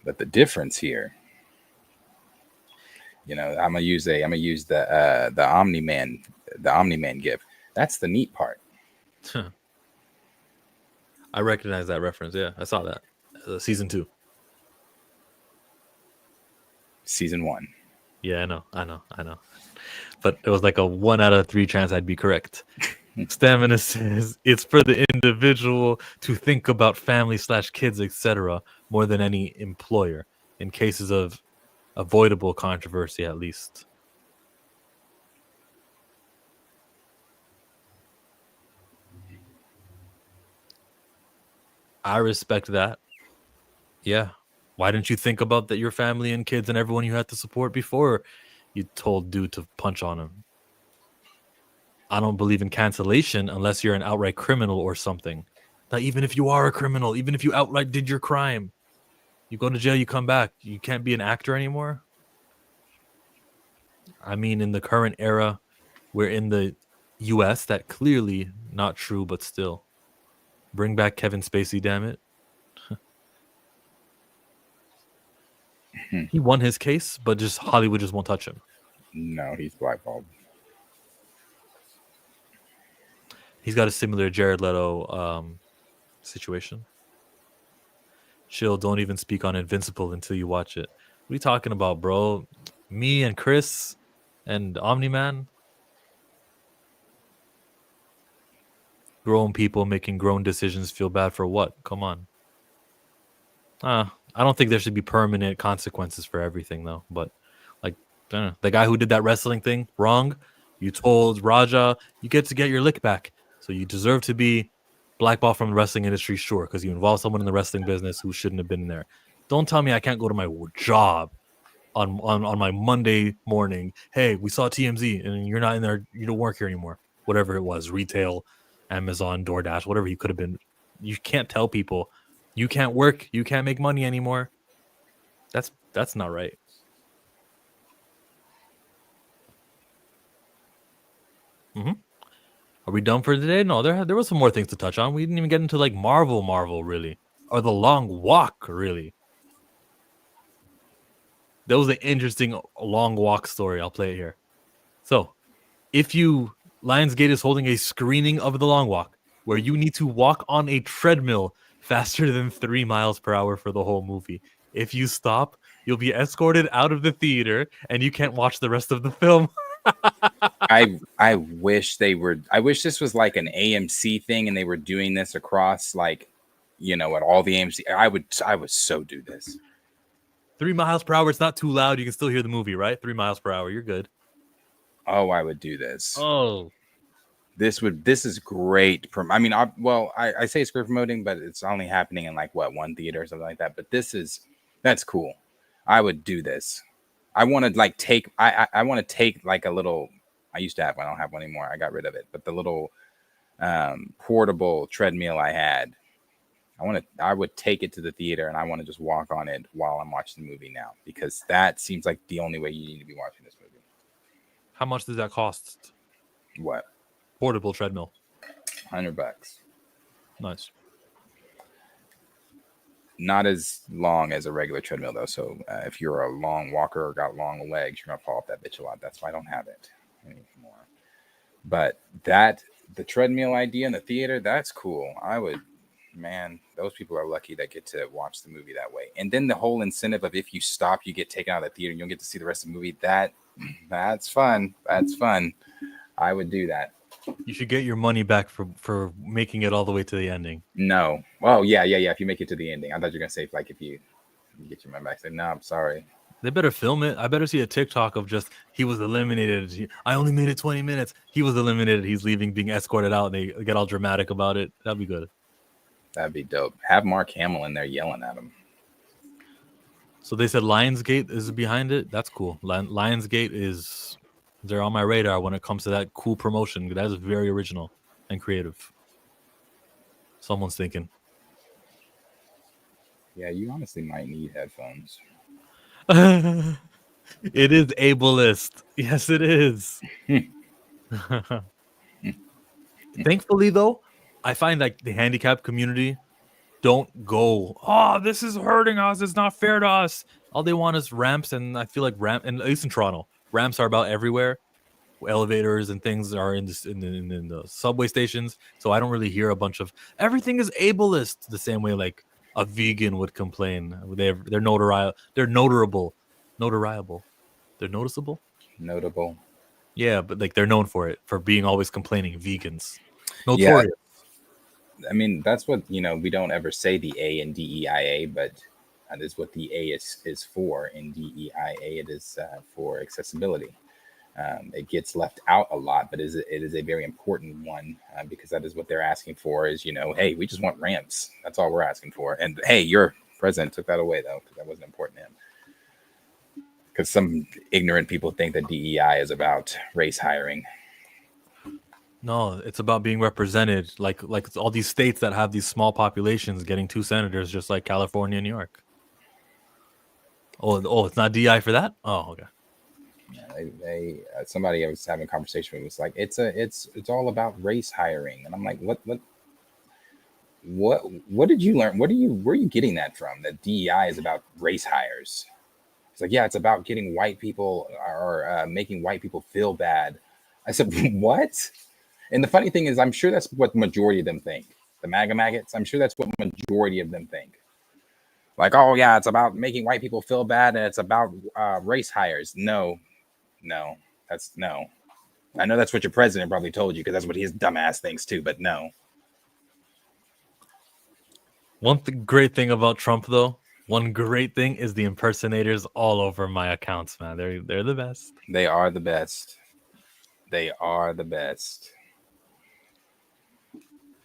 But the difference here, I'm gonna use the Omni-Man gif. That's the neat part. I recognize that reference. Yeah, I saw that. Season 2. Season 1. Yeah, I know. But it was like a 1 out of 3 chance I'd be correct. Stamina says it's for the individual to think about family/kids, etc., more than any employer in cases of avoidable controversy, at least. I respect that. Yeah. Why didn't you think about that your family and kids and everyone you had to support before you told dude to punch on him? I don't believe in cancellation unless you're an outright criminal or something. Now, even if you are a criminal, even if you outright did your crime, you go to jail, you come back. You can't be an actor anymore. I mean, in the current era, we're in the US, that clearly not true, but still. Bring back Kevin Spacey, damn it. He won his case, but just Hollywood just won't touch him. No, he's blackballed. He's got a similar Jared Leto situation. Chill, don't even speak on Invincible until you watch it. What are you talking about, bro? Me and Chris and Omni-Man? Grown people making grown decisions feel bad for what? Come on. I don't think there should be permanent consequences for everything, though. But, like, the guy who did that wrestling thing, wrong. You told Raja, you get to get your lick back. So you deserve to be blackballed from the wrestling industry, sure, because you involved someone in the wrestling business who shouldn't have been there. Don't tell me I can't go to my job on my Monday morning. Hey, we saw TMZ, and you're not in there. You don't work here anymore. Whatever it was, retail, Amazon, DoorDash, whatever you could have been. You can't tell people you can't work, you can't make money anymore. That's not right. Are we done for today? No, there was some more things to touch on. We didn't even get into like Marvel really, or The Long Walk really. That was an interesting Long Walk story. I'll play it here. So, Lionsgate is holding a screening of The Long Walk where you need to walk on a treadmill faster than 3 miles per hour for the whole movie. If you stop, you'll be escorted out of the theater and you can't watch the rest of the film. I wish this was like an AMC thing and they were doing this across like, at all the AMC. I would so do this. 3 miles per hour, it's not too loud. You can still hear the movie, right? 3 miles per hour, you're good. Oh, I would do this. Oh, this is great. I say it's great promoting, but it's only happening in like one theater or something like that. But that's cool. I would do this. I want to like take. I want to take like a little. I used to have one. I don't have one anymore. I got rid of it. But the little portable treadmill I had, I would take it to the theater and I want to just walk on it while I'm watching the movie now, because that seems like the only way you need to be watching this movie. How much does that cost? What? Portable treadmill. $100. Nice. Not as long as a regular treadmill though. So if you're a long walker or got long legs, you're gonna fall off that bitch a lot. That's why I don't have it anymore. But the treadmill idea in the theater, that's cool. Those people are lucky that get to watch the movie that way. And then the whole incentive of if you stop, you get taken out of the theater and you don't get to see the rest of the movie. That's fun. That's fun. I would do that. You should get your money back for making it all the way to the ending. No. Oh, yeah. If you make it to the ending. I thought you were going to say, like, if you get your money back. Say, no, I'm sorry. They better film it. I better see a TikTok of just, he was eliminated. I only made it 20 minutes. He was eliminated. He's leaving, being escorted out. And they get all dramatic about it. That'd be good. That'd be dope. Have Mark Hamill in there yelling at him. So they said Lionsgate is behind it. That's cool. Lionsgate they're on my radar when it comes to that cool promotion. That is very original and creative. Someone's thinking. Yeah, you honestly might need headphones. It is ableist. Yes, it is. Thankfully, though, I find like the handicapped community don't go, oh, this is hurting us. It's not fair to us. All they want is ramps, and I feel like and at least in Toronto, ramps are about everywhere. Elevators and things are in the subway stations, so I don't really hear a bunch of everything is ableist the same way like a vegan would complain. They're notoriable. They're noticeable. They're noticeable. Notable. Yeah, but like they're known for it, for being always complaining. Vegans. Notorious. Yeah. I mean, that's what, we don't ever say the A in DEIA, but that is what the A is for. In DEIA, it is for accessibility. It gets left out a lot, but it is a very important one because that is what they're asking for is, hey, we just want ramps. That's all we're asking for. And hey, your president took that away, though, because that wasn't important to him. Because some ignorant people think that DEI is about race hiring. No, it's about being represented, like all these states that have these small populations getting 2 senators, just like California and New York. Oh, it's not DEI for that? Oh, okay. They somebody I was having a conversation with was like, it's all about race hiring, and I'm like, what did you learn? Where are you getting that from? That DEI is about race hires? It's like, yeah, it's about getting white people or making white people feel bad. I said, what? And the funny thing is, I'm sure that's what the majority of them think. The MAGA maggots, I'm sure that's what majority of them think. Like, oh yeah, it's about making white people feel bad, and it's about race hires. No. That's no. I know that's what your president probably told you because that's what his dumbass thinks too, but no. One great thing about Trump, though, one great thing is the impersonators all over my accounts, man. They're the best. They are the best. They are the best.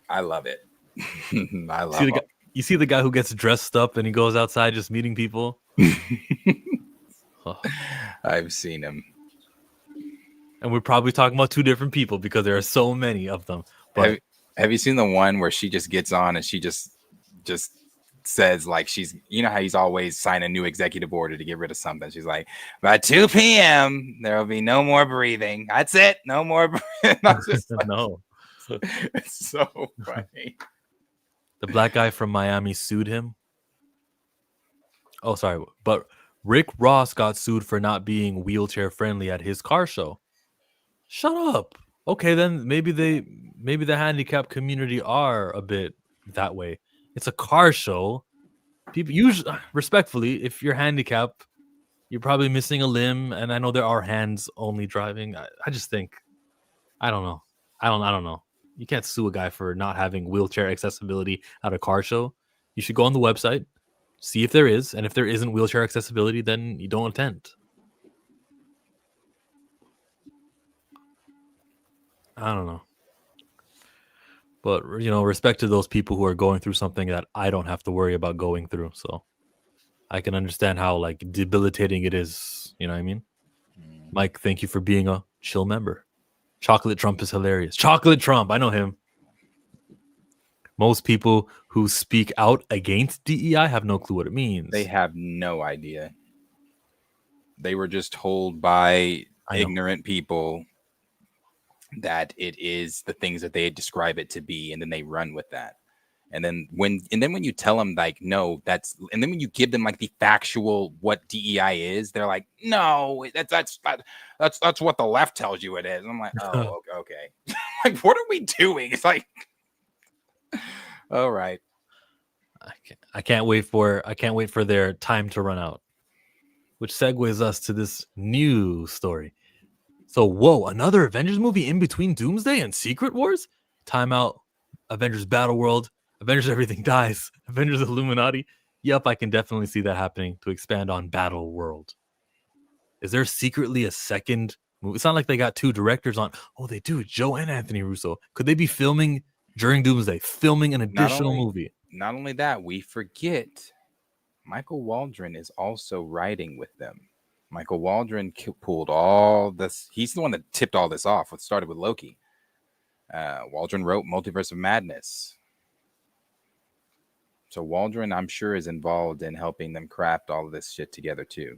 I love it. I love it. You see the guy who gets dressed up and he goes outside just meeting people? I've seen him. And we're probably talking about 2 different people because there are so many of them. But have you seen the one where she just gets on and she just says, like, she's, how he's always sign a new executive order to get rid of something. She's like, by 2 p.m. there will be no more breathing. That's it. No more breathing. Like, no. It's so funny. The black guy from Miami sued him. Oh, sorry. But Rick Ross got sued for not being wheelchair friendly at his car show. Shut up. Okay, then maybe the handicapped community are a bit that way. It's a car show. People usually, respectfully, if you're handicapped, you're probably missing a limb, and I know there are hands only driving. I just think, I don't know. I don't know. You can't sue a guy for not having wheelchair accessibility at a car show. You should go on the website, see if there is, and if there isn't wheelchair accessibility, then you don't attend. I don't know. But, respect to those people who are going through something that I don't have to worry about going through. So I can understand how, like, debilitating it is. You know what I mean? Mike, thank you for being a chill member. Chocolate Trump is hilarious. Chocolate Trump, I know him. Most people who speak out against DEI have no clue what it means. They have no idea. They were just told by ignorant people that it is the things that they describe it to be, and then they run with that. And then when you tell them, like, no, and then when you give them, like, the factual what DEI is, they're like, no, that's what the left tells you it is. And I'm like, oh, okay. Like, what are we doing? It's like, all right. I can't wait for their time to run out. Which segues us to this new story. So, whoa, another Avengers movie in between Doomsday and Secret Wars? Timeout, Avengers Battle World, Avengers Everything Dies, Avengers Illuminati. Yep, I can definitely see that happening to expand on Battle World. Is there secretly a second movie? It's not like they got 2 directors on. Oh, they do. Joe and Anthony Russo. Could they be filming during Doomsday, filming an additional movie? Not only that, we forget Michael Waldron is also writing with them. Michael Waldron pulled all this. He's the one that tipped all this off. What started with Loki. Waldron wrote Multiverse of Madness. So Waldron, I'm sure, is involved in helping them craft all of this shit together too.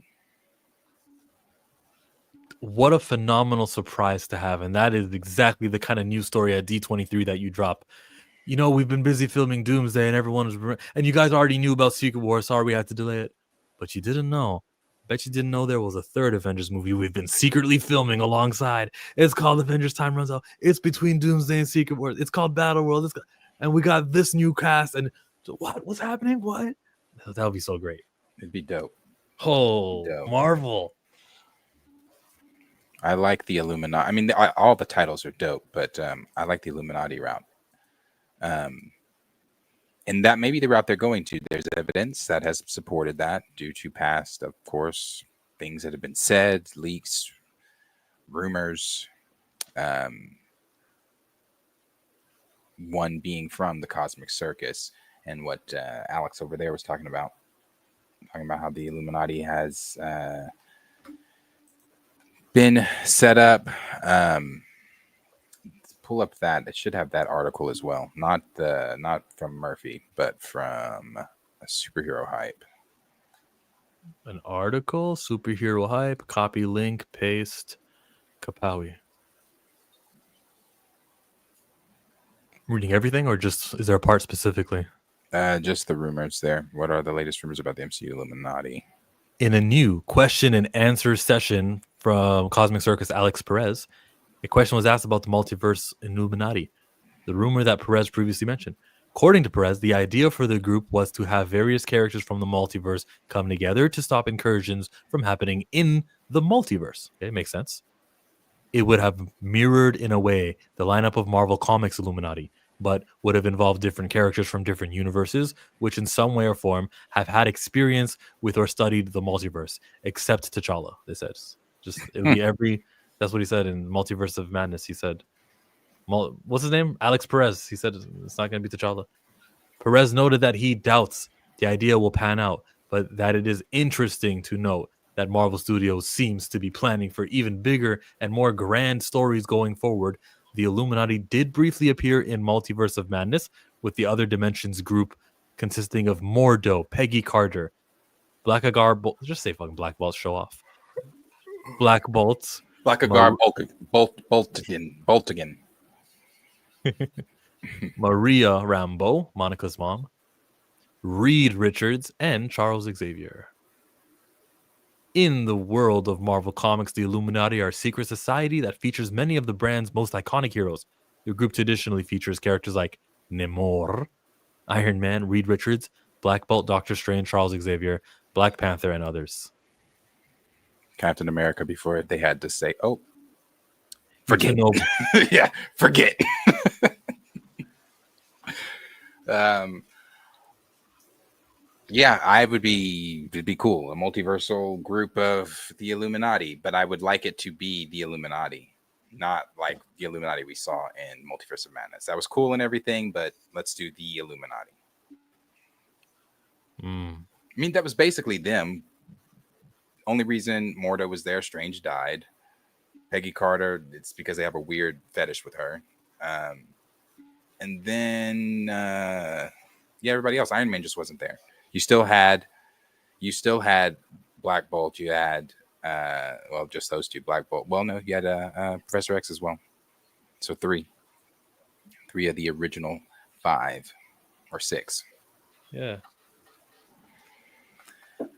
What a phenomenal surprise to have. And that is exactly the kind of news story at D23 that you drop. We've been busy filming Doomsday and and you guys already knew about Secret Wars. Sorry we had to delay it. But you didn't know. Bet you didn't know there was a third Avengers movie we've been secretly filming alongside. It's called Avengers Time Runs Out. It's between Doomsday and Secret Wars. It's called Battle World. And we got this new cast. And so what? What's happening? What? That would be so great. It'd be dope. Oh, dope. Marvel. I like the Illuminati. I mean, all the titles are dope, but I like the Illuminati route. And that may be the route they're going to. There's evidence that has supported that due to past, of course, things that have been said, leaks, rumors. One being from the Cosmic Circus, and what Alex over there was talking about how the Illuminati has been set up. Pull up that. It should have that article as well. Not from Murphy, but from a Superhero Hype. An article, Superhero Hype, copy link, paste, Kapawi. Reading everything, or just is there a part specifically? Just the rumors there. What are the latest rumors about the MCU Illuminati? In a new question and answer session from Cosmic Circus Alex Perez, a question was asked about the multiverse Illuminati, the rumor that Perez previously mentioned. According to Perez, the idea for the group was to have various characters from the multiverse come together to stop incursions from happening in the multiverse. Okay, makes sense. It would have mirrored, in a way, the lineup of Marvel Comics Illuminati, but would have involved different characters from different universes, which in some way or form have had experience with or studied the multiverse, except T'Challa, they said. Just it would be that's what he said in Multiverse of Madness. He said, what's his name? Alex Perez. He said it's not going to be T'Challa. Perez noted that he doubts the idea will pan out, but that it is interesting to note that Marvel Studios seems to be planning for even bigger and more grand stories going forward. The Illuminati did briefly appear in Multiverse of Madness with the Other Dimensions group consisting of Mordo, Peggy Carter, Black Agar, just say fucking Black Bolt, show off. Black Bolt. Black Agar, Boltigan. Maria Rambo, Monica's mom, Reed Richards, and Charles Xavier. In the world of Marvel Comics, the Illuminati are a secret society that features many of the brand's most iconic heroes. The group traditionally features characters like Namor, Iron Man, Reed Richards, Black Bolt, Doctor Strange, Charles Xavier, Black Panther, and others. Captain America before they had to say, "Oh, forget." Yeah, forget. Yeah, it'd be cool. A multiversal group of the Illuminati, but I would like it to be the Illuminati, not like the Illuminati we saw in Multiverse of Madness. That was cool and everything, but let's do the Illuminati. I mean, that was basically them. Only reason Mordo was there, Strange died. Peggy Carter, it's because they have a weird fetish with her. And then, everybody else. Iron Man just wasn't there. You still had Black Bolt. You had, just those two, Black Bolt. Well, no, you had Professor X as well. So three of the original 5 or 6. Yeah.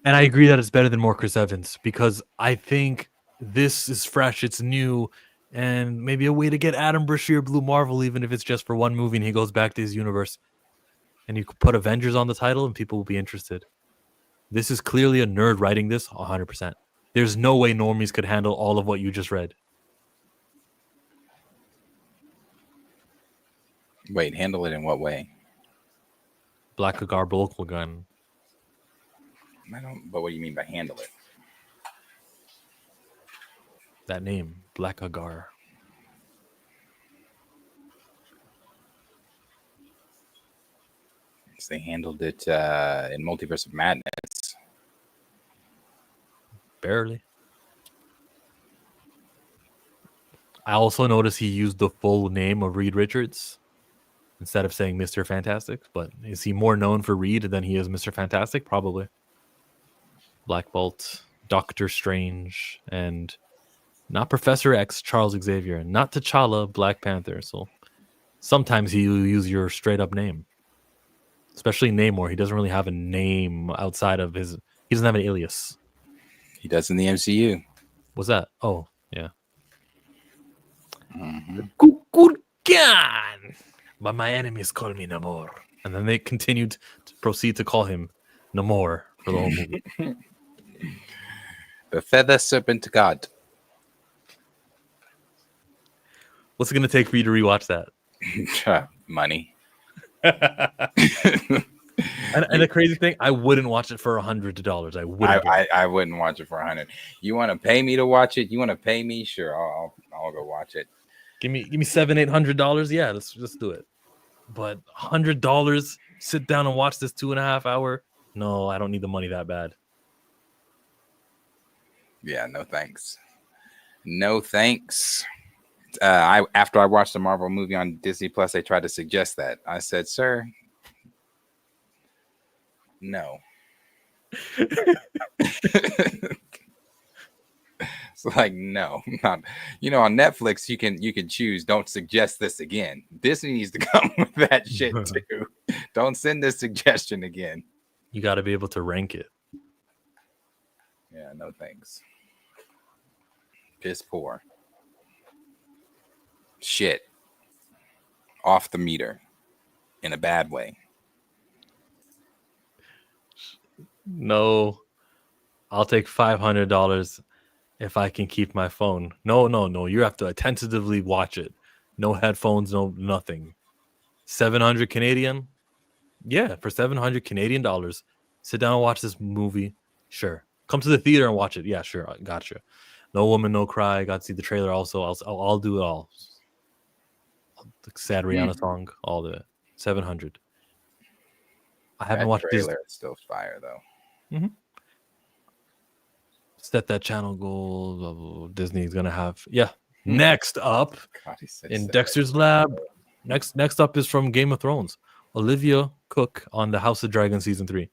And I agree that it's better than more Chris Evans because I think this is fresh, it's new, and maybe a way to get Adam Brashear Blue Marvel, even if it's just for one movie and he goes back to his universe. And you could put Avengers on the title and people will be interested. This is clearly a nerd writing this 100%. There's no way normies could handle all of what you just read. Wait, handle it in what way? Black Agar local gun. But what do you mean by handle it? That name, Black Agar. They handled it in Multiverse of Madness. Barely. I also noticed he used the full name of Reed Richards instead of saying Mr. Fantastic. But is he more known for Reed than he is Mr. Fantastic? Probably. Black Bolt, Doctor Strange, and not Professor X, Charles Xavier, and not T'Challa, Black Panther. So sometimes he'll use your straight up name. Especially Namor. He doesn't really have a name outside of his... He doesn't have an alias. He does in the MCU. What's that? Oh, yeah. Kukulkan! But my enemies call me Namor. And then they continued to proceed to call him Namor for the whole movie. The Feather Serpent God. What's it going to take for you to rewatch that? Money. And the crazy thing, I wouldn't watch it for $100. I wouldn't. I wouldn't watch it for 100. You want to pay me to watch it? You want to pay me? Sure, I'll go watch it. Give me $700-800. Yeah, let's just do it. But $100, sit down and watch this 2.5 hour. No, I don't need the money that bad. Yeah, no thanks. No thanks. After I watched the Marvel movie on Disney Plus, they tried to suggest that. I said, sir, no. It's like, no, not. On Netflix you can choose, don't suggest this again. Disney needs to come with that shit too. Don't send this suggestion again. You got to be able to rank it. Yeah, no thanks. Piss poor. Shit. Off the meter. In a bad way. No. I'll take $500 if I can keep my phone. No. You have to attentively watch it. No headphones, no nothing. 700 Canadian? Yeah, for 700 Canadian dollars. Sit down and watch this movie. Sure. Come to the theater and watch it. Yeah, sure. Gotcha. No Woman, No Cry. Got to see the trailer also. I'll do it all. The sad Rihanna song. All the 700. I haven't watched this. Trailer. It's still fire though. Mm-hmm. Set that channel goal. Disney's gonna have. Yeah. Next up in Dexter's Lab. Next up is from Game of Thrones. Olivia Cook on the House of Dragon season 3.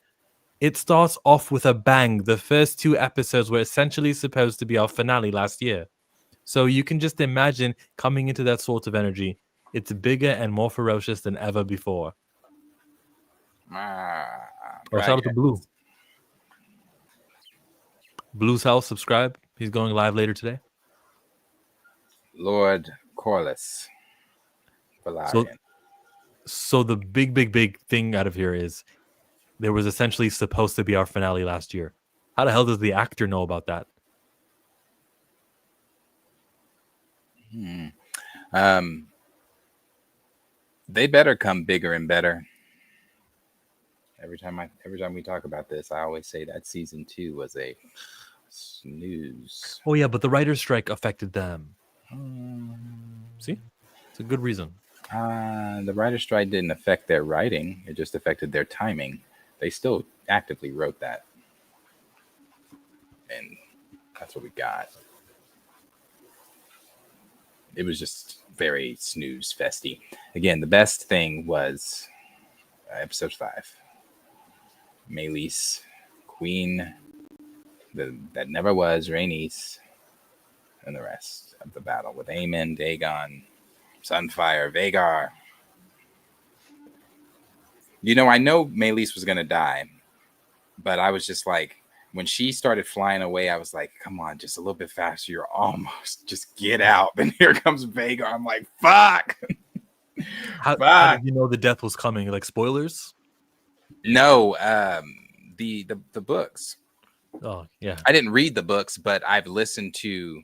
It starts off with a bang. The first 2 episodes were essentially supposed to be our finale last year. So you can just imagine coming into that sort of energy. It's bigger and more ferocious than ever before. Shout out to Blue. Blue's House, subscribe. He's going live later today. Lord Corliss. So the big thing out of here is there was essentially supposed to be our finale last year. How the hell does the actor know about that? They better come bigger and better. Every time we talk about this, I always say that season 2 was a snooze. Oh yeah, but the writer's strike affected them. See? It's a good reason. The writer's strike didn't affect their writing. It just affected their timing. They still actively wrote that. And that's what we got. It was just very snooze festy. Again, the best thing was episode 5. Meleese, Queen, that never was, Rhaenys, and the rest of the battle with Aemon, Dagon, Sunfire, Vhagar. I know Meleese was going to die, but I was just like, when she started flying away, I was like, come on, just a little bit faster. You're almost, just get out. Then here comes Vhagar. I'm like, fuck. How did you know the death was coming? Like spoilers? No, the books. Oh, yeah. I didn't read the books, but I've listened to,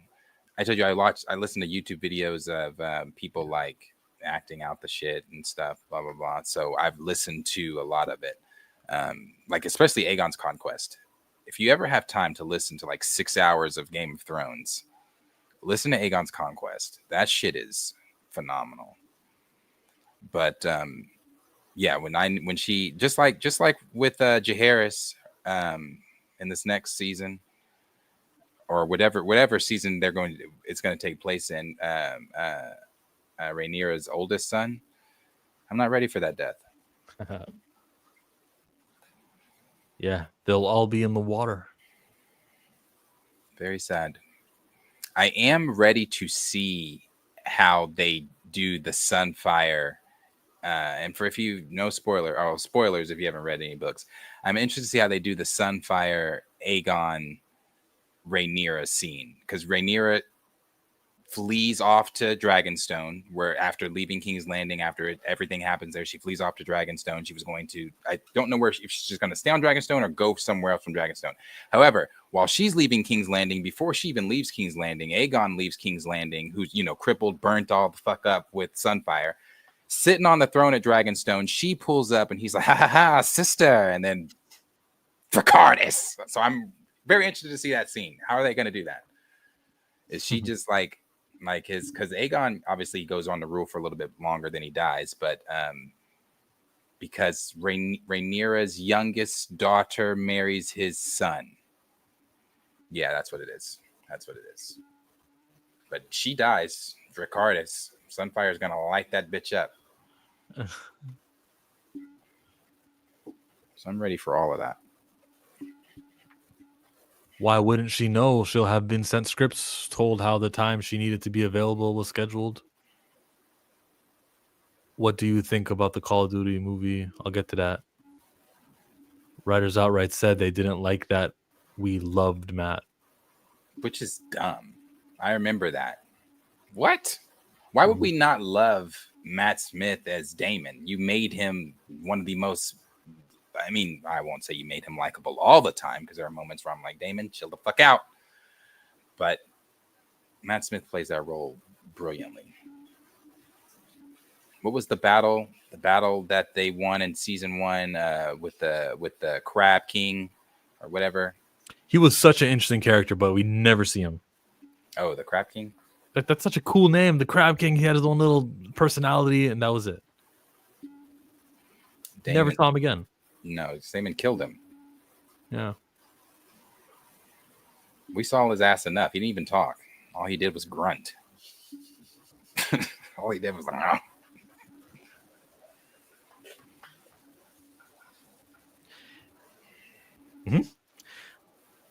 I told you I listened to YouTube videos of people like acting out the shit and stuff, blah, blah, blah. So I've listened to a lot of it. Like especially Aegon's Conquest. If you ever have time to listen to like 6 hours of Game of Thrones, listen to Aegon's Conquest. That shit is phenomenal. But yeah, when she just like with Jaehaerys in this next season, or whatever season it's going to take place in, Rhaenyra's oldest son. I'm not ready for that death. Yeah, they'll all be in the water. Very sad. I am ready to see how they do the Sunfire. And for if you know spoilers if you haven't read any books, I'm interested to see how they do the Sunfire Aegon Rhaenyra scene, because Rhaenyra flees off to Dragonstone, where after leaving King's Landing, after everything happens there, she flees off to Dragonstone. She was going to, I don't know if she's just going to stay on Dragonstone or go somewhere else from Dragonstone. However, while she's leaving King's Landing, before she even leaves King's Landing, Aegon leaves King's Landing, who's, crippled, burnt all the fuck up with Sunfire. sitting on the throne at Dragonstone. She pulls up and he's like, ha ha ha, sister. And then Dracarys. So I'm very interested to see that scene. How are they going to do that? Is she just like his, because Aegon obviously goes on to rule for a little bit longer than he dies, but because Rhaenyra's youngest daughter marries his son. Yeah, that's what it is. That's what it is. But she dies. Dracarys. Sunfire's gonna light that bitch up. So I'm ready for all of that. Why wouldn't she know? She'll have been sent scripts, told how the time she needed to be available was scheduled. What do you think about the Call of Duty movie? I'll get to that. Writers outright said they didn't like that we loved Matt. Which is dumb. I remember that. What? Why would we not love Matt Smith as Daemon? You made him one of the most, I mean, I won't say you made him likable all the time, because there are moments where I'm like, Daemon, chill the fuck out. But Matt Smith plays that role brilliantly. What was the battle? The battle that they won in season 1 with the Crab King or whatever. He was such an interesting character, but we never see him. Oh, the Crab King? That's such a cool name. The Crab King, he had his own little personality, and that was it. Daemon, never saw him again. No, Daemon killed him. Yeah. We saw his ass enough. He didn't even talk. All he did was grunt. All he did was like, oh. Mm-hmm.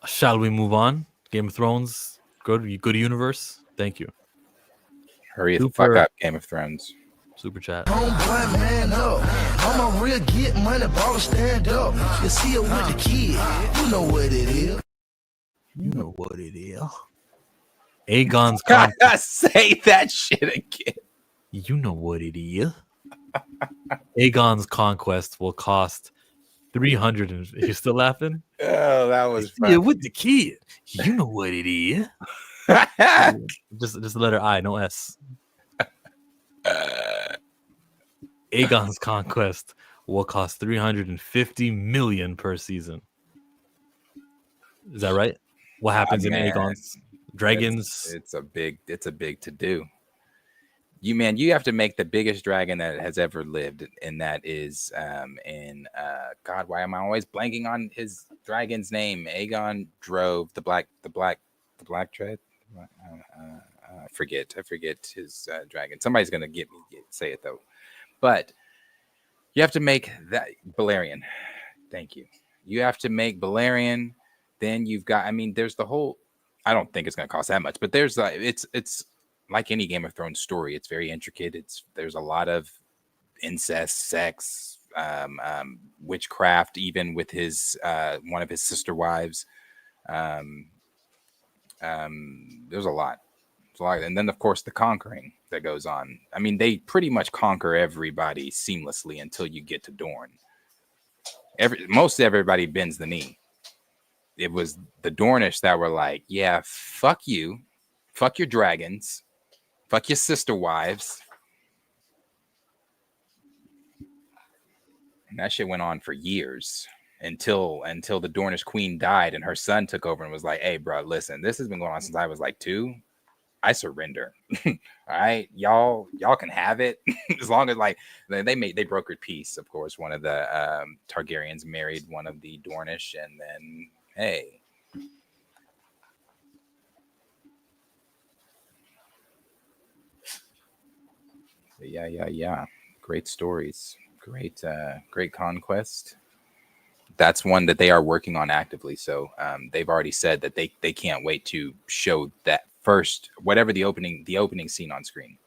Shall we move on? Game of Thrones, good universe. Thank you. Hurry the fuck up, Game of Thrones. Super chat. Homeboy, man up. I'm a real get money, baller, stand up. You see it with the kid. You know what it is. You know what it is. Aegon's say that shit again. You know what it is. Aegon's conquest will cost 300. You're still laughing? Oh, that was fun. Yeah, with the kid. You know what it is. just the letter I, no S. Aegon's conquest will cost 350 million per season. Is that right? What happens in Aegon's dragons? It's a big to do. You have to make the biggest dragon that has ever lived, and that is God, why am I always blanking on his dragon's name? Aegon drove the black dread. I forget his dragon. Somebody's gonna say it though. But you have to make that Balerion. Thank you. You have to make Balerion. Then you've got. I mean, there's the whole. I don't think it's gonna cost that much, but there's it's like any Game of Thrones story. It's very intricate. There's a lot of incest, sex, witchcraft, even with his one of his sister wives. There's a lot. And then of course the conquering that goes on. I mean, they pretty much conquer everybody seamlessly until you get to Dorne. Most everybody bends the knee. It was the Dornish that were like, yeah, fuck you, fuck your dragons, fuck your sister wives. And that shit went on for years until the Dornish queen died and her son took over and was like, hey, bro, listen, this has been going on since I was like 2. I surrender. All right, y'all can have it as long as like they brokered peace. Of course, one of the Targaryens married one of the Dornish, and then hey, yeah. Great stories, great conquest. That's one that they are working on actively. So they've already said that they can't wait to show that first, whatever the opening scene on screen.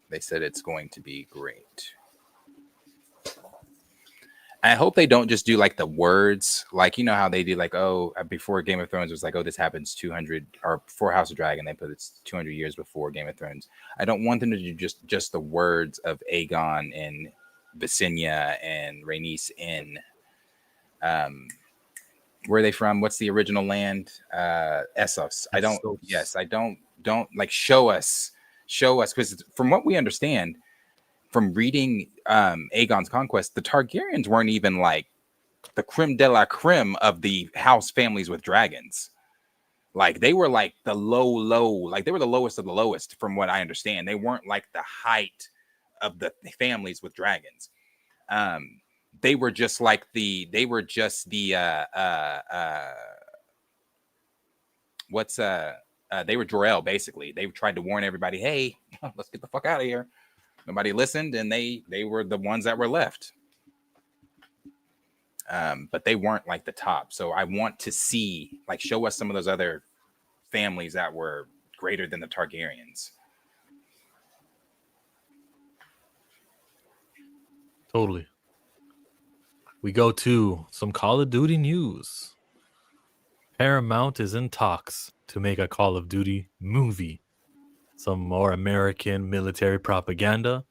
They said it's going to be great. I hope they don't just do like the words, like, you know how they do like, oh, before Game of Thrones was like, oh, this happens 200, or before House of Dragon, they put it's 200 years before Game of Thrones. I don't want them to do just the words of Aegon and Visenya and Rhaenys in where are they from? What's the original land? Essos. I don't like show us, because from what we understand, from reading Aegon's Conquest, the Targaryens weren't even like the creme de la creme of the house families with dragons. Like they were like the low, like they were the lowest of the lowest, from what I understand. They weren't like the height of the families with dragons. They were just like they were Jor-El, basically. They tried to warn everybody, hey, let's get the fuck out of here. Nobody listened, and they were the ones that were left. But they weren't like the top. So I want to see, like, show us some of those other families that were greater than the Targaryens. Totally. We go to some Call of Duty news. Paramount is in talks to make a Call of Duty movie. Some more American military propaganda.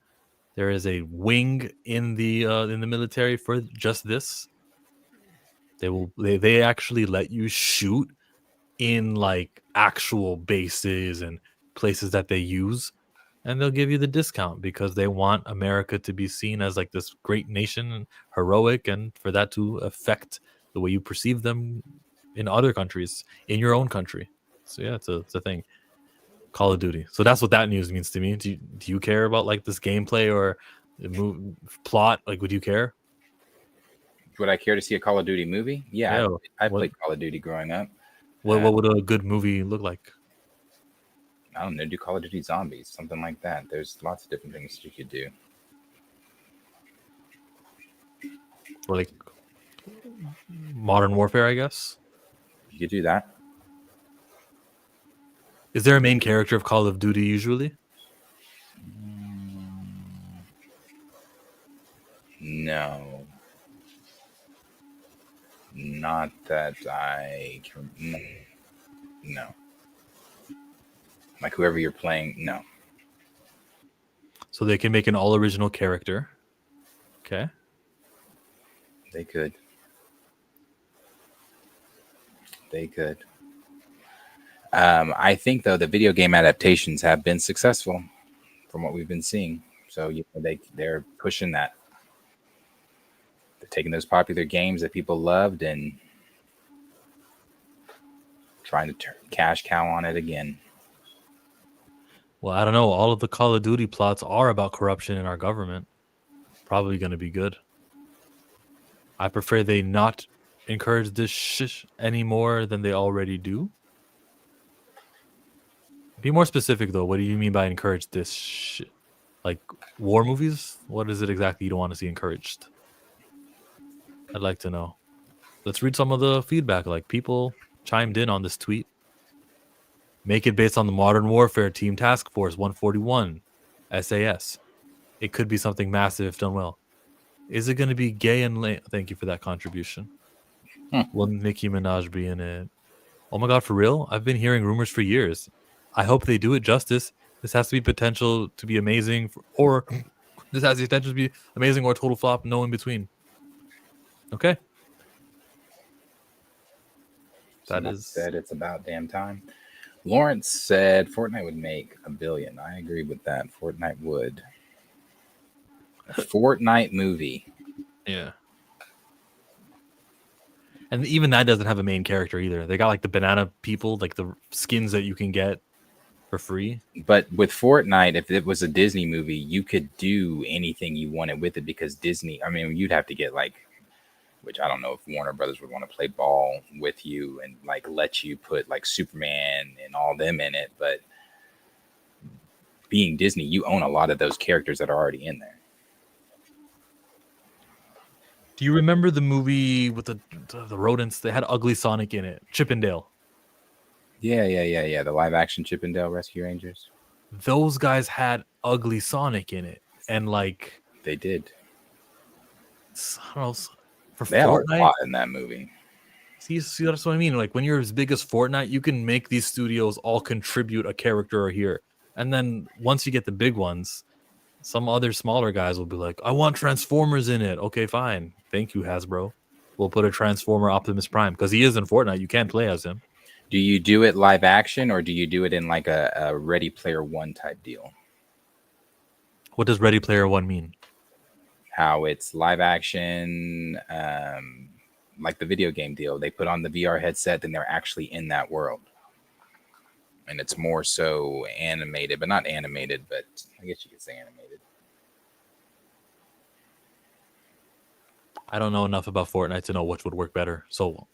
There is a wing in the military for just this. They actually let you shoot in like actual bases and places that they use, and they'll give you the discount because they want America to be seen as like this great nation and heroic, and for that to affect the way you perceive them in other countries, in your own country. So yeah, it's a thing. Call of Duty. So that's what that news means to me. Do you care about like this gameplay or plot? Like, would you care? Would I care to see a Call of Duty movie? Yeah, I played Call of Duty growing up. What would a good movie look like? I don't know. Do Call of Duty Zombies, something like that. There's lots of different things you could do. Or like Modern Warfare, I guess. You could do that. Is there a main character of Call of Duty usually? No. Not that I can. No. Like whoever you're playing, no. So they can make an all original character. Okay. They could. I think though the video game adaptations have been successful from what we've been seeing. So they're pushing that. They're taking those popular games that people loved and trying to cash cow on it again. Well, I don't know. All of the Call of Duty plots are about corruption in our government. Probably going to be good. I prefer they not encourage this shit any more than they already do. Be more specific, though. What do you mean by encourage this shit? Like war movies? What is it exactly you don't want to see encouraged? I'd like to know. Let's read some of the feedback. Like, people chimed in on this tweet. Make it based on the Modern Warfare Team Task Force 141 SAS. It could be something massive if done well. Is it going to be gay and lame? Thank you for that contribution. Will Nicki Minaj be in it? Oh my god, for real? I've been hearing rumors for years. I hope they do it justice. This has to be potential to be amazing, or this has the potential to be amazing or total flop, no in between. Okay. Someone said it's about damn time. Lawrence said Fortnite would make $1 billion. I agree with that. Fortnite would. A Fortnite movie. Yeah. And even that doesn't have a main character either. They got like the banana people, like the skins that you can get for free. But with Fortnite, if it was a Disney movie, you could do anything you wanted with it because Disney, I mean, you'd have to get like, which I don't know if Warner Brothers would want to play ball with you and like let you put like Superman and all them in it. But being Disney, you own a lot of those characters that are already in there. Do you remember the movie with the rodents? They had Ugly Sonic in it. Chip and Dale. Yeah. The live action Chip and Dale Rescue Rangers. Those guys had Ugly Sonic in it. And like... They did. I don't know. For they had Fortnite, a lot in that movie. See, that's what I mean. Like when you're as big as Fortnite, you can make these studios all contribute a character here. And then once you get the big ones, some other smaller guys will be like, I want Transformers in it. Okay, fine. Thank you, Hasbro. We'll put a Transformer Optimus Prime because he is in Fortnite. You can't play as him. Do you do it live action or do you do it in like a Ready Player One type deal? What does Ready Player One mean? How it's live action, like the video game deal. They put on the VR headset, then they're actually in that world. And it's more so animated, but not animated, but I guess you could say animated. I don't know enough about Fortnite to know which would work better. So,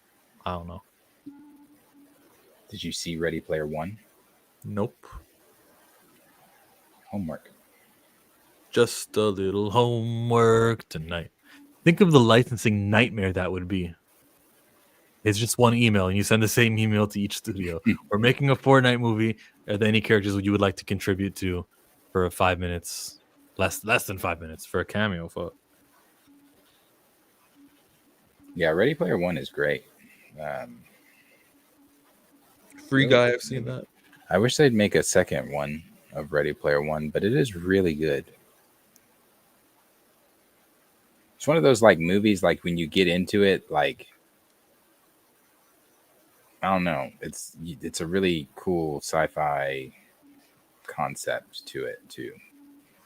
I don't know. Did you see Ready Player One? Nope. Homework. Just a little homework tonight. Think of the licensing nightmare that would be. It's just one email, and you send the same email to each studio. We're making a Fortnite movie. Are there any characters you would like to contribute to for 5 minutes? Less than 5 minutes for a cameo photo. Yeah, Ready Player One is great. Free Guy, I've seen that. I wish they'd make a second one of Ready Player One, but it is really good. It's one of those like movies, like when you get into it, like I don't know, it's a really cool sci-fi concept to it too.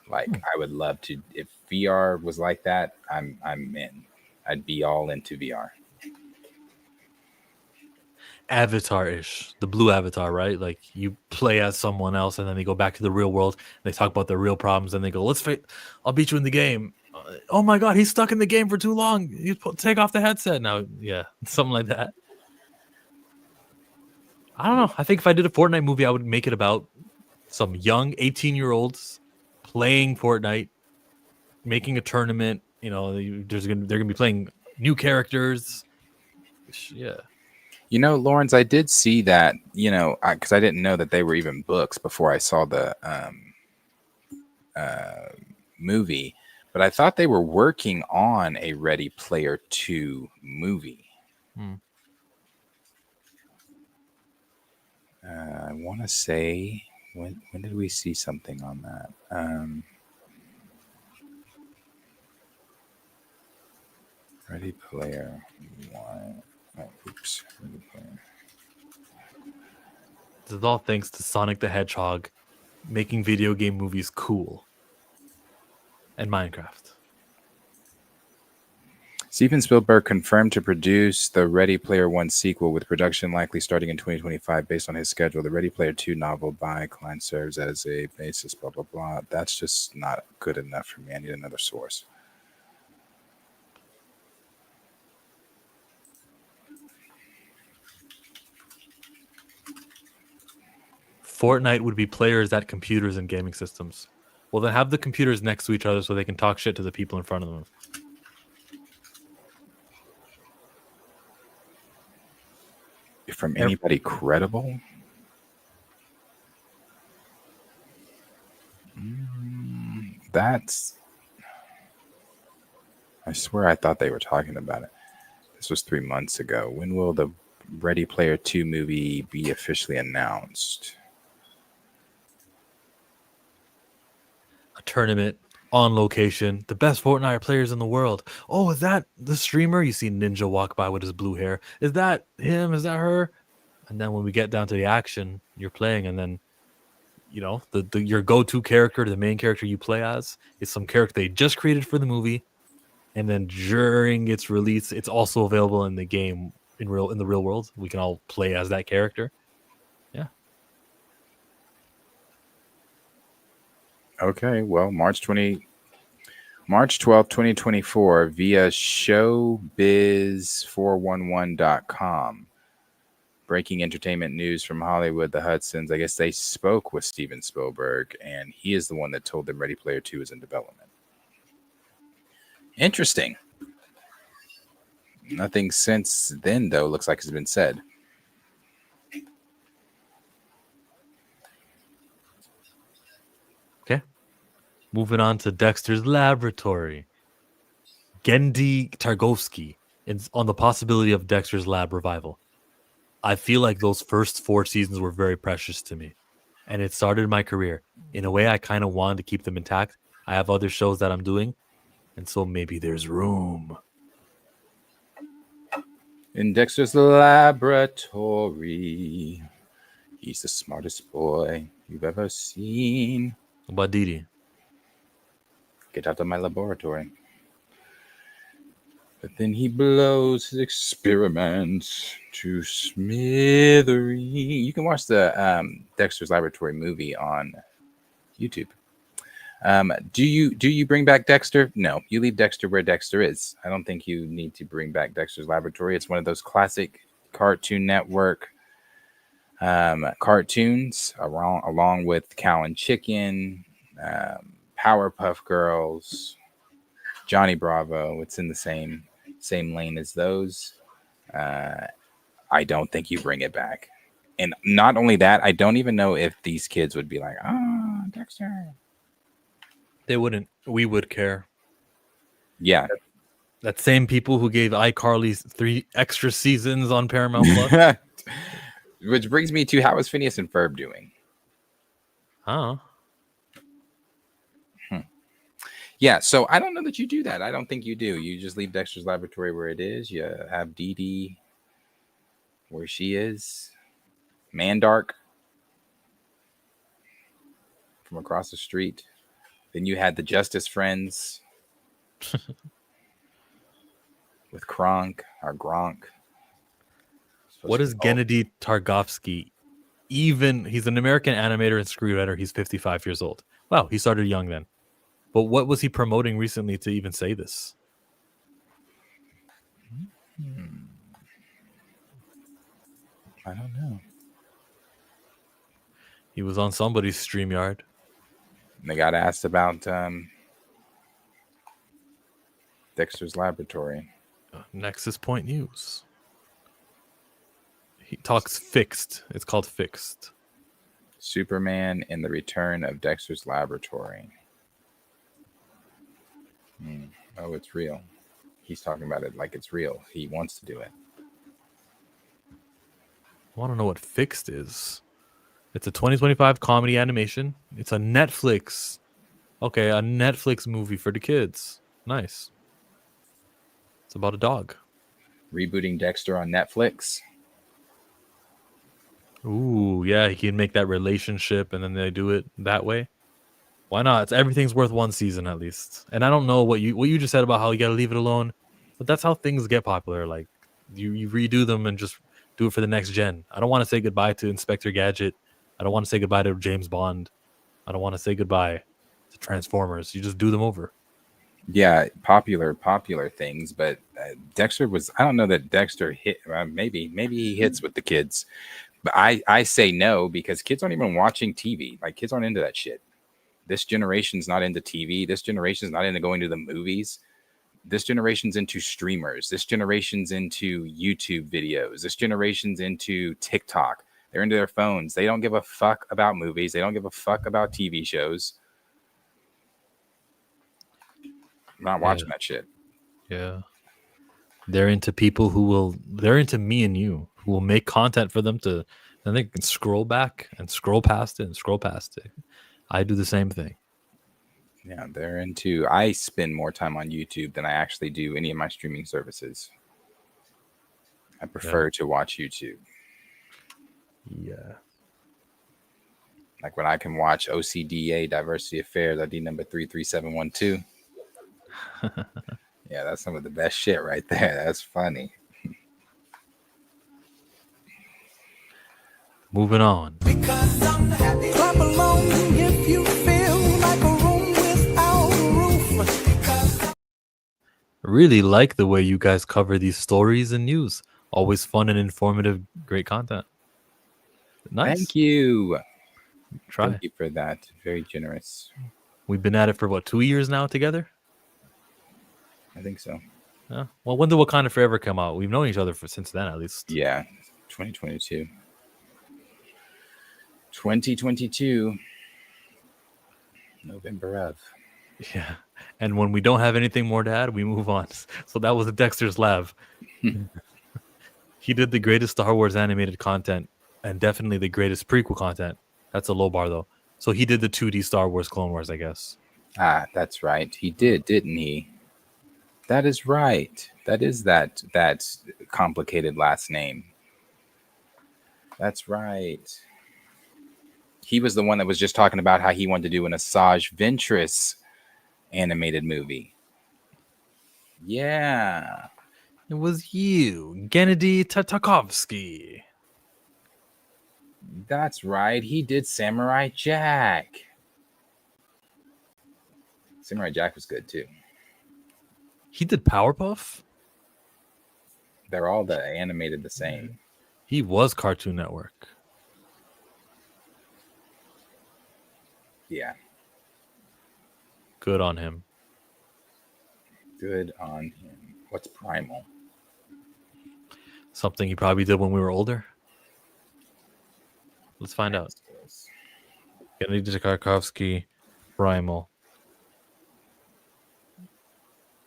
Like I would love to, if VR was like that, I'm in. I'd be all into VR. Avatar-ish, the blue avatar, right? Like you play as someone else, and then they go back to the real world. And they talk about their real problems, and they go, "Let's fight. I'll beat you in the game." Oh my god, he's stuck in the game for too long. You take off the headset now. Yeah, something like that. I don't know. I think if I did a Fortnite movie, I would make it about some young 18-year-olds playing Fortnite, making a tournament. You know, they're gonna be playing new characters. Yeah. You know, Lawrence, I did see that, you know, because I didn't know that they were even books before I saw the movie, but I thought they were working on a Ready Player 2 movie. I want to say, when did we see something on that? Ready Player 1. Oh, oops. Ready Player. This is all thanks to Sonic the Hedgehog making video game movies cool. And Minecraft. Steven Spielberg confirmed to produce the Ready Player One sequel, with production likely starting in 2025 based on his schedule. The Ready Player 2 novel by Klein serves as a basis, blah, blah, blah. That's just not good enough for me. I need another source. Fortnite would be players at computers and gaming systems. Well, then have the computers next to each other so they can talk shit to the people in front of them. From anybody credible? That's... I swear I thought they were talking about it. This was 3 months ago. When will the Ready Player 2 movie be officially announced? A tournament on location. The best Fortnite players in the world. Oh, is that the streamer? You see Ninja walk by with his blue hair. Is that him? Is that her? And then when we get down to the action, you're playing, and then you know your go-to character, the main character you play as, is some character they just created for the movie, and then during its release, it's also available in the game in the real world. We can all play as that character. Yeah. Okay, well, March 12th, 2024, via showbiz411.com. Breaking entertainment news from Hollywood. The Hudsons, I guess they spoke with Steven Spielberg, and he is the one that told them Ready Player 2 is in development. Interesting. Nothing since then, though, looks like has been said. Okay. Moving on to Dexter's Laboratory. Gendy Targovsky is on the possibility of Dexter's Lab revival. I feel like those first 4 seasons were very precious to me, and it started my career. In a way, I kind of wanted to keep them intact. I have other shows that I'm doing, and so maybe there's room. In Dexter's Laboratory, he's the smartest boy you've ever seen. What about Didi? Get out of my laboratory. But then he blows his experiments to smithery. You can watch the Dexter's Laboratory movie on YouTube. Do you bring back Dexter? No, you leave Dexter where Dexter is. I don't think you need to bring back Dexter's Laboratory. It's one of those classic Cartoon Network cartoons, along with Cow and Chicken, Powerpuff Girls, Johnny Bravo. It's in the same lane as those. I don't think you bring it back. And not only that, I don't even know if these kids would be like, "Oh, Dexter." They wouldn't. We would care. Yeah. That same people who gave iCarly 3 extra seasons on Paramount Plus. Which brings me to, how is Phineas and Ferb doing? Huh? Yeah, so I don't know that you do that. I don't think you do. You just leave Dexter's Laboratory where it is. You have Dee Dee where she is. Mandark from across the street. Then you had the Justice Friends with Gronk. What is Gennady Targovsky? He's an American animator and screenwriter. He's 55 years old. Wow, he started young then. But what was he promoting recently to even say this? I don't know. He was on somebody's StreamYard. And they got asked about Dexter's Laboratory. Nexus Point News. He talks Fixed. It's called Fixed. Superman and the Return of Dexter's Laboratory. Oh, it's real. He's talking about it like it's real. He wants to do it. I want to know what Fixed is. It's a 2025 comedy animation. It's a Netflix. Okay, a Netflix movie for the kids. Nice. It's about a dog. Rebooting Dexter on Netflix. Ooh, yeah, he can make that relationship and then they do it that way. Why not? Everything's worth one season at least. And I don't know what you just said about how you got to leave it alone, but that's how things get popular. Like you redo them and just do it for the next gen. I don't want to say goodbye to Inspector Gadget. I don't want to say goodbye to James Bond. I don't want to say goodbye to Transformers. You just do them over. Yeah, popular things, but Dexter was. I don't know that Dexter hit. Maybe he hits with the kids, but I say no because kids aren't even watching TV. Like kids aren't into that shit. This generation's not into TV. This generation's not into going to the movies. This generation's into streamers. This generation's into YouTube videos. This generation's into TikTok. They're into their phones. They don't give a fuck about movies. They don't give a fuck about TV shows. I'm not watching that shit. Yeah. They're into people they're into me and you, who will make content for them to, then they can scroll back and scroll past it and scroll past it. I do the same thing. Yeah, they're into, I spend more time on YouTube than I actually do any of my streaming services. I prefer to watch YouTube. Yeah. Like when I can watch OCDA Diversity Affairs ID number 33712. Yeah, that's some of the best shit right there. That's funny. Moving on. Clap along if you feel like a room without a roof. Really like the way you guys cover these stories and news. Always fun and informative, great content. Nice. Thank you. Try. Thank you for that. Very generous. We've been at it for what, 2 years now together? I think so. Yeah. Well, when did Wakanda Forever come out? We've known each other since then, at least. Yeah, 2022. 2022. November of. Yeah. And when we don't have anything more to add, we move on. So that was Dexter's Lab. He did the greatest Star Wars animated content and definitely the greatest prequel content. That's a low bar, though. So he did the 2D Star Wars Clone Wars, I guess. Ah, that's right. He did, didn't he? That is right. That is that complicated last name. That's right. He was the one that was just talking about how he wanted to do an Asajj Ventress animated movie. Yeah. It was you, Gennady Tartakovsky. That's right. He did Samurai Jack. Samurai Jack was good too. He did Powerpuff? They're all animated the same. He was Cartoon Network. Yeah. Good on him. Good on him. What's Primal? Something he probably did when we were older. Let's find out. Gennady Tartakovsky, Primal.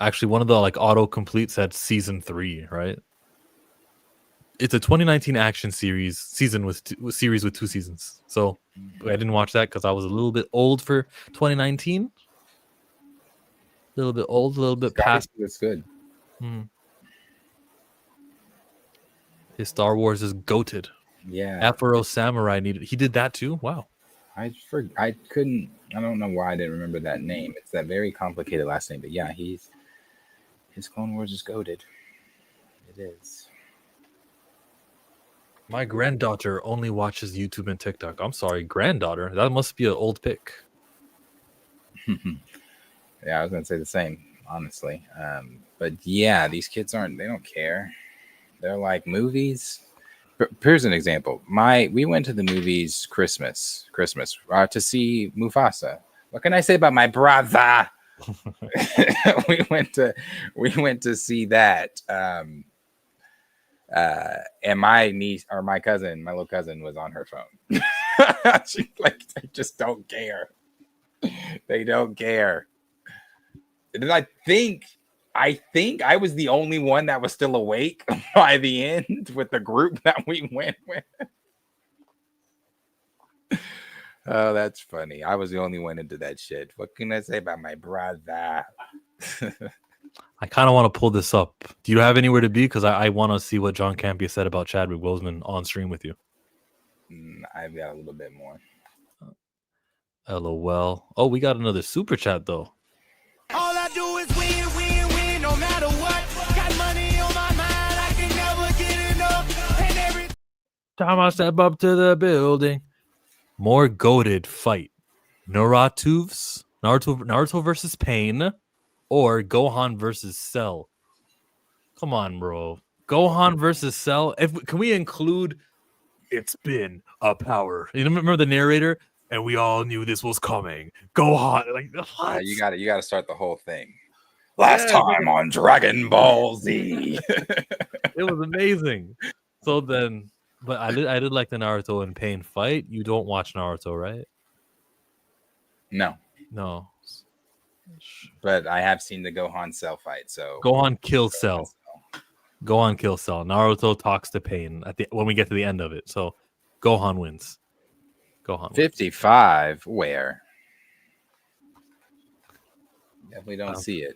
Actually, one of the auto-complete said season 3, right? It's a 2019 action season with series with 2 seasons. So I didn't watch that because I was a little bit old for 2019. A little bit old, a little bit past. It's good. His Star Wars is goated. Yeah. Afro Samurai he did that too. Wow. I don't know why I didn't remember that name. It's that very complicated last name, but yeah, his Clone Wars is goated. It is. My granddaughter only watches YouTube and TikTok. I'm sorry, granddaughter. That must be an old pick. Yeah, I was gonna say the same, honestly. But yeah, these kids they don't care. They're like, movies. Here's an example. We went to the movies Christmas to see Mufasa. What can I say about my brother? we went to see that. And my niece or my little cousin was on her phone. She's like, they just don't care. They don't care. And I think I was the only one that was still awake by the end with the group that we went with. Oh, that's funny. I was the only one into that shit. What can I say about my brother? I kind of want to pull this up. Do you have anywhere to be? Because I want to see what John Campea said about Chadwick Boseman on stream with you. I've got a little bit more. LOL. Oh, we got another super chat though. All I do is win, no matter what. Got money on my mind, I can never get enough. And every time I step up to the building. More goated fight. Naruto versus Pain or Gohan versus Cell. Come on, bro. Gohan versus Cell. Can we include it's been a power? You remember the narrator? And we all knew this was coming. Gohan, You got to start the whole thing. Last time on Dragon Ball Z. It was amazing. So then, but I did like the Naruto and Pain fight. You don't watch Naruto, right? No. But I have seen the Gohan Cell fight. So Gohan kills Cell. Gohan kills Cell. Naruto talks to Pain when we get to the end of it. So Gohan wins. 55. Where? Definitely don't see it.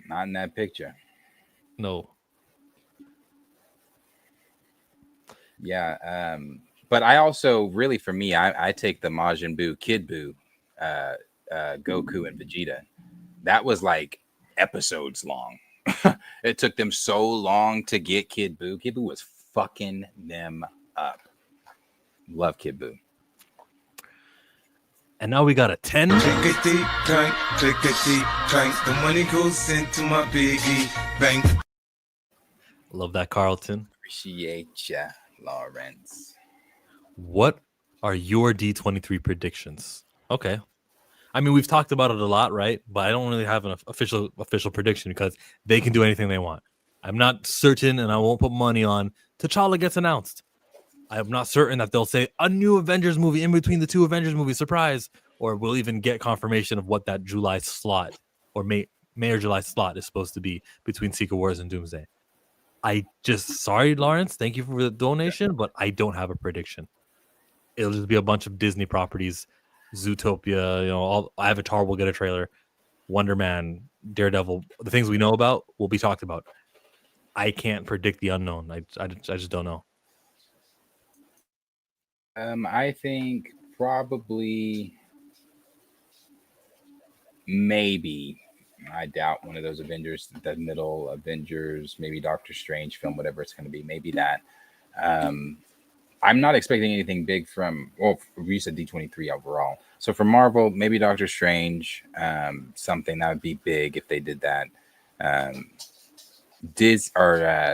Not in that picture. No. Yeah. But I also really, for me, I take the Majin Buu, Kid Buu, Goku and Vegeta. That was like episodes long. It took them so long to get Kid Buu. Kid Buu was fucking them up. Love Kid Buu. And now we got a 10. clickety clank. The money goes into my piggy bank. Love that, Carlton. Appreciate ya, Lawrence. What are your D23 predictions? Okay. I mean, we've talked about it a lot, right? But I don't really have an official prediction because they can do anything they want. I'm not certain, and I won't put money on T'Challa gets announced. I'm not certain that they'll say a new Avengers movie in between the 2 Avengers movies, surprise, or we'll even get confirmation of what that July slot or May or July slot is supposed to be between Secret Wars and Doomsday. Sorry, Lawrence, thank you for the donation, but I don't have a prediction. It'll just be a bunch of Disney properties, Zootopia, all Avatar will get a trailer, Wonder Man, Daredevil, the things we know about will be talked about. I can't predict the unknown. I just don't know. I think probably maybe. I doubt one of those Avengers, the middle Avengers, maybe Doctor Strange film, whatever it's going to be. Maybe that. I'm not expecting anything big from, well, we said D23 overall. So for Marvel, maybe Doctor Strange, something that would be big if they did that.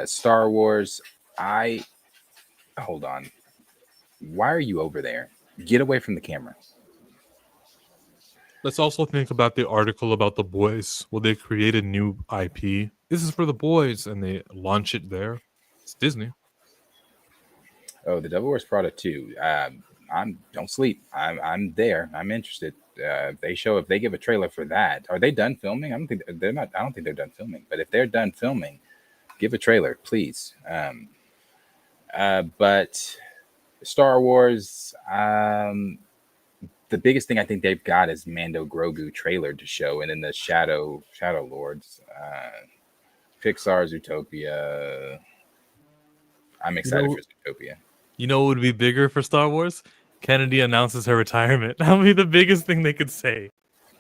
Star Wars. Hold on. Why are you over there? Get away from the camera. Let's also think about the article about the boys. Will they create a new IP? This is for the boys, and they launch it there. It's Disney. Oh, the Devil Wears Prada 2. Don't sleep. I'm there. I'm interested. If they give a trailer for that, are they done filming? I don't think they're done filming. But if they're done filming, give a trailer, please. But Star Wars, the biggest thing I think they've got is Mando Grogu trailer to show, and then the Shadow Lords, Pixar's Zootopia. I'm excited for Zootopia. You know what would be bigger for Star Wars? Kennedy announces her retirement. That would be the biggest thing they could say.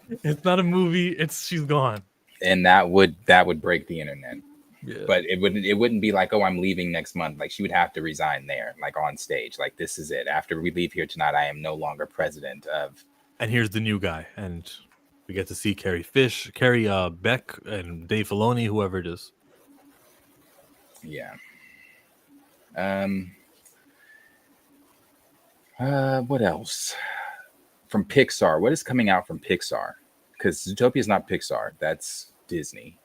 It's not a movie. She's gone. And that would break the internet. Yeah. But it wouldn't be like, oh, I'm leaving next month. Like, she would have to resign there, like on stage. Like, this is it. After we leave here tonight, I am no longer president of. And here's the new guy, and we get to see Carrie Beck, and Dave Filoni, whoever it is. Yeah. What else? From Pixar. What is coming out from Pixar? Because Zootopia is not Pixar. That's Disney.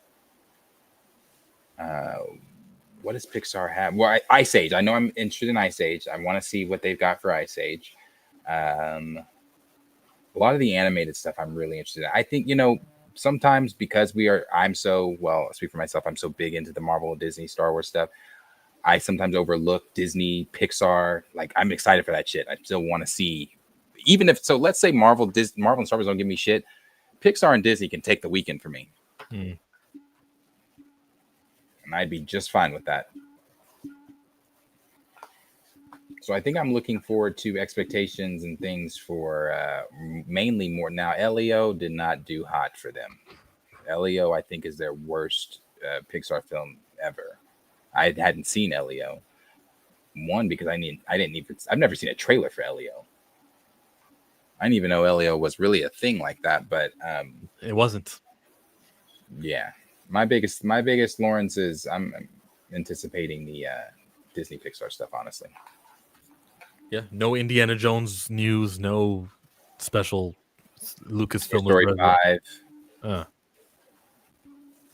What does Pixar have? Well, Ice Age. I know I'm interested in Ice Age. I want to see what they've got for Ice Age. A lot of the animated stuff I'm really interested in. I think, sometimes because I speak for myself, I'm so big into the Marvel, Disney, Star Wars stuff. I sometimes overlook Disney, Pixar. Like, I'm excited for that shit. I still want to see, let's say Marvel and Star Wars don't give me shit. Pixar and Disney can take the weekend for me. And I'd be just fine with that. So I think I'm looking forward to expectations and things for mainly more. Now, Elio did not do hot for them. Elio, I think, is their worst Pixar film ever. I hadn't seen Elio. One, because I've never seen a trailer for Elio. I didn't even know Elio was really a thing like that, but it wasn't. Yeah. My biggest Lawrence is I'm anticipating the Disney Pixar stuff, honestly. Yeah, no Indiana Jones news, no special Lucasfilm Story 5.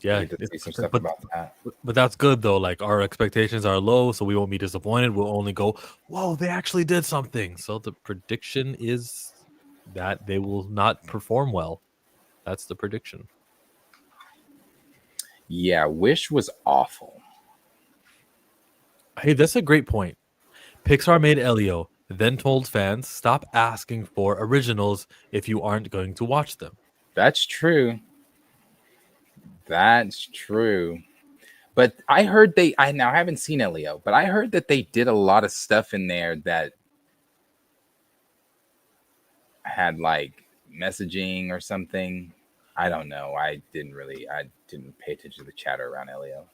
Yeah, some stuff about that. But that's good though. Like, our expectations are low, so we won't be disappointed. We'll only go, whoa, they actually did something. So the prediction is that they will not perform well. That's the prediction. Yeah, Wish was awful. Hey, that's a great point. Pixar made Elio, then told fans, stop asking for originals if you aren't going to watch them. That's true. That's true. But I heard I haven't seen Elio, but I heard that they did a lot of stuff in there that had like messaging or something. I don't know. I didn't pay attention to the chatter around Elio.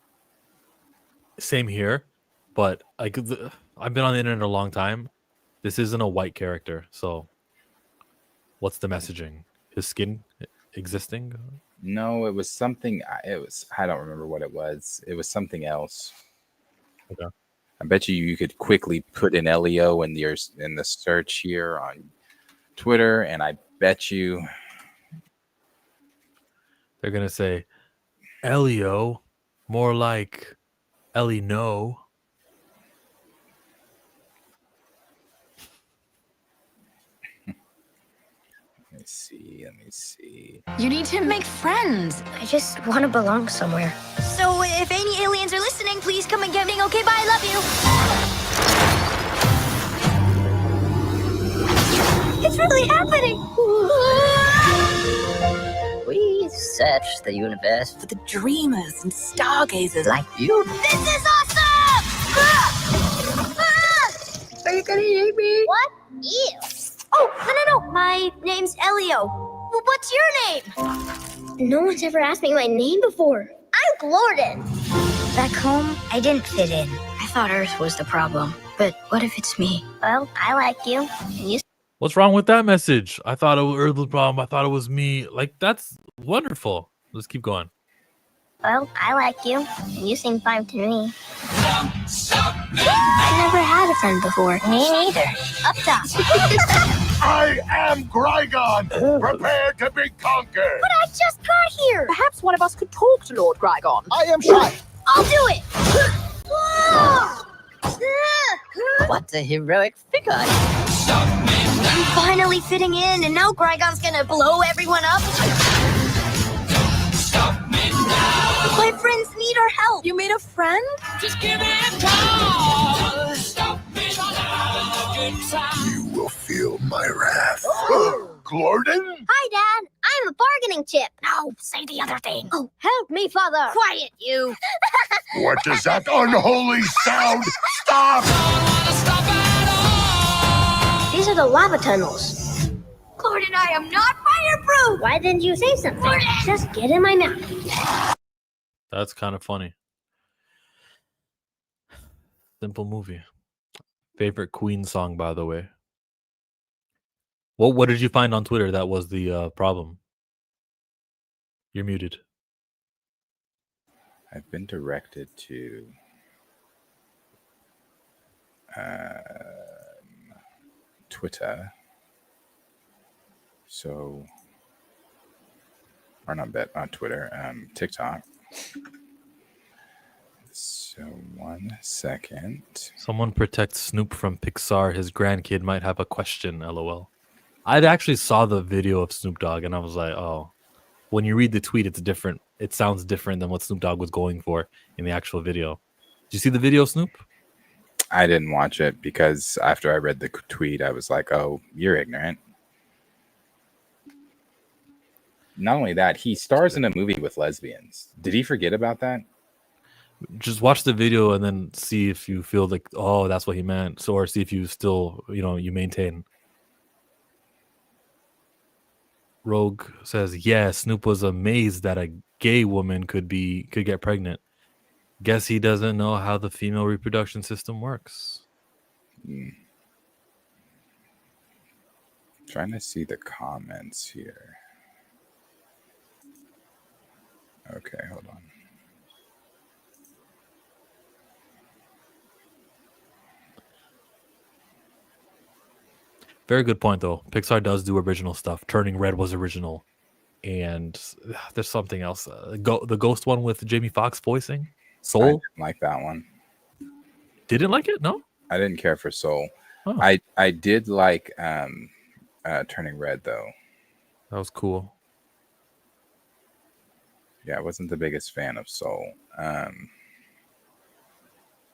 Same here, but I've been on the internet a long time. This isn't a white character, so what's the messaging? His skin existing? No, it was something. I don't remember what it was. It was something else. Okay. I bet you could quickly put in Elio in the search here on Twitter, and I bet you they're gonna say Elio, more like Ellie no. Let me see. You need to make friends. I just want to belong somewhere. So if any aliens are listening, please come and get me. Okay, bye. Love you. It's really happening. We search the universe for the dreamers and stargazers like you. This is awesome! Are you gonna eat me? What? Ew. Oh, no. My name's Elio. Well, what's your name? No one's ever asked me my name before. I'm Glorden. Back home, I didn't fit in. I thought Earth was the problem. But what if it's me? Well, I like you. And you. What's wrong with that message? I thought it was Earth was the problem. I thought it was me. Like, that's wonderful. Let's keep going. Well, I like you. And you seem fine to me. I never had a friend before. Me neither. Up top. I am Grygon, prepared to be conquered. But I just got here. Perhaps one of us could talk to Lord Grygon. I am shy. I'll do it. What a heroic figure. I'm finally fitting in, and now Grygon's gonna blow everyone up. My friends need our help. You made a friend? Just give me a call. Stop me now. Good time. You will feel my wrath. Glorden? Hi, Dad. I'm a bargaining chip. No, say the other thing. Oh, help me, Father. Quiet, you. What does that unholy sound? Stop! These are the lava tunnels. Glorden, I am not fireproof. Why didn't you say something? Glorden. Just get in my mouth. That's kind of funny. Simple movie. Favorite Queen song, by the way. What did you find on Twitter that was the problem? You're muted. I've been directed to Twitter. So, or not Twitter, TikTok. So 1 second. Someone protect Snoop from Pixar. His grandkid might have a question. LOL. I actually saw the video of Snoop Dogg and I was like, oh, when you read the tweet, it's different. It sounds different than what Snoop Dogg was going for in the actual video. Did you see the video, Snoop? I didn't watch it because after I read the tweet, I was like, oh, you're ignorant. Not only that, he stars in a movie with lesbians. Did he forget about that? Just watch the video and then see if you feel like, oh, that's what he meant. So, or see if you still, you maintain. Rogue says, yeah, Snoop was amazed that a gay woman could get pregnant. Guess he doesn't know how the female reproduction system works. Trying to see the comments here. Okay, hold on. Very good point, though. Pixar does do original stuff. Turning Red was original. And there's something else. The Ghost one with Jamie Foxx voicing. Soul? I didn't like that one. Didn't like it? No? I didn't care for Soul. Oh. I did like Turning Red, though. That was cool. Yeah, I wasn't the biggest fan of Soul.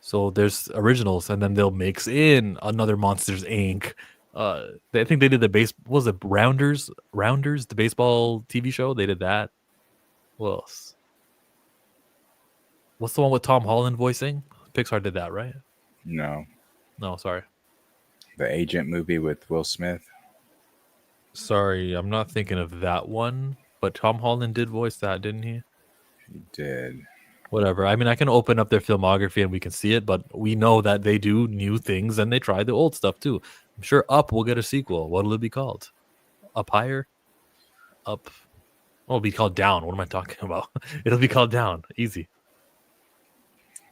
So there's originals, and then they'll mix in another Monsters, Inc. I think they did was it Rounders, the baseball TV show? They did that. What else? What's the one with Tom Holland voicing? Pixar did that, right? No, sorry. The Agent movie with Will Smith. Sorry, I'm not thinking of that one. But Tom Holland did voice that, didn't he? He did. Whatever. I mean, I can open up their filmography and we can see it, but we know that they do new things and they try the old stuff too. I'm sure Up will get a sequel. What'll it be called? Up Higher? Up. Oh, it'll be called Down. What am I talking about? It'll be called Down. Easy.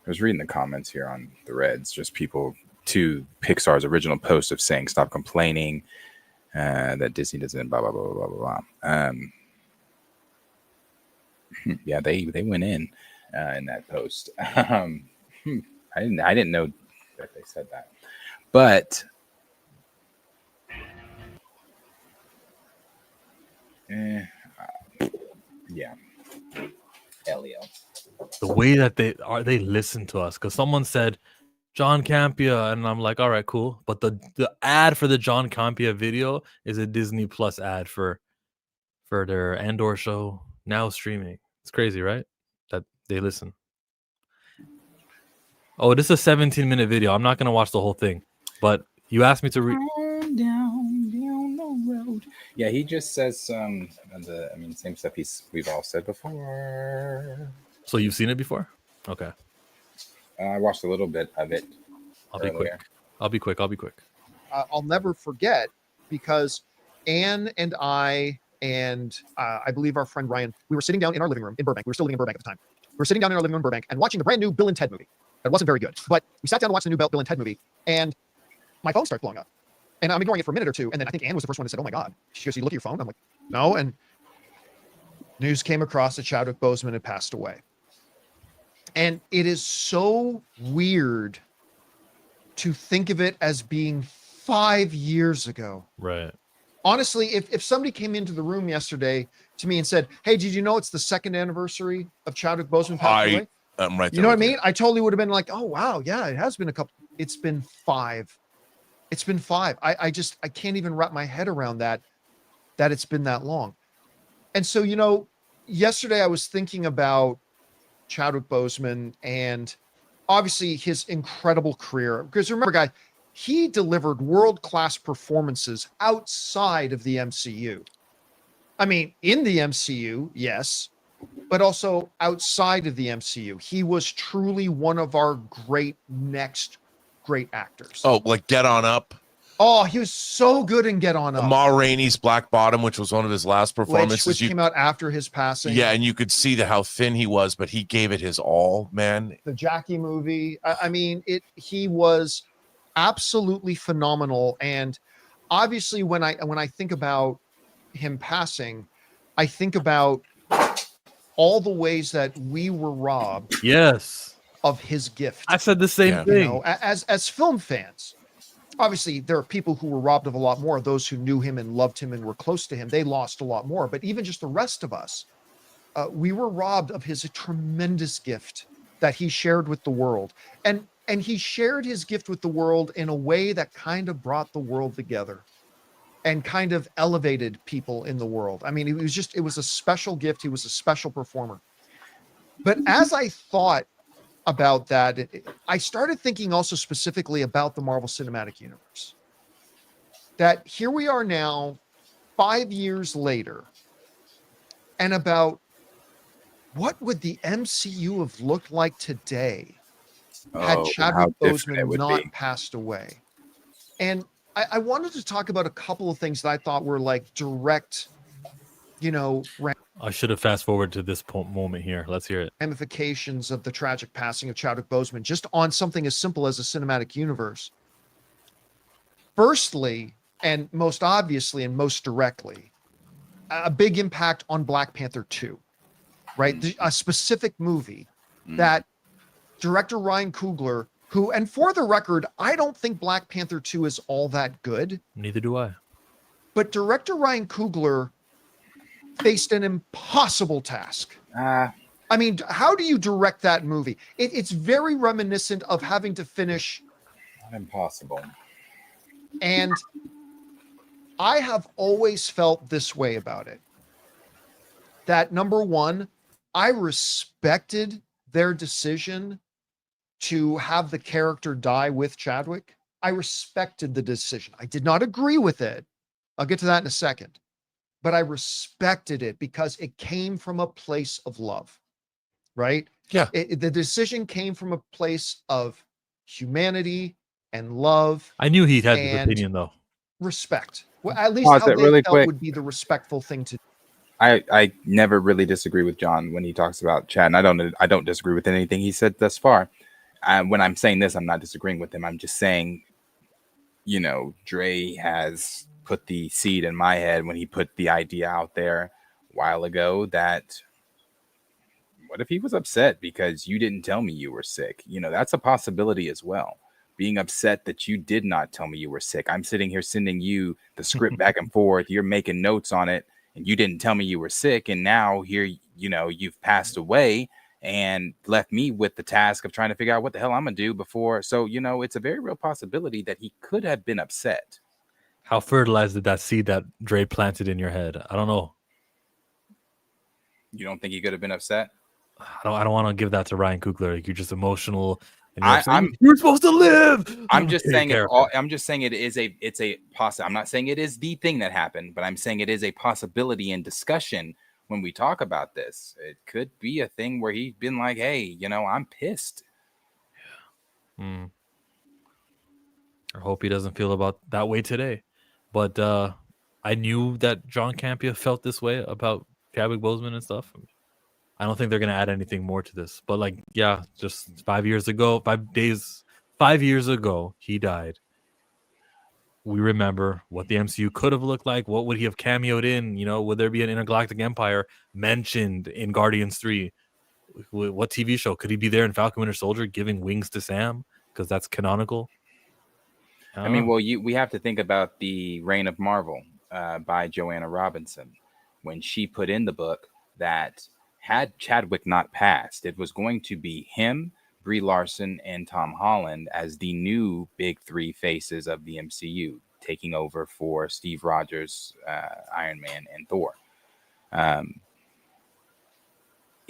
I was reading the comments here on the Reds, just people to Pixar's original post of saying stop complaining that Disney doesn't blah blah blah blah blah blah. Yeah, they went in that post. I didn't know that they said that, but yeah, Elio. The way that they listen to us, because someone said John Campia, and I'm like, all right, cool. But the ad for the John Campia video is a Disney Plus ad for their Andor show now streaming. It's crazy, right? That they listen. Oh, this is a 17-minute video. I'm not gonna watch the whole thing, but you asked me to read. Down the Yeah, he just says some same stuff we've all said before. So you've seen it before? Okay. I watched a little bit of it. I'll be quick. I'll be quick. I'll never forget because Anne and I and I believe our friend Ryan, we were sitting down in our living room in Burbank. We were still living in Burbank at the time. We were sitting down in our living room in Burbank and watching the brand new Bill and Ted movie. It wasn't very good, but we sat down to watch the new Bill and Ted movie, and my phone starts blowing up. And I'm ignoring it for a minute or two, and then I think Anne was the first one that said, "Oh my God." She goes, "You look at your phone?" I'm like, "No." And news came across that Chadwick Boseman had passed away. And it is so weird to think of it as being 5 years ago. Right. Honestly, if somebody came into the room yesterday to me and said, "Hey, did you know it's the 2nd anniversary of Chadwick Boseman passing away?" I'm right there. You know what I mean? I totally would have been like, "Oh, wow. Yeah, it has been a couple." It's been 5. It's been 5. I can't even wrap my head around that it's been that long. And so, yesterday I was thinking about Chadwick Boseman and obviously his incredible career. Because remember, guys, he delivered world-class performances outside of the MCU. I mean, in the MCU, yes, but also outside of the MCU. He was truly one of our next great actors. Oh, like Get On Up. Oh, he was so good in Get On Up. Ma Rainey's Black Bottom, which was one of his last performances. Which came out after his passing. Yeah, and you could see how thin he was, but he gave it his all, man. The Jackie movie. I mean, he was absolutely phenomenal. And obviously, when I think about him passing, I think about all the ways that we were robbed. Yes. Of his gift. I said the same thing. As film fans. Obviously, there are people who were robbed of a lot more. Those who knew him and loved him and were close to him, they lost a lot more. But even just the rest of us, we were robbed of his tremendous gift that he shared with the world. And he shared his gift with the world in a way that kind of brought the world together and kind of elevated people in the world. I mean, it was a special gift. He was a special performer. But as I thought about that, I started thinking also specifically about the Marvel Cinematic Universe. That here we are now, 5 years later, and about what would the MCU have looked like today had Chadwick Boseman not passed away? And I wanted to talk about a couple of things that I thought were like direct, I should have fast forwarded to this moment here. Let's hear it. Ramifications of the tragic passing of Chadwick Boseman, just on something as simple as a cinematic universe. Firstly, and most obviously and most directly, a big impact on Black Panther 2, right? A specific movie that director Ryan Coogler, who, and for the record, I don't think Black Panther 2 is all that good. Neither do I. But director Ryan Coogler faced an impossible task. I mean, how do you direct that movie? It's very reminiscent of having to finish. Not impossible. And I have always felt this way about it. That number one, I respected their decision to have the character die with Chadwick. I respected the decision. I did not agree with it. I'll get to that in a second. But I respected it because it came from a place of love, right? Yeah. The decision came from a place of humanity and love. I knew he'd had this opinion, though. Respect. Well, at least how they really felt quick. would be the respectful thing to do. I never really disagree with John when he talks about Chad, and I don't disagree with anything he said thus far. When I'm saying this, I'm not disagreeing with him. I'm just saying, Dre has put the seed in my head when he put the idea out there a while ago that what if he was upset because you didn't tell me you were sick? That's a possibility as well. Being upset that you did not tell me you were sick. I'm sitting here sending you the script back and forth. You're making notes on it and you didn't tell me you were sick. And now here, you've passed away and left me with the task of trying to figure out what the hell I'm going to do before. So, it's a very real possibility that he could have been upset. How fertilized did that seed that Dre planted in your head? I don't know. You don't think he could have been upset? I don't want to give that to Ryan Coogler. Like, you're just emotional. And you're saying, you're supposed to live. I'm just saying I'm just saying it's a possible. I'm not saying it is the thing that happened, but I'm saying it is a possibility in discussion when we talk about this. It could be a thing where he's been like, hey, I'm pissed. I hope he doesn't feel about that way today. But I knew that John Campea felt this way about Chadwick Boseman and stuff. I don't think they're gonna add anything more to this. But just 5 years ago, 5 years ago, he died. We remember what the MCU could have looked like. What would he have cameoed in? Would there be an intergalactic empire mentioned in Guardians 3? What TV show could he be there in Falcon Winter Soldier giving wings to Sam? Because that's canonical. I mean, we have to think about the Reign of Marvel by Joanna Robinson, when she put in the book that had Chadwick not passed, it was going to be him, Brie Larson, and Tom Holland as the new big three faces of the MCU, taking over for Steve Rogers, Iron Man, and Thor.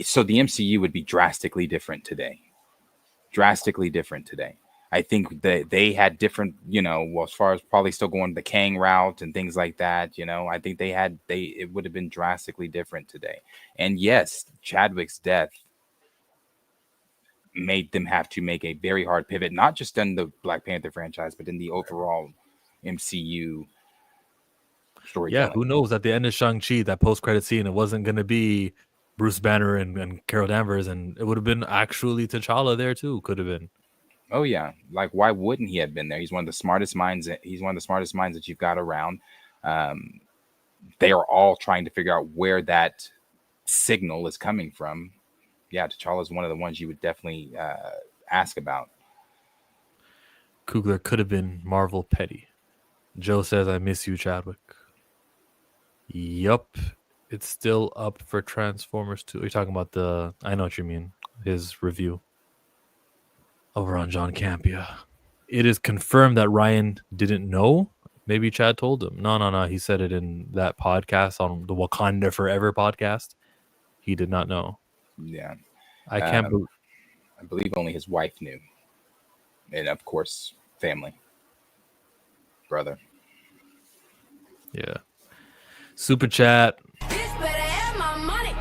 So the MCU would be drastically different today. I think that they had different, as far as probably still going the Kang route and things like that, I think it would have been drastically different today. And yes, Chadwick's death made them have to make a very hard pivot, not just in the Black Panther franchise, but in the overall MCU storytelling. Yeah, who knows? At the end of Shang-Chi, that post-credit scene, it wasn't going to be Bruce Banner and Carol Danvers, and it would have been actually T'Challa there too. Could have been. Oh yeah, like why wouldn't he have been there? He's one of the smartest minds. He's one of the smartest minds that you've got around. They are all trying to figure out where that signal is coming from. Yeah, T'Challa is one of the ones you would definitely ask about. Kugler could have been Marvel Petty. Joe says, "I miss you, Chadwick." Yup, it's still up for Transformers 2. You're talking about I know what you mean. His review over on John Campea. It is confirmed that Ryan didn't know. Maybe Chad told him. No. He said it in that podcast, on the Wakanda Forever podcast. He did not know. Yeah. I can't believe. I believe only his wife knew. And of course, family. Brother. Yeah. Super chat. Bitch better have my money.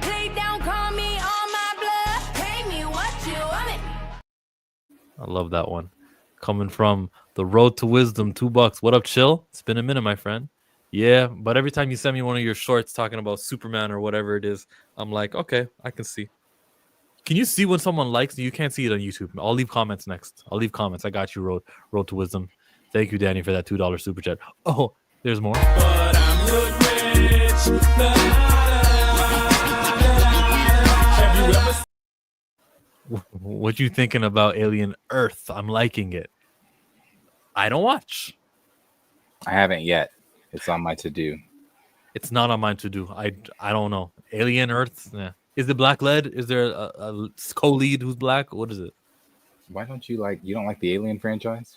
Play down, call me on my blood. Pay me what you want it. I love that one. Coming from the Road to Wisdom, $2. What up, Chill? It's been a minute, my friend. Yeah, but every time you send me one of your shorts talking about Superman or whatever it is, I'm like, okay, I can see. Can you see when someone likes? You can't see it on YouTube. I'll leave comments next. I'll leave comments. I got you, Road to Wisdom. Thank you, Danny, for that $2 super chat. Oh, there's more. But I'm rich. Have you ever What you thinking about Alien Earth? I'm liking it. I don't watch. I haven't yet. It's on my to-do. It's not on my to-do. I don't know. Alien Earth? Yeah. Is it black lead? Is there a co-lead who's black? What is it? Why don't you don't like the Alien franchise?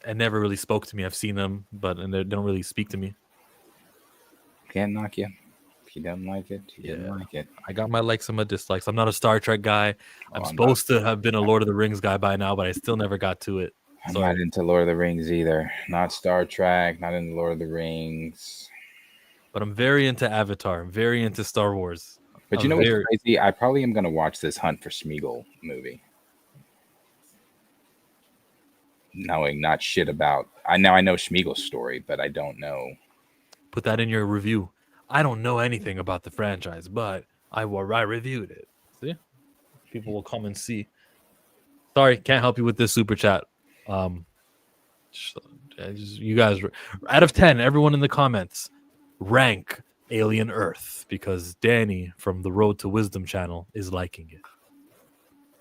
It never really spoke to me. I've seen them, and they don't really speak to me. Can't knock you. If you don't like it, you don't like it. I got my likes and my dislikes. I'm not a Star Trek guy. I'm supposed to have been a Lord of the Rings guy by now, but I still never got to it. I'm not into Lord of the Rings either. Not Star Trek, not into Lord of the Rings. But I'm very into Avatar. I'm very into Star Wars. But you know what's crazy? I probably am going to watch this Hunt for Smeagol movie. Knowing not shit about... I know Smeagol's story, but I don't know. Put that in your review. I don't know anything about the franchise, but I reviewed it. See? People will come and see. Sorry, can't help you with this super chat. You guys, out of 10, everyone in the comments, rank Alien Earth, because Danny from the Road to Wisdom channel is liking it.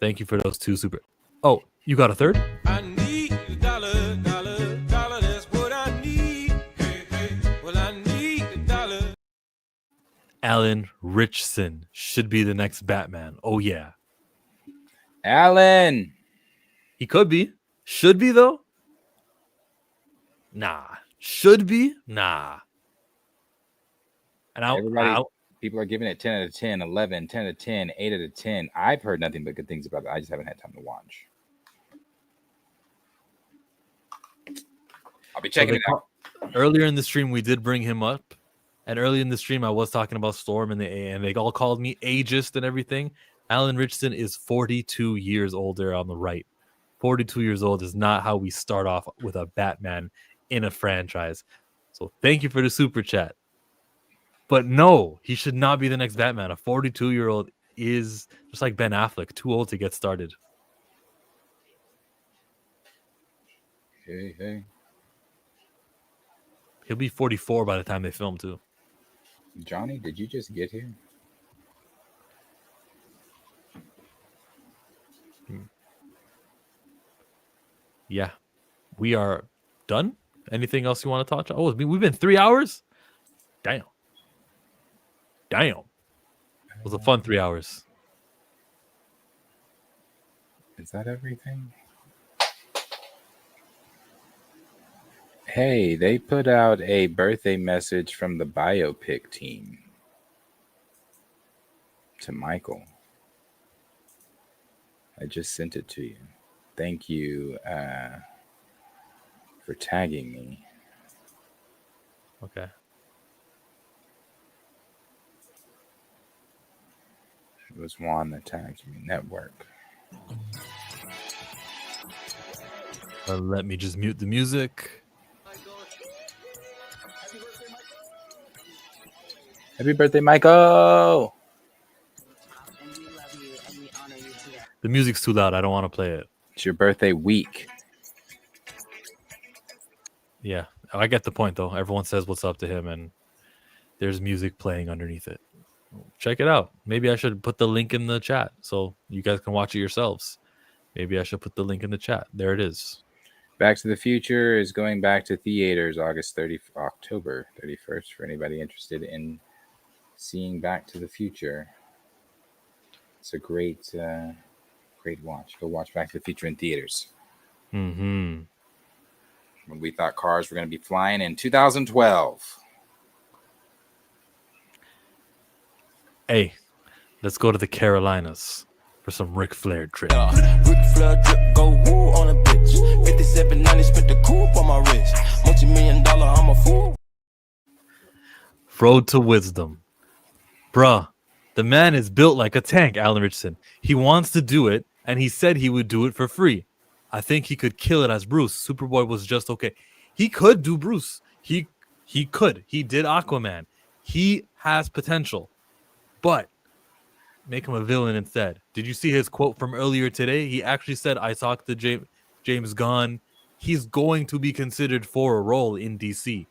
Thank you for those two super. Oh, you got a third? I need a dollar, that's what I need. Hey, well, I need a dollar. Alan Ritchson should be the next Batman. Oh, yeah. Alan! He could be. Should be, though? Nah. Should be? Nah. And People are giving it 10 out of 10, 11, 10 out of 10, 8 out of 10. I've heard nothing but good things about it. I just haven't had time to watch. I'll be checking it out. Earlier in the stream, we did bring him up. And early in the stream, I was talking about Storm and they all called me ageist and everything. Alan Ritchson is 42 years old there on the right. 42 years old is not how we start off with a Batman in a franchise. So thank you for the super chat. But no, he should not be the next Batman. A 42-year-old is just like Ben Affleck, too old to get started. Hey. He'll be 44 by the time they film too. Johnny, did you just get here? Yeah, we are done. Anything else you want to touch on? Oh, we've been 3 hours? Damn. It was a fun 3 hours. Is that everything? Hey, they put out a birthday message from the biopic team to Michael. I just sent it to you. Thank you for tagging me. Okay. It was Juan that tagged me. Network. Let me just mute the music. Happy birthday, Michael! The music's too loud. I don't want to play it. It's your birthday week. Yeah, I get the point, though. Everyone says what's up to him, and there's music playing underneath it. Check it out. Maybe I should put the link in the chat so you guys can watch it yourselves. Maybe I should put the link in the chat. There it is. Back to the Future is going back to theaters October 31st for anybody interested in seeing Back to the Future. It's a great watch. Go watch Back to the Future in theaters. Mm-hmm. When we thought cars were going to be flying in 2012. Hey, let's go to the Carolinas for some Ric Flair trip. Ric Flair drip, go woo on a bitch. 5790 spent the coupe on my wrist. Multi-million dollar, I'm a fool. Road to wisdom. Bruh, the man is built like a tank, Alan Ritchson. He wants to do it, and he said he would do it for free. I think he could kill it as Bruce. Superboy was just okay. He could do Bruce. He could. He did Aquaman. He has potential. But make him a villain instead. Did you see his quote from earlier today? He actually said, I talked to James Gunn. He's going to be considered for a role in DC.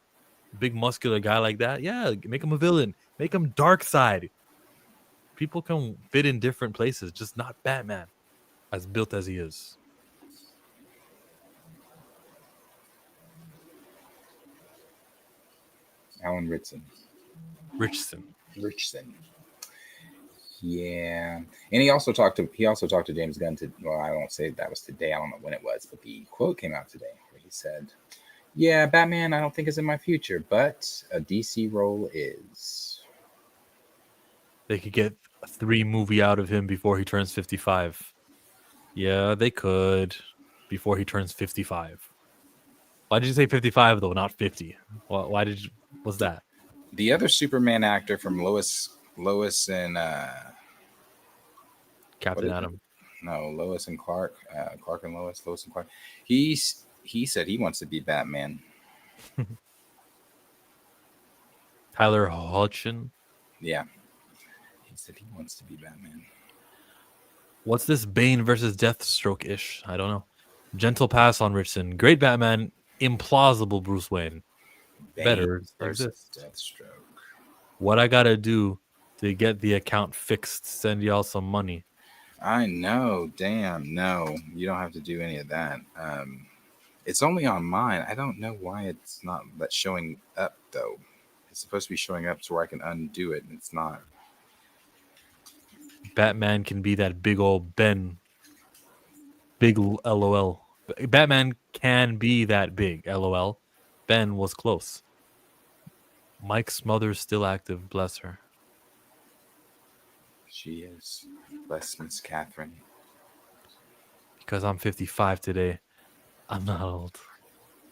Big muscular guy like that. Yeah, make him a villain. Make him Darkseid. People can fit in different places, just not Batman, as built as he is. Alan Ritchson. Yeah, and he also talked to James Gunn. Well, I won't say that was today. I don't know when it was, but the quote came out today where he said, "Yeah, Batman, I don't think is in my future, but a DC role is." They could get a 3 movie out of him before he turns 55. Yeah, they could before he turns 55. Why did you say 55 though, not 50? Why did you? What's that? The other Superman actor from Lois and Captain Adam. No, Lois and Clark. Clark and Lois and Clark. He said he wants to be Batman. Tyler Hodgson. Yeah. He said he wants to be Batman. What's this Bane versus Deathstroke-ish? I don't know. Gentle pass on Ritchson. Great Batman. Implausible Bruce Wayne. Bane Better versus exists. Deathstroke. What I gotta do to get the account fixed, send y'all some money. I know. Damn. No, you don't have to do any of that. It's only on mine. I don't know why it's not showing up though. It's supposed to be showing up so I can undo it, and it's not. Batman can be that big old Ben. Big LOL. Batman can be that big LOL. Ben was close. Mike's mother's still active, bless her. She is. Bless Miss Catherine. Because I'm 55 today. I'm not old.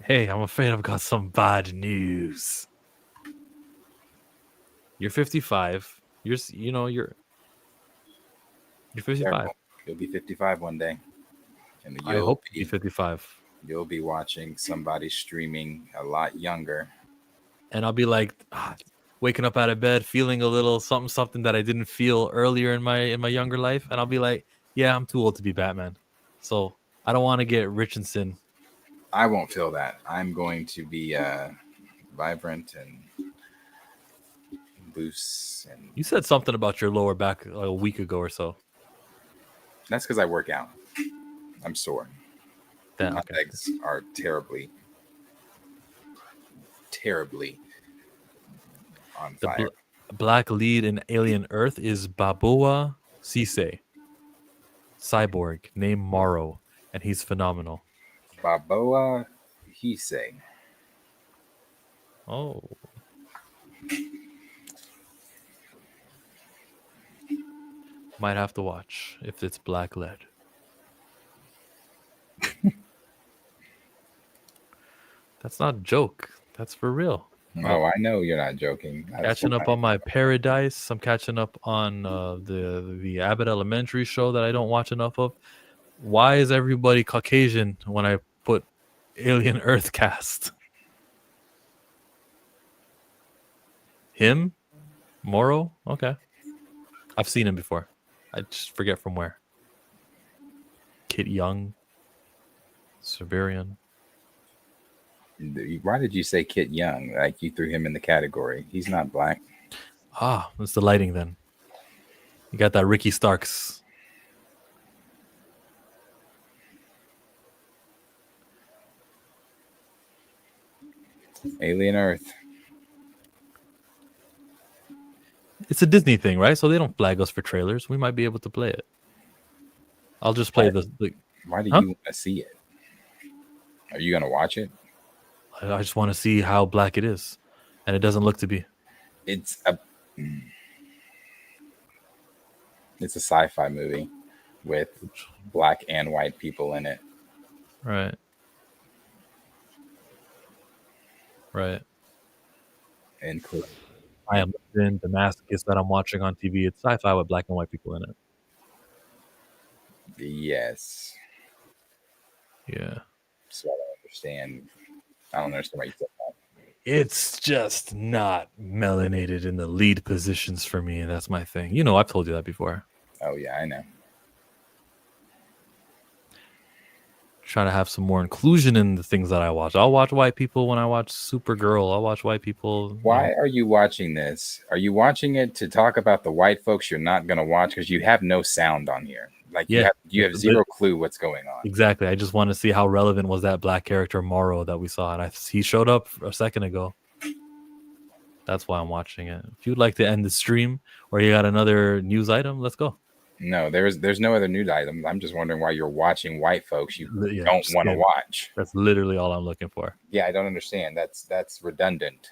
Hey, I'm afraid I've got some bad news. You're 55. You're 55. Careful. You'll be 55 one day. And I hope to be 55. You'll be watching somebody streaming a lot younger. And I'll be like waking up out of bed feeling a little something that I didn't feel earlier in my younger life, and I'll be like, yeah, I'm too old to be Batman. So I don't want to get Ritchson. I won't feel that. I'm going to be vibrant and loose. And you said something about your lower back like a week ago or so. That's because I work out. I'm sore. My legs are terribly on fire. Black lead in Alien Earth is Baboa Cisse, cyborg named Morrow, and he's phenomenal. Baboa Cisse. Oh. Might have to watch if it's black lead. That's not a joke. That's for real. Oh, I know you're not joking. Catching up on my Paradise. I'm catching up on the Abbott Elementary show that I don't watch enough of. Why is everybody Caucasian when I put Alien Earth cast? Him? Morrow? Okay. I've seen him before. I just forget from where. Kit Young. Siberian. Why did you say Kit Young? Like you threw him in the category. He's not black. Ah, it's the lighting then. You got that Ricky Starks. Alien Earth. It's a Disney thing, right? So they don't flag us for trailers. We might be able to play it. I'll just play the. Why do you want to see it? Are you gonna watch it? I just want to see how black it is, and it doesn't look to be. It's a sci-fi movie with black and white people in it. Right. Including I am in Damascus that I'm watching on TV. It's sci-fi with black and white people in it. Yes. Yeah. So I don't understand. I don't understand why you said that. It's just not melanated in the lead positions for me. That's my thing. You know, I've told you that before. Oh yeah, I know. Trying to have some more inclusion in the things that I watch. I'll watch white people when I watch Supergirl. I'll watch white people. Why are you watching this? Are you watching it to talk about the white folks you're not going to watch because you have no sound on here? Like you have zero clue what's going on. Exactly. I just want to see how relevant was that black character Morrow that we saw, and he showed up a second ago. That's why I'm watching it. If you'd like to end the stream or you got another news item, let's go. No, there's no other news item. I'm just wondering why you're watching white folks you don't want to watch. That's literally all I'm looking for. Yeah, I don't understand. That's redundant.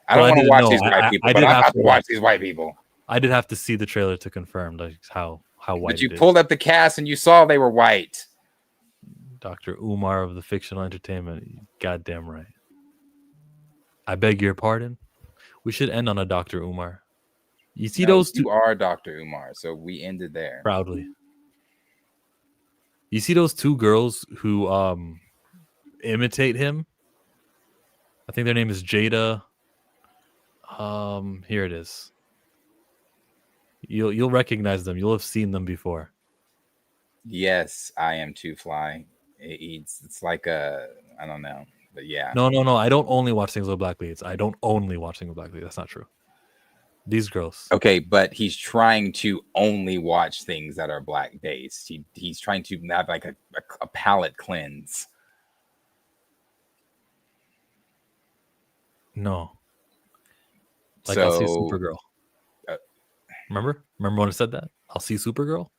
I don't want to watch these white people, but I have to watch these white people. I did have to see the trailer to confirm like how white. But you pulled up the cast and you saw they were white. Dr. Umar of the Fictional Entertainment. Goddamn right. I beg your pardon. We should end on a Dr. Umar. You see those two? You are Dr. Umar, so we ended there. Proudly. You see those two girls who imitate him? I think their name is Jada. Here it is. You'll recognize them. You'll have seen them before. Yes, I Am Too Fly. It's like I don't know, but yeah. No. I don't only watch things with black leads. That's not true. These girls. Okay, but he's trying to only watch things that are black based. He's trying to have like a palate cleanse. No. Like I'll see Supergirl. Remember when I said that? I'll see Supergirl.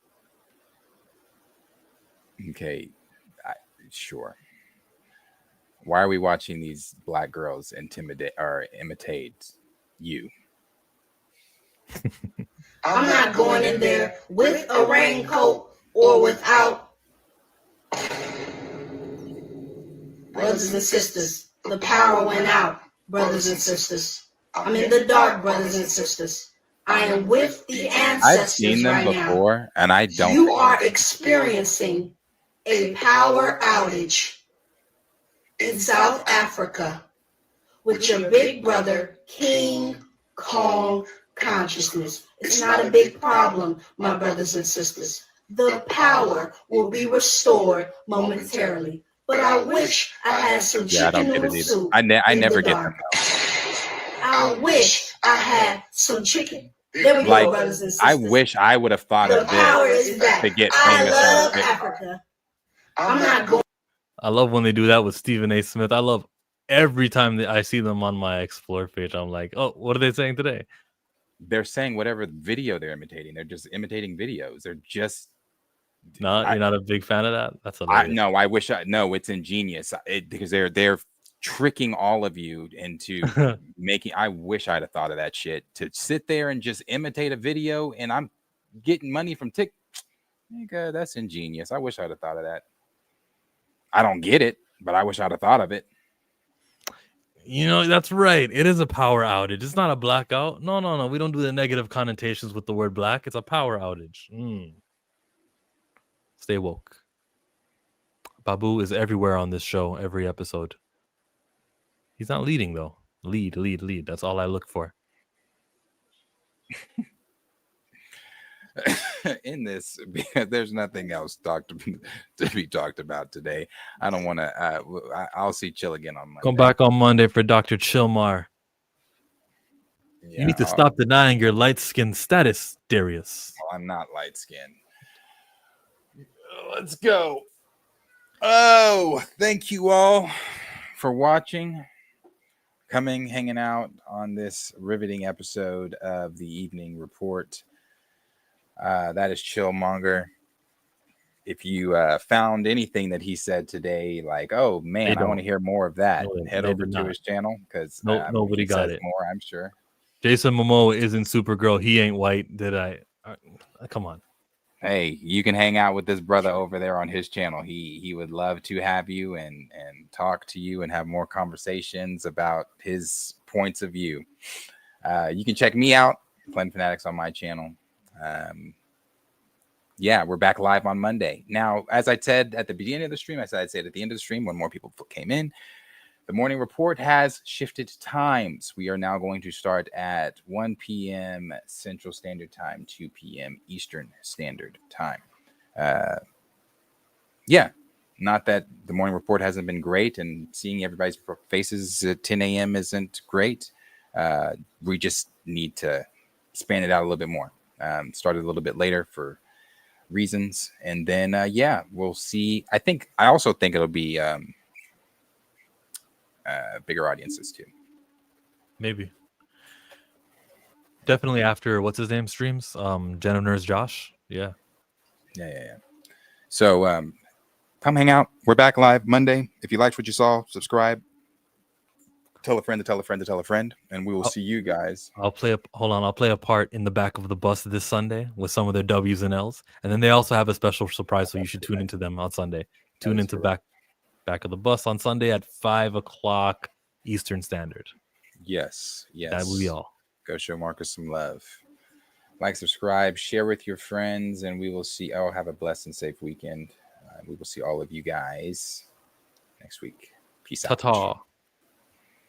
Okay, sure. Why are we watching these black girls imitate you? I'm not going in there with a raincoat or without. Brothers and sisters, the power went out, brothers and sisters. I'm in the dark, brothers and sisters. I am with the ancestors. I've seen them right before, now. and I don't. You are experiencing a power outage in South Africa with your big brother, King Kong consciousness. It's not a big problem, my brothers and sisters. The power will be restored momentarily. But I wish I had some Yeah, I don't chicken get it noodle either. soup. I in never the get dark. them. I wish I had some chicken. There we Like, go, brothers and I sisters. wish I would have thought The of power this is back. to get I famous love on TikTok. Africa. I'm not going. I love when they do that with Stephen A. Smith. I love every time that I see them on my Explore page. I'm like, oh, what are they saying today? They're saying whatever video they're imitating. They're just imitating videos. They're just No, you're not a big fan of that. That's hilarious. no. I wish I no. It's ingenious because they're tricking all of you into making. I wish I'd have thought of that shit to sit there and just imitate a video, and I'm getting money from TikTok. Nigga, that's ingenious. I wish I'd have thought of that. I don't get it, but I wish I'd have thought of it. You know, that's right. It is a power outage. It's not a blackout. No. We don't do the negative connotations with the word black. It's a power outage. Stay woke. Babu is everywhere on this show, every episode. He's not leading, though. Lead. That's all I look for. In this, because there's nothing else to be talked about today. I don't want to. I'll see Chill again on Monday. Come back on Monday for Dr. Chilmar. Yeah, you need to stop denying your light skin status, Darius. Well, I'm not light skinned. Let's go. Oh, thank you all for watching, hanging out on this riveting episode of the Evening Report. That is Chillmonger. If you found anything that he said today, like, oh man, I want to hear more of that, head over to his channel because nobody got it. More, I'm sure. Jason Momoa isn't Supergirl. He ain't white. Did I? Come on. Hey, you can hang out with this brother over there on his channel. He would love to have you and talk to you and have more conversations about his points of view. You can check me out, Planet Fanatics, on my channel. Yeah, we're back live on Monday. Now, as I said at the beginning of the stream, I said I'd say it at the end of the stream when more people came in. The morning report has shifted times. We are now going to start at 1 p.m. Central Standard Time, 2 p.m. Eastern Standard Time. Yeah, not that the morning report hasn't been great, and seeing everybody's faces at 10 a.m. isn't great. We just need to span it out a little bit more. Started a little bit later for reasons, and then yeah, we'll see. I also think it'll be bigger audiences too. Maybe. Definitely after what's his name streams. Jennifer's Josh. Yeah. So come hang out. We're back live Monday. If you liked what you saw, subscribe. Tell a friend to tell a friend to tell a friend, and we will see you guys. I'll play a part in the back of the bus this Sunday with some of their W's and L's, and then they also have a special surprise, so you should tune into them on Sunday. Tune into back of the bus on Sunday at 5:00 Eastern Standard. Yes. That will be all. Go show Marcus some love. Like, subscribe, share with your friends, and we will see. Oh, have a blessed and safe weekend. We will see all of you guys next week. Peace out. Ta-ta.